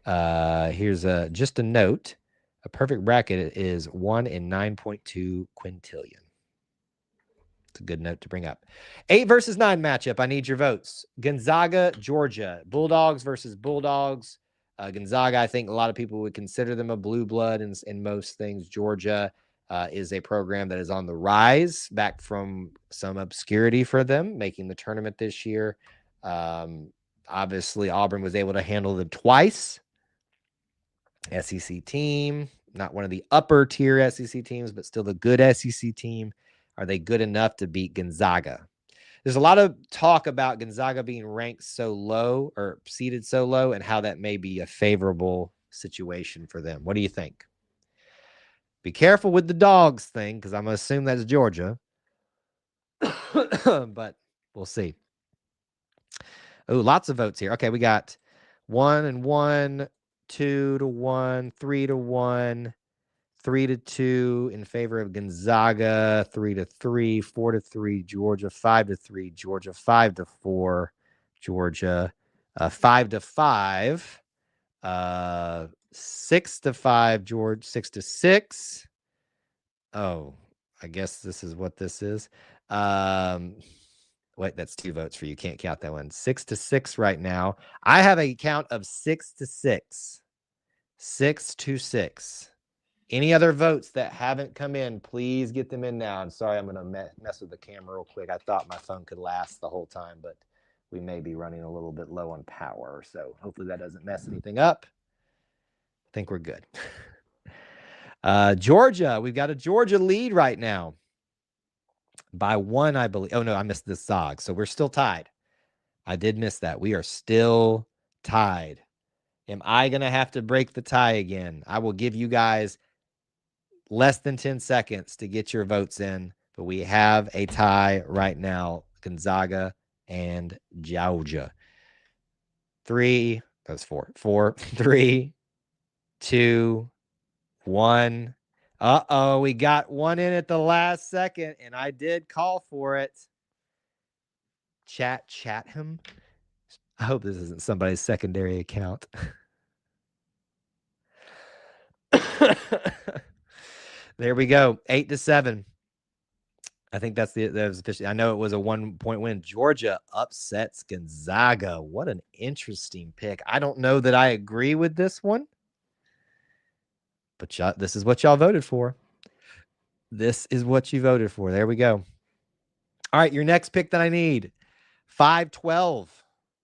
Here's just a note. A perfect bracket is 1 in 9.2 quintillion. It's a good note to bring up. 8 versus 9 matchup. I need your votes. Gonzaga, Georgia. Bulldogs versus Bulldogs. Gonzaga, I think a lot of people would consider them a blue blood in most things. Georgia is a program that is on the rise, back from some obscurity for them, making the tournament this year. Obviously, Auburn was able to handle them twice. SEC team, not one of the upper tier SEC teams, but still the good SEC team. Are they good enough to beat Gonzaga? There's a lot of talk about Gonzaga being ranked so low or seated so low and how that may be a favorable situation for them. What do you think? Be careful with the dogs thing, because I'm going to assume that's Georgia. But we'll see. Oh, lots of votes here. Okay, we got 1 and 1, 2 to 1, 3 to 1, 3 to 2 in favor of Gonzaga, 3 to 3, 4 to 3, Georgia, 5 to 3, Georgia, 5 to 4, Georgia, 5 to 5, 6 to 5, Georgia, 6 to 6. Oh, I guess this is what this is. Wait, that's 2 votes for you. Can't count that one. 6 to 6 right now. I have a count of 6 to 6. 6 to 6. Any other votes that haven't come in, please get them in now. I'm sorry, I'm going to mess with the camera real quick. I thought my phone could last the whole time, but we may be running a little bit low on power. So hopefully that doesn't mess anything up. I think we're good. Georgia, we've got a Georgia lead right now by 1, I believe. Oh, no, I missed the SOG. So we're still tied. I did miss that. We are still tied. Am I going to have to break the tie again? I will give you guys less than 10 seconds to get your votes in, but we have a tie right now. Gonzaga and Georgia. 3, that's 4. 4, 3, 2, 1. Uh-oh, we got one in at the last second, and I did call for it. Chat him. I hope this isn't somebody's secondary account. There we go. 8 to 7. I think that was officially. I know it was a 1-point win. Georgia upsets Gonzaga. What an interesting pick. I don't know that I agree with this one, but this is what y'all voted for. This is what you voted for. There we go. All right, your next pick that I need, 5-12.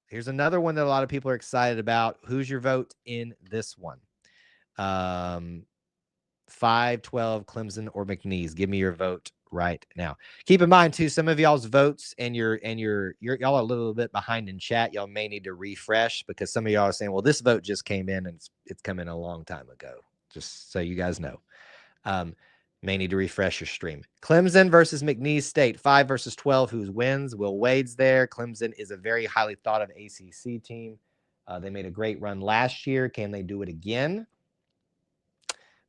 Here's another one that a lot of people are excited about. Who's your vote in this one? 5-12, Clemson or McNeese. Give me your vote right now. Keep in mind too, some of y'all's votes and y'all are a little bit behind in chat. Y'all may need to refresh because some of y'all are saying, well, this vote just came in and it's come in a long time ago. Just so you guys know. May need to refresh your stream. Clemson versus McNeese State, 5 versus 12. Who wins? Will Wade's there. Clemson is a very highly thought of ACC team. They made a great run last year. Can they do it again?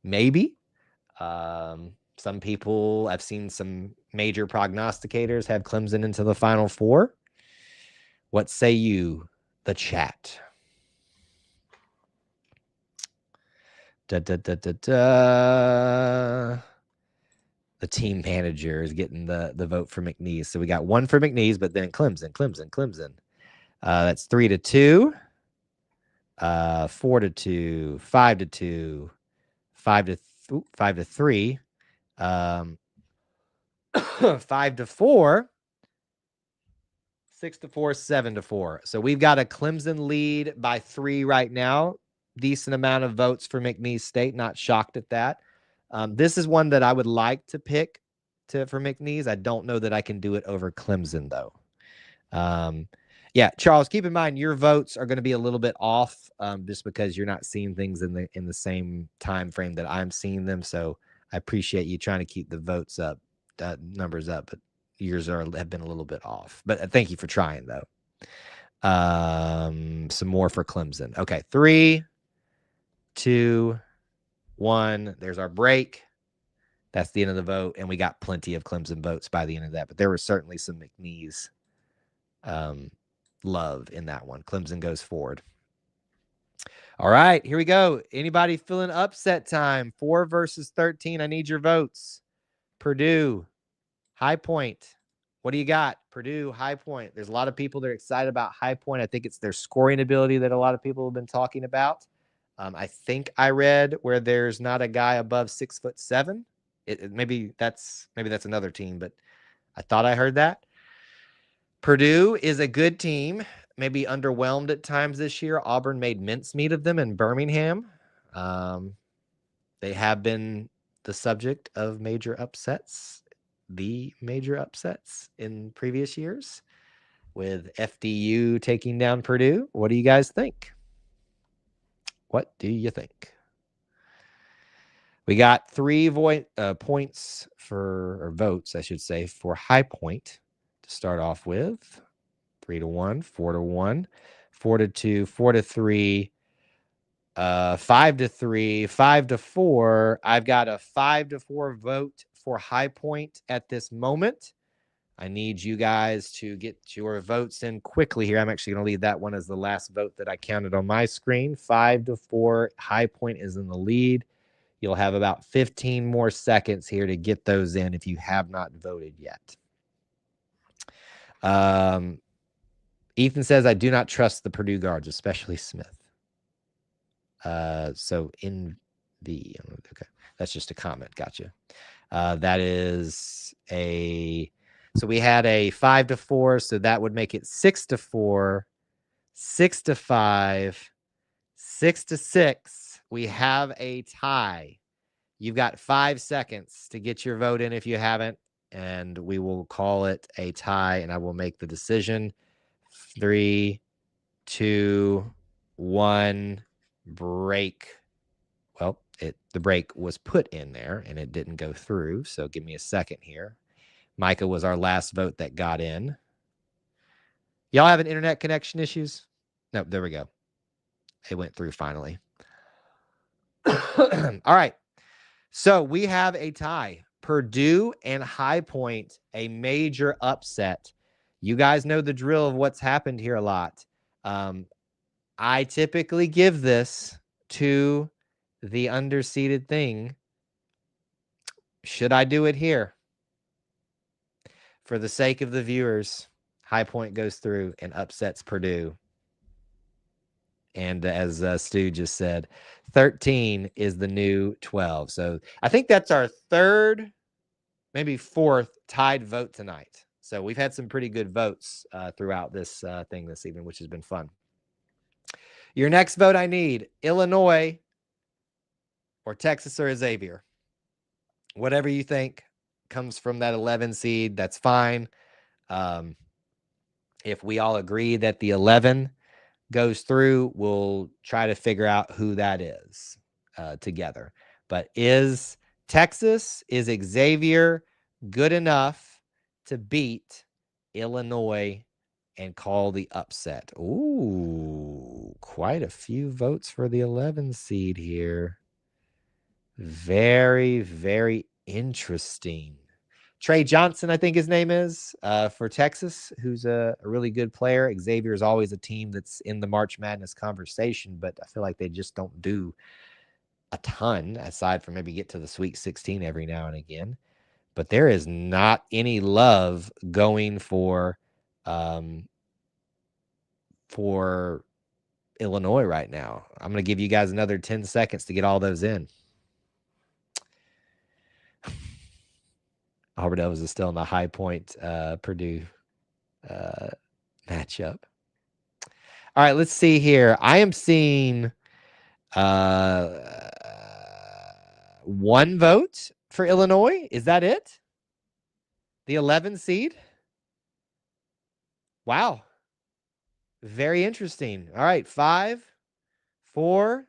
Maybe. Some people, I've seen some major prognosticators have Clemson into the Final Four. What say you, the chat? The team manager is getting the vote for McNeese. So we got one for McNeese, but then Clemson. That's 3-2, 4-2, 5-2, 5-3, 5-4, 6-4, 7-4. So we've got a Clemson lead by 3 right now. Decent amount of votes for McNeese State. Not shocked at that. This is one that I would like to pick for McNeese. I don't know that I can do it over Clemson, though. Yeah, Charles, keep in mind your votes are going to be a little bit off just because you're not seeing things in the same time frame that I'm seeing them. So I appreciate you trying to keep the votes up, numbers up, but yours have been a little bit off. But thank you for trying, though. Some more for Clemson. Okay, 3, 2, 1. There's our break. That's the end of the vote, and we got plenty of Clemson votes by the end of that. But there was certainly some McNeese love in that one. Clemson goes forward. All right, here we go. Anybody feeling upset time? 4 versus 13. I need your votes. Purdue, High Point. What do you got? Purdue, High Point. There's a lot of people that are excited about High Point. I think it's their scoring ability that a lot of people have been talking about. I think I read where there's not a guy above 6'7". Maybe that's another team, but I thought I heard that. Purdue is a good team, maybe underwhelmed at times this year. Auburn made mincemeat of them in Birmingham. They have been the subject of major upsets in previous years, with FDU taking down Purdue. What do you guys think? What do you think? We got 3 points or votes, I should say, for High Point to start off with. 3-1, 4-1, 4-2, 4-3, 5-3, 5-4. I've got a 5-4 vote for High Point at this moment. I need you guys to get your votes in quickly here. I'm actually going to leave that one as the last vote that I counted on my screen. 5-4. High Point is in the lead. You'll have about 15 more seconds here to get those in if you have not voted yet. Ethan says, I do not trust the Purdue guards, especially Smith. So in the, okay, that's just a comment. Gotcha. That is so we had a 5-4, so that would make it 6-4, 6-5, 6-6. We have a tie. You've got 5 seconds to get your vote in if you haven't, and we will call it a tie, and I will make the decision. 3, 2, 1, break. Well, the break was put in there, and it didn't go through, so give me a second here. Micah was our last vote that got in. Y'all having internet connection issues? No, there we go. It went through finally. All right. So we have a tie. Purdue and High Point, a major upset. You guys know the drill of what's happened here a lot. I typically give this to the underseeded thing. Should I do it here? For the sake of the viewers, High Point goes through and upsets Purdue. And as Stu just said, 13 is the new 12. So I think that's our 3rd, maybe 4th tied vote tonight. So we've had some pretty good votes throughout this thing this evening, which has been fun. Your next vote I need, Illinois or Texas or Xavier. Whatever you think comes from that 11 seed, that's fine. If we all agree that the 11 goes through, we'll try to figure out who that is together. But is Texas, is Xavier good enough to beat Illinois and call the upset? Ooh, quite a few votes for the 11 seed here. Very, very interesting. Trey Johnson, I think his name is, for Texas, who's a really good player. Xavier is always a team that's in the March Madness conversation, but I feel like they just don't do a ton aside from maybe get to the Sweet 16 every now and again. But there is not any love going for Illinois right now. I'm going to give you guys another 10 seconds to get all those in. Auburn Elvis is still in the High Point Purdue matchup. All right, let's see here. I am seeing 1 vote for Illinois. Is that it? The 11 seed? Wow. Very interesting. All right, 5, 4,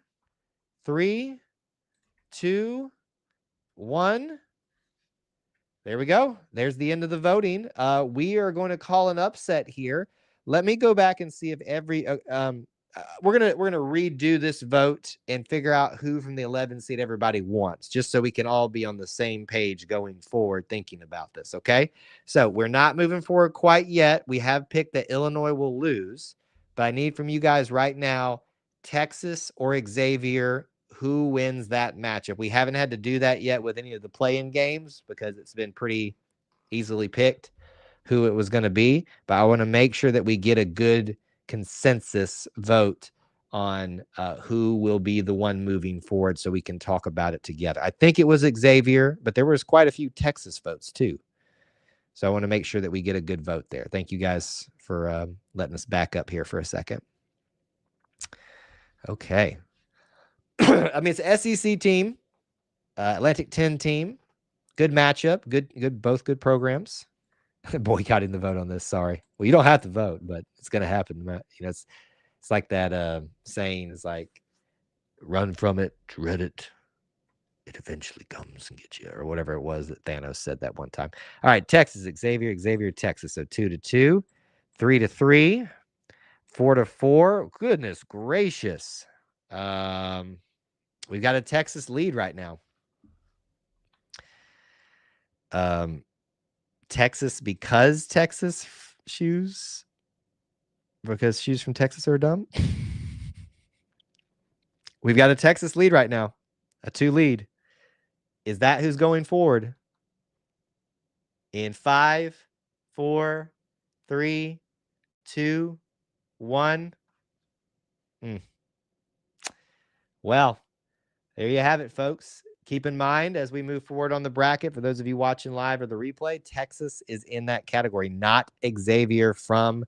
3, 2, 1. There we go. There's the end of the voting. We are going to call an upset here. Let me go back and see if we're gonna redo this vote and figure out who from the 11 seed everybody wants, just so we can all be on the same page going forward thinking about this. Okay, so we're not moving forward quite yet. We have picked that Illinois will lose, but I need from you guys right now, Texas or Xavier, who wins that matchup. We haven't had to do that yet with any of the play-in games because it's been pretty easily picked who it was going to be, but I want to make sure that we get a good consensus vote on who will be the one moving forward so we can talk about it together. I think it was Xavier, but there was quite a few Texas votes too. So I want to make sure that we get a good vote there. Thank you guys for letting us back up here for a second. Okay. I mean, it's an SEC team, Atlantic 10 team. Good matchup. Good, both good programs. Boycotting the vote on this. Sorry. Well, you don't have to vote, but it's going to happen. You know, it's like that saying is like, run from it, dread it. It eventually comes and gets you, or whatever it was that Thanos said that one time. All right, Texas, Xavier, Texas. So 2-2, 3-3, 4-4. Goodness gracious. We've got a Texas lead right now. Texas because shoes from Texas are dumb. We've got a Texas lead right now, a 2 lead. Is that who's going forward? In 5, 4, 3, 2, 1. Well, there you have it, folks. Keep in mind as we move forward on the bracket, for those of you watching live or the replay, Texas is in that category, not Xavier, from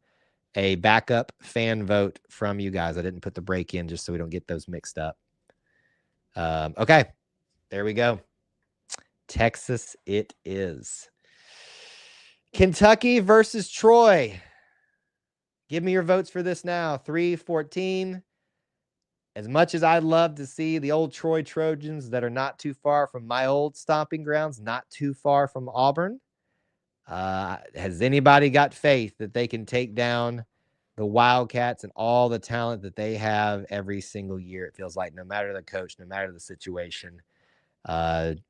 a backup fan vote from you guys. I didn't put the break in just so we don't get those mixed up. Okay, there we go. Texas it is. Kentucky versus Troy. Give me your votes for this now. 3-14. As much as I'd love to see the old Troy Trojans that are not too far from my old stomping grounds, not too far from Auburn, has anybody got faith that they can take down the Wildcats and all the talent that they have every single year? It feels like, no matter the coach, no matter the situation. Can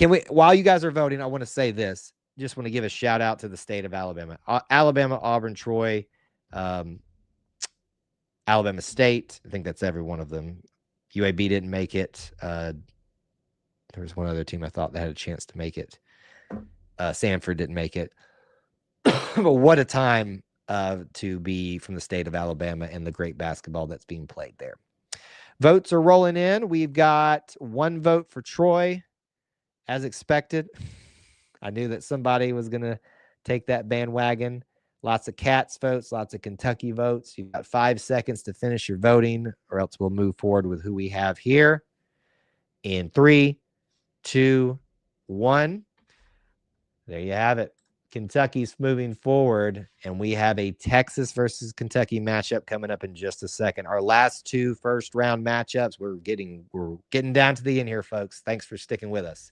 we, while you guys are voting, I want to say this. Just want to give a shout out to the state of Alabama. Alabama, Auburn, Troy, Alabama State. I think that's every one of them. UAB didn't make it. There was one other team I thought that had a chance to make it. Sanford didn't make it. But what a time to be from the state of Alabama and the great basketball that's being played there. Votes are rolling in. We've got 1 vote for Troy, as expected. I knew that somebody was going to take that bandwagon. Lots of Cats votes, lots of Kentucky votes. You've got 5 seconds to finish your voting, or else we'll move forward with who we have here. In 3, 2, 1. There you have it. Kentucky's moving forward, and we have a Texas versus Kentucky matchup coming up in just a second. Our last two first-round matchups, we're getting down to the end here, folks. Thanks for sticking with us.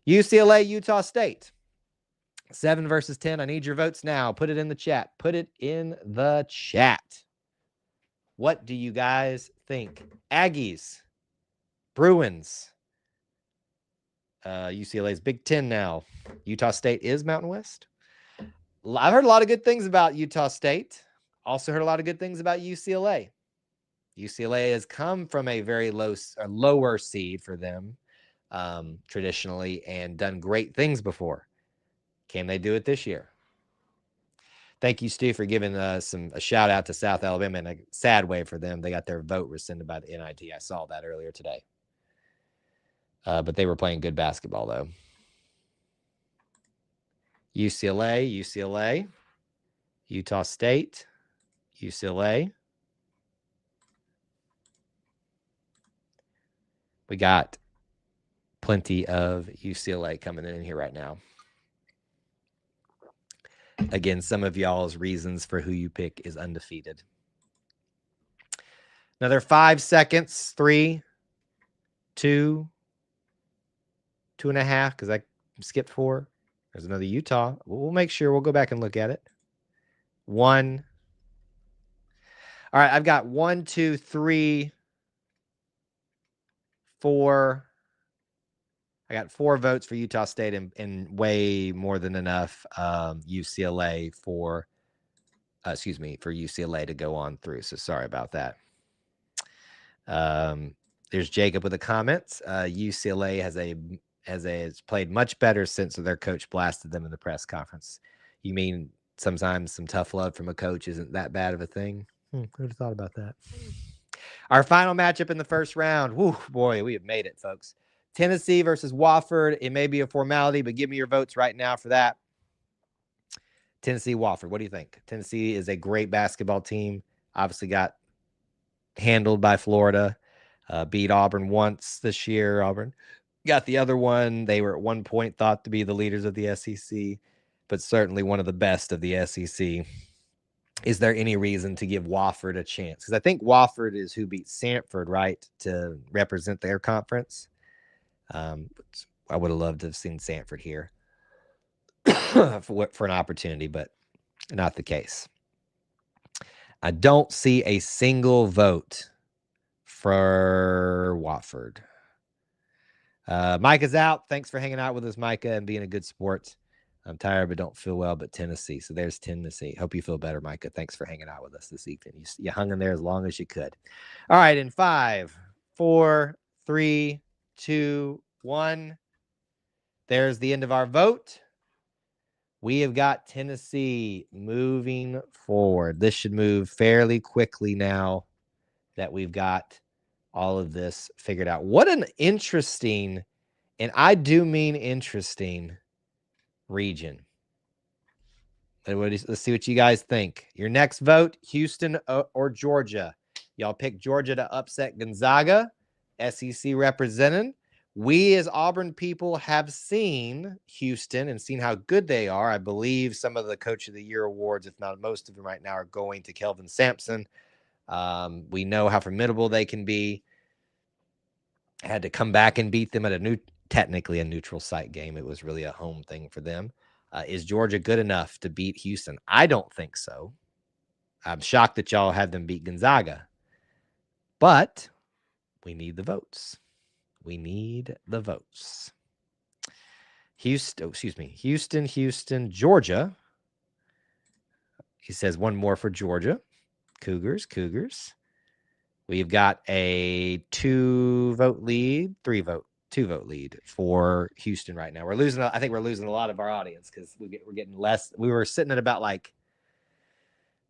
UCLA, Utah State. 7 versus 10. I need your votes now. Put it in the chat. Put it in the chat. What do you guys think? Aggies, Bruins. UCLA's Big Ten now. Utah State is Mountain West. I've heard a lot of good things about Utah State. Also heard a lot of good things about UCLA. UCLA has come from a very lower seed for them traditionally and done great things before. Can they do it this year? Thank you, Stu, for giving a shout out to South Alabama in a sad way for them. They got their vote rescinded by the NIT. I saw that earlier today. But they were playing good basketball, though. UCLA, Utah State, UCLA. We got plenty of UCLA coming in here right now. Again, some of y'all's reasons for who you pick is undefeated. Another 5 seconds. 3, 2, 2.5, because I skipped 4. There's another Utah. We'll make sure. We'll go back and look at it. 1. All right, I've got 1, 2, 3, 4. I got 4 votes for Utah State and way more than enough UCLA for UCLA to go on through. So sorry about that. There's Jacob with the comments. UCLA has played much better since their coach blasted them in the press conference. You mean sometimes some tough love from a coach isn't that bad of a thing? Who would have thought about that? Our final matchup in the first round. Whew, boy, we have made it, folks. Tennessee versus Wofford. It may be a formality, but give me your votes right now for that. Tennessee, Wofford. What do you think? Tennessee is a great basketball team. Obviously got handled by Florida. Beat Auburn once this year. Auburn got the other one. They were at one point thought to be the leaders of the SEC, but certainly one of the best of the SEC. Is there any reason to give Wofford a chance? Because I think Wofford is who beat Samford, right, to represent their conference. I would have loved to have seen Samford here for an opportunity, but not the case. I don't see a single vote for Wofford. Micah's out. Thanks for hanging out with us, Micah, and being a good sport. I'm tired but don't feel well, but Tennessee. So there's Tennessee. Hope you feel better, Micah. Thanks for hanging out with us this evening. You hung in there as long as you could. All right, in 5, 4, 3, 2, 1. There's the end of our vote. We have got Tennessee moving forward. This should move fairly quickly now that we've got all of this figured out. What an interesting, and I do mean interesting, region. Let's see what you guys think. Your next vote, Houston or Georgia. Y'all pick Georgia to upset Gonzaga, SEC represented. We as Auburn people have seen Houston and seen how good they are. I believe some of the Coach of the Year awards, if not most of them right now, are going to Kelvin Sampson. We know how formidable they can be. Had to come back and beat them at technically a neutral site game. It was really a home thing for them. Is Georgia good enough to beat Houston? I don't think so. I'm shocked that y'all had them beat Gonzaga. But we need the votes. We need the votes. Houston, Georgia. He says one more for Georgia. Cougars. We've got a 2-vote lead, 2-vote lead for Houston right now. I think we're losing a lot of our audience because we're getting less. We were sitting at about like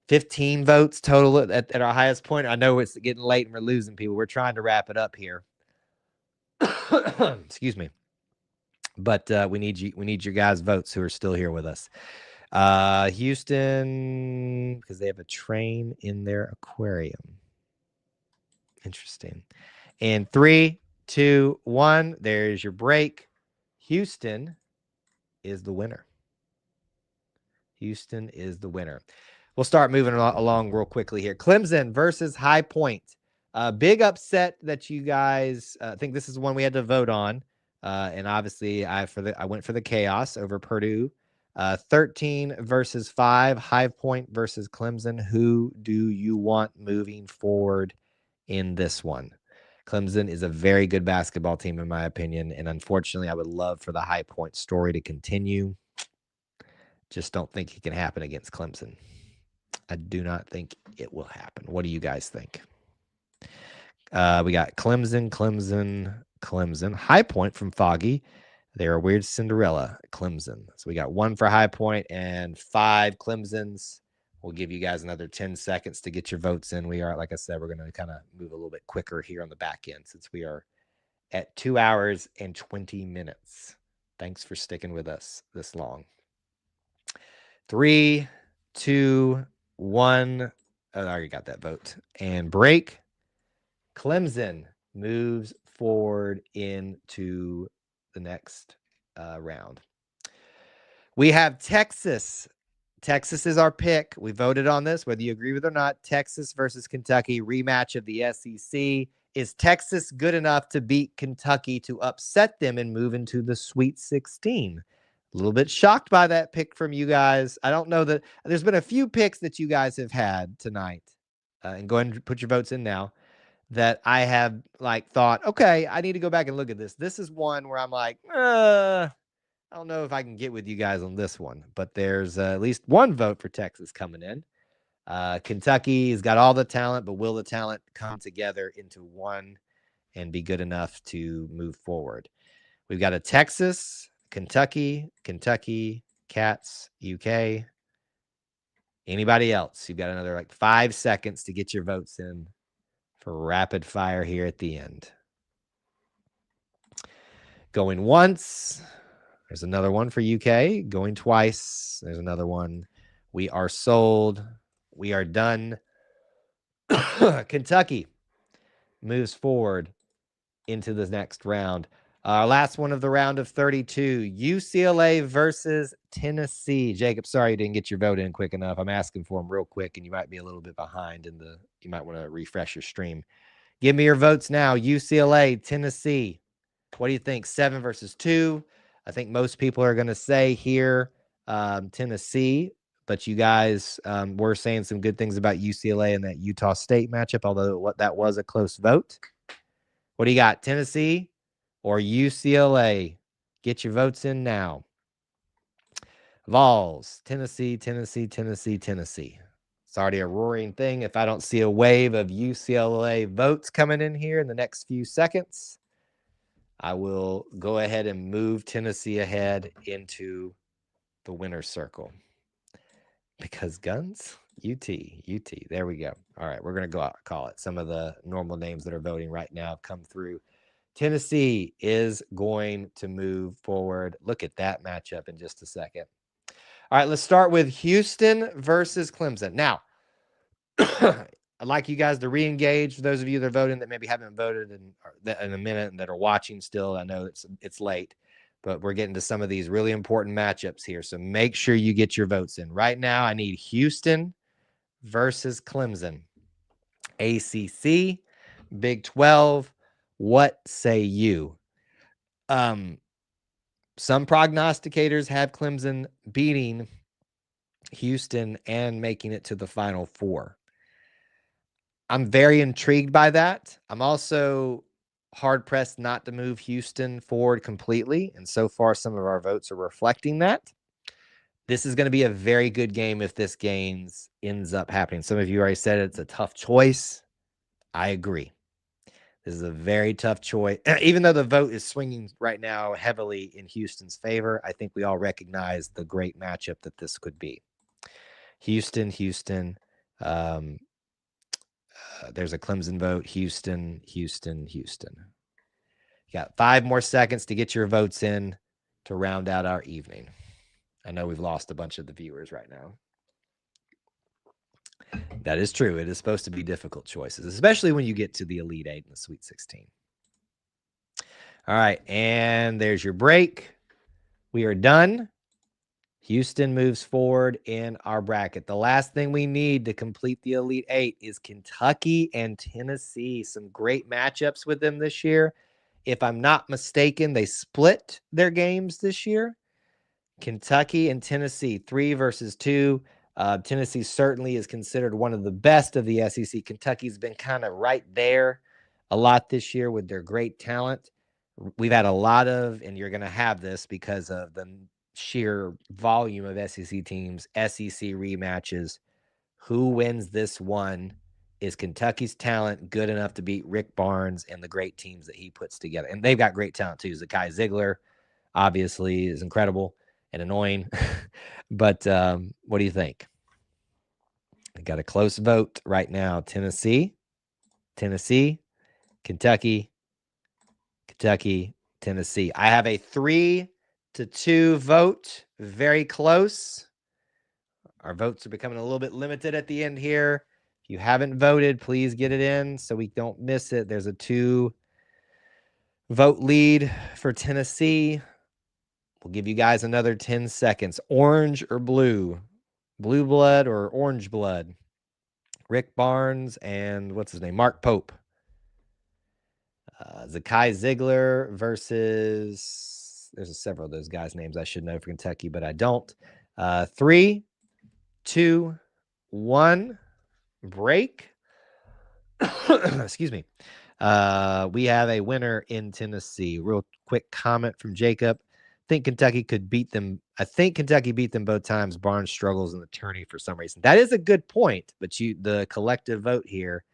15 votes total at our highest point. I know it's getting late and we're losing people. We're trying to wrap it up here. Excuse me. But we need your guys' votes who are still here with us. Houston, because they have a train in their aquarium. Interesting. And 3, 2, 1. There's your break. Houston is the winner. Houston is the winner. We'll start moving along real quickly here. Clemson versus High Point. Big upset that you guys. I think this is one we had to vote on, and obviously I went for the chaos over Purdue. 13 versus 5. High Point versus Clemson. Who do you want moving forward in this one? Clemson is a very good basketball team, in my opinion, and unfortunately, I would love for the High Point story to continue. Just don't think it can happen against Clemson. I do not think it will happen. What do you guys think? We got Clemson. High Point from Foggy. They're a weird Cinderella, Clemson. So we got 1 for High Point and 5 Clemsons. We'll give you guys another 10 seconds to get your votes in. We are, like I said, we're going to kind of move a little bit quicker here on the back end since we are at 2 hours and 20 minutes. Thanks for sticking with us this long. 3, 2, 1. Oh, I already got that vote. And break. Clemson moves forward into the next round. We have Texas. Texas is our pick. We voted on this, whether you agree with it or not. Texas versus Kentucky, rematch of the SEC. Is Texas good enough to beat Kentucky to upset them and move into the Sweet 16? A little bit shocked by that pick from you guys. I don't know that there's been a few picks that you guys have had tonight. And go ahead and put your votes in now. That I have thought, okay, I need to go back and look at this. This is one where I'm like, I don't know if I can get with you guys on this one, but there's at least one vote for Texas coming in. Kentucky has got all the talent, but will the talent come together into one and be good enough to move forward? We've got a Texas, Kentucky, Cats, UK. Anybody else? You've got another 5 seconds to get your votes in for rapid fire here at the end. Going once. There's another one for UK. Going twice. There's another one. We are sold. We are done. Kentucky moves forward into the next round. Our last one of the round of 32. UCLA versus Tennessee. Jacob, sorry you didn't get your vote in quick enough. I'm asking for them real quick, and you might be a little bit behind you might want to refresh your stream. Give me your votes now. UCLA, Tennessee. What do you think? 7 versus 2. I think most people are going to say here Tennessee, but you guys were saying some good things about UCLA and that Utah State matchup, although that was a close vote. What do you got? Tennessee or UCLA? Get your votes in now. Vols, Tennessee. It's already a roaring thing. If I don't see a wave of UCLA votes coming in here in the next few seconds, I will go ahead and move Tennessee ahead into the winner's circle. Because guns, UT. There we go. All right, we're going to go out and call it. Some of the normal names that are voting right now have come through. Tennessee is going to move forward. Look at that matchup in just a second. All right, let's start with Houston versus Clemson. Now, I'd like you guys to re-engage. For those of you that are voting that maybe haven't voted in a minute and that are watching still, I know it's late, but we're getting to some of these really important matchups here. So make sure you get your votes in. Right now, I need Houston versus Clemson. ACC, Big 12, what say you? Some prognosticators have Clemson beating Houston and making it to the Final Four. I'm very intrigued by that. I'm also hard-pressed not to move Houston forward completely, and so far some of our votes are reflecting that. This is going to be a very good game if this game ends up happening. Some of you already said it's a tough choice. I agree. This is a very tough choice. Even though the vote is swinging right now heavily in Houston's favor, I think we all recognize the great matchup that this could be. Houston. There's a Clemson vote. Houston. You got 5 more seconds to get your votes in to round out our evening. I know we've lost a bunch of the viewers right now. That is true. It is supposed to be difficult choices, especially when you get to the Elite 8 and the Sweet 16. All right, and there's your break. We are done. Houston moves forward in our bracket. The last thing we need to complete the Elite Eight is Kentucky and Tennessee. Some great matchups with them this year. If I'm not mistaken, they split their games this year. Kentucky and Tennessee, 3 versus 2. Tennessee certainly is considered one of the best of the SEC. Kentucky's been kind of right there a lot this year with their great talent. We've had a lot of, and you're going to have this because of the sheer volume of SEC teams, SEC rematches. Who wins this one? Is Kentucky's talent good enough to beat Rick Barnes and the great teams that he puts together? And they've got great talent too. Zakai Ziegler, obviously, is incredible and annoying. But what do you think? I got a close vote right now. Tennessee, Kentucky, Tennessee. I have a 3-2 vote. Very close. Our votes are becoming a little bit limited at the end here. If you haven't voted, please get it in so we don't miss it. There's a 2-vote lead for Tennessee. We'll give you guys another 10 seconds. Orange or blue? Blue blood or orange blood? Rick Barnes and what's his name? Mark Pope. Zakai Ziegler versus, there's several of those guys' names I should know for Kentucky, but I don't. 3, 2, 1, break. Excuse me. We have a winner in Tennessee. Real quick comment from Jacob. I think Kentucky beat them both times. Barnes struggles in the tourney for some reason. That is a good point, but the collective vote here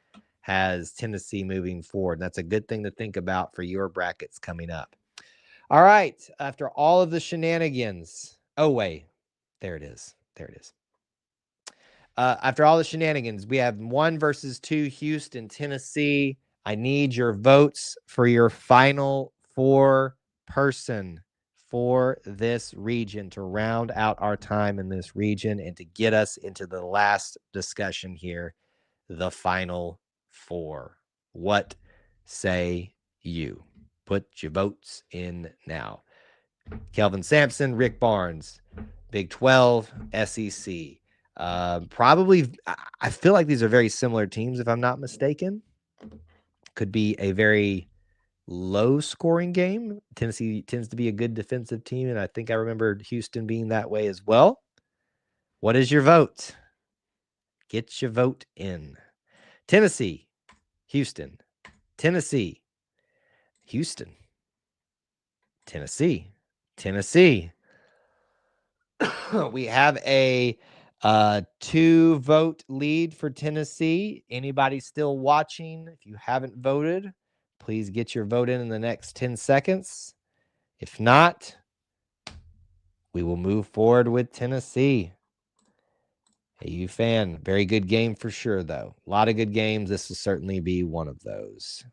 has Tennessee moving forward. That's a good thing to think about for your brackets coming up. All right. After all of the shenanigans. Oh, wait. There it is. After all the shenanigans, we have 1 versus 2, Houston, Tennessee. I need your votes for your final 4-person for this region to round out our time in this region and to get us into the last discussion here, the final 4. What say you? Put your votes in now. Kelvin Sampson, Rick Barnes, Big 12, SEC. Probably, I feel like these are very similar teams, if I'm not mistaken. Could be a very low-scoring game. Tennessee tends to be a good defensive team, and I think I remember Houston being that way as well. What is your vote? Get your vote in. Tennessee, Houston, Tennessee, Houston, Tennessee. We have a 2-vote lead for Tennessee. Anybody still watching? If you haven't voted, please get your vote in the next 10 seconds. If not, we will move forward with Tennessee. AU fan, very good game for sure, though. A lot of good games. This will certainly be one of those.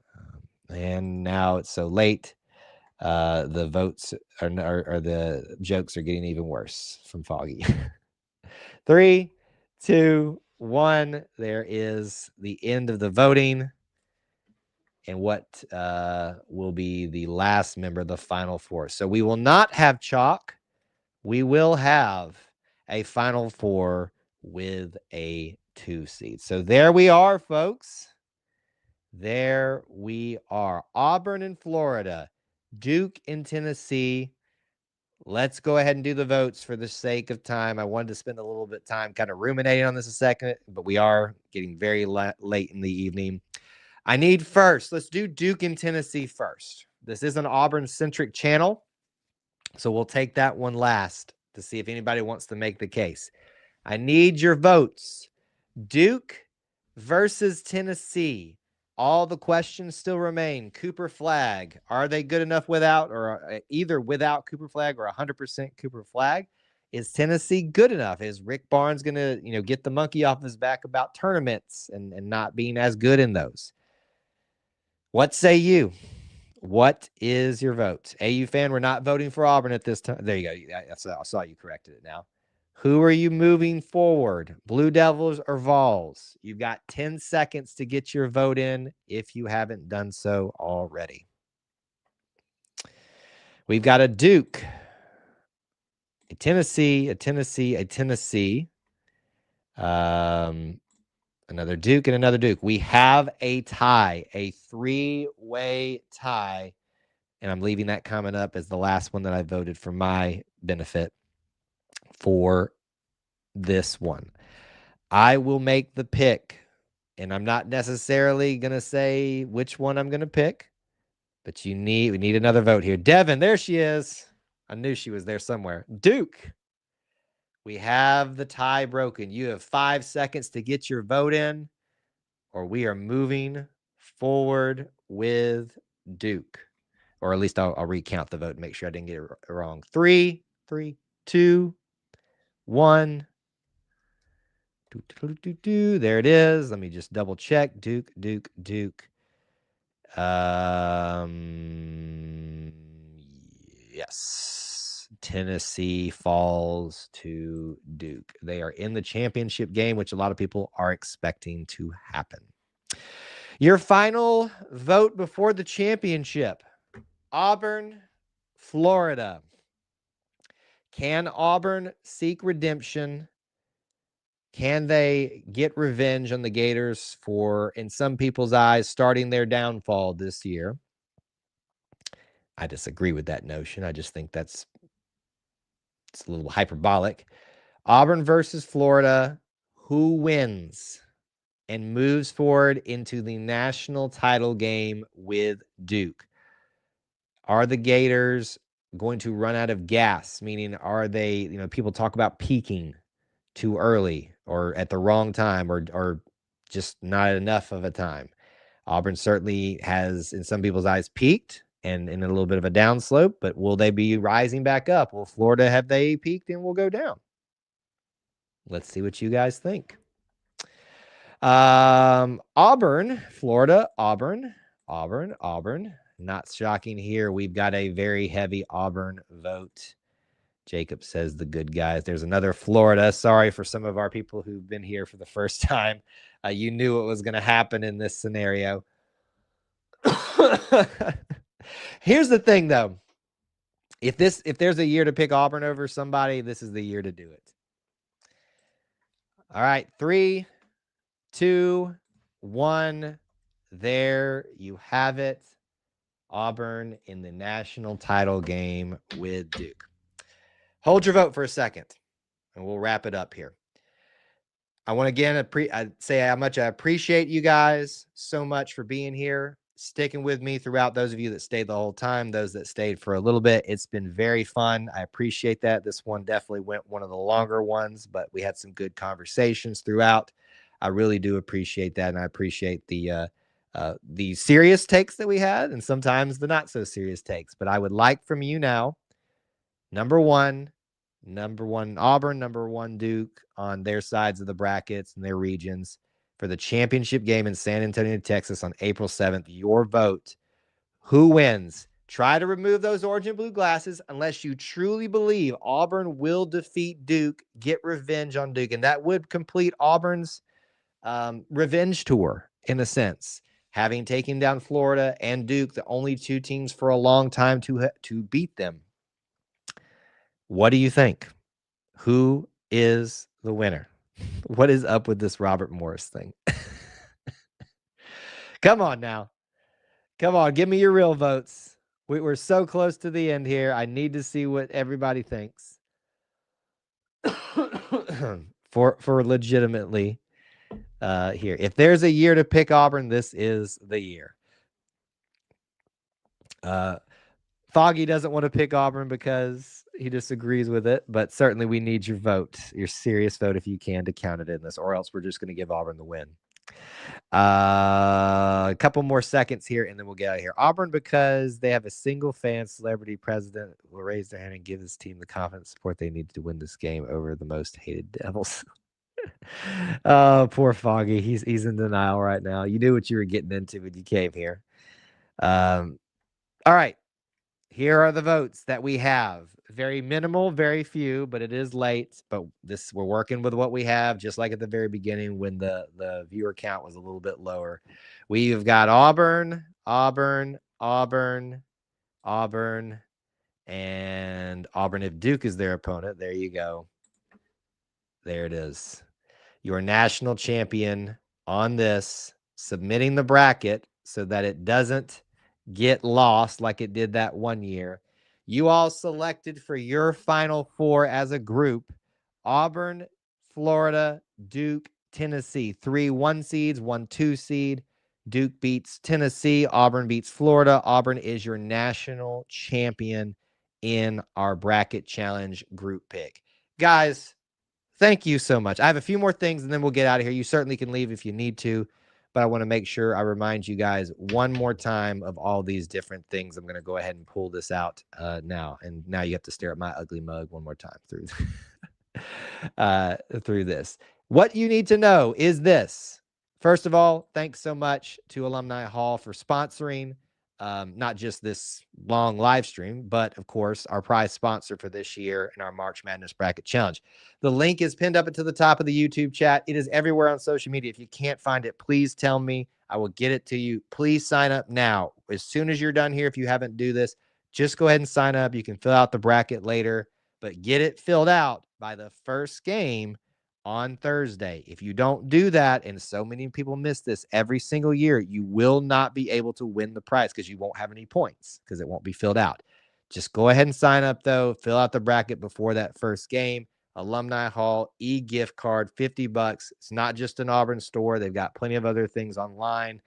And now it's so late. The votes or the jokes are getting even worse from Foggy. 3, 2, 1. There is the end of the voting. And what will be the last member of the Final Four. So we will not have chalk. We will have a Final Four with a 2 seed. So there we are, folks. There we are. Auburn in Florida, Duke in Tennessee. Let's go ahead and do the votes for the sake of time. I wanted to spend a little bit of time kind of ruminating on this a second, but we are getting very late in the evening. I need first, let's do Duke and Tennessee first. This is an Auburn-centric channel, so we'll take that one last to see if anybody wants to make the case. I need your votes. Duke versus Tennessee. All the questions still remain. Cooper Flag. Are they good enough without, or either without Cooper Flag or 100% Cooper Flag? Is Tennessee good enough? Is Rick Barnes going to, get the monkey off his back about tournaments and not being as good in those? What say you? What is your vote? AU fan, we're not voting for Auburn at this time. There you go. I saw you corrected it now. Who are you moving forward? Blue Devils or Vols? You've got 10 seconds to get your vote in if you haven't done so already. We've got a Duke a Tennessee, a Tennessee, a Tennessee, another Duke, and another Duke. We have a tie, a 3-way tie. And I'm leaving that comment up as the last one that I voted for my benefit for this one. I will make the pick, and I'm not necessarily going to say which one I'm going to pick, but we need another vote here. Devin, there she is. I knew she was there somewhere. Duke. We have the tie broken. You have 5 seconds to get your vote in, or we are moving forward with Duke. Or at least I'll recount the vote and make sure I didn't get it wrong. 3, 2, 1. There it is. Let me just double check. Duke. Yes. Tennessee falls to Duke. They are in the championship game, which a lot of people are expecting to happen. Your final vote before the championship. Auburn, Florida. Can Auburn seek redemption? Can they get revenge on the Gators for, in some people's eyes, starting their downfall this year? I disagree with that notion. I just think it's a little hyperbolic. Auburn versus Florida. Who wins and moves forward into the national title game with Duke? Are the Gators going to run out of gas? Meaning, are they, people talk about peaking too early or at the wrong time or just not enough of a time. Auburn certainly has, in some people's eyes, peaked and in a little bit of a downslope, but will they be rising back up? Will Florida, have they peaked and will go down? Let's see what you guys think. Auburn, Florida, Auburn. Not shocking here. We've got a very heavy Auburn vote. Jacob says the good guys. There's another Florida. Sorry for some of our people who've been here for the first time. You knew what was going to happen in this scenario. Here's the thing, though. If there's a year to pick Auburn over somebody, this is the year to do it. All right, 3, 2, 1. There you have it. Auburn in the national title game with Duke. Hold your vote for a second, and we'll wrap it up here. I want to again say how much I appreciate you guys so much for being here, sticking with me throughout. Those of you that stayed the whole time, those that stayed for a little bit, it's been very fun. I appreciate that. This one definitely went one of the longer ones, but we had some good conversations throughout. I really do appreciate that, and I appreciate the serious takes that we had, and sometimes the not so serious takes. But I would like from you now, number one Auburn, number 1 Duke on their sides of the brackets and their regions for the championship game in San Antonio, Texas on April 7th. Your vote. Who wins? Try to remove those orange and blue glasses unless you truly believe Auburn will defeat Duke, get revenge on Duke, and that would complete Auburn's revenge tour in a sense, having taken down Florida and Duke, the only 2 teams for a long time to beat them. What do you think? Who is the winner? What is up with this Robert Morris thing? Come on now. Come on, give me your real votes. We're so close to the end here. I need to see what everybody thinks. for legitimately here. If there's a year to pick Auburn, this is the year. Foggy doesn't want to pick Auburn because he disagrees with it, but certainly we need your vote, your serious vote if you can, to count it in this, or else we're just going to give Auburn the win. A couple more seconds here, and then we'll get out of here. Auburn, because they have a single fan celebrity president who will raise their hand and give his team the confidence support they need to win this game over the most hated Devils. Oh, poor Foggy. He's in denial right now. You knew what you were getting into when you came here. All right. Here are the votes that we have. Very minimal, very few, but it is late. But we're working with what we have, just like at the very beginning when the viewer count was a little bit lower. We've got Auburn, And Auburn, if Duke is their opponent, there you go. There it is. Your national champion on this, submitting the bracket so that it doesn't get lost like it did that one year. You all selected for your Final Four as a group Auburn, Florida, Duke, Tennessee. 3 1 seeds, 1 2 seed. Duke beats Tennessee. Auburn beats Florida. Auburn is your national champion in our bracket challenge group pick. Guys, thank you so much. I have a few more things and then we'll get out of here. You certainly can leave if you need to, but I want to make sure I remind you guys one more time of all these different things. I'm going to go ahead and pull this out now. And now you have to stare at my ugly mug one more time through through this. What you need to know is this. First of all, thanks so much to Alumni Hall for sponsoring not just this long live stream, but of course, our prize sponsor for this year in our March Madness Bracket Challenge. The link is pinned up to the top of the YouTube chat. It is everywhere on social media. If you can't find it, please tell me. I will get it to you. Please sign up now. As soon as you're done here, if you haven't do this, just go ahead and sign up. You can fill out the bracket later, but get it filled out by the first game on Thursday. If you don't do that, and so many people miss this every single year, you will not be able to win the prize because you won't have any points because it won't be filled out. Just go ahead and sign up, though. Fill out the bracket before that first game. Alumni Hall e-gift card, $50. It's not just an Auburn store. They've got plenty of other things online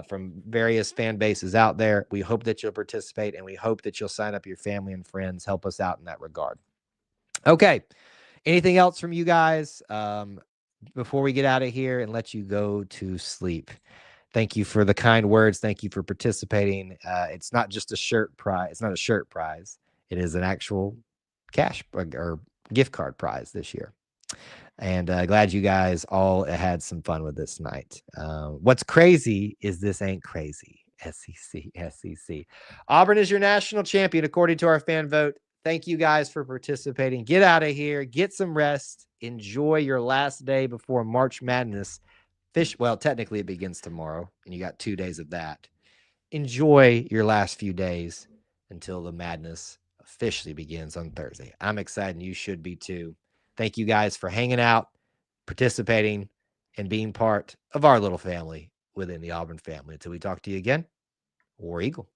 from various fan bases out there. We hope that you'll participate, and we hope that you'll sign up your family and friends. Help us out in that regard. Okay. Anything else from you guys before we get out of here and let you go to sleep? Thank you for the kind words. Thank you for participating. It's not just a shirt prize. It's not a shirt prize. It is an actual cash or gift card prize this year. And glad you guys all had some fun with this tonight. What's crazy is this ain't crazy. SEC. Auburn is your national champion according to our fan vote. Thank you guys for participating. Get out of here. Get some rest. Enjoy your last day before March Madness. Well, technically it begins tomorrow, and you got 2 days of that. Enjoy your last few days until the madness officially begins on Thursday. I'm excited, and you should be too. Thank you guys for hanging out, participating, and being part of our little family within the Auburn family. Until we talk to you again, War Eagle.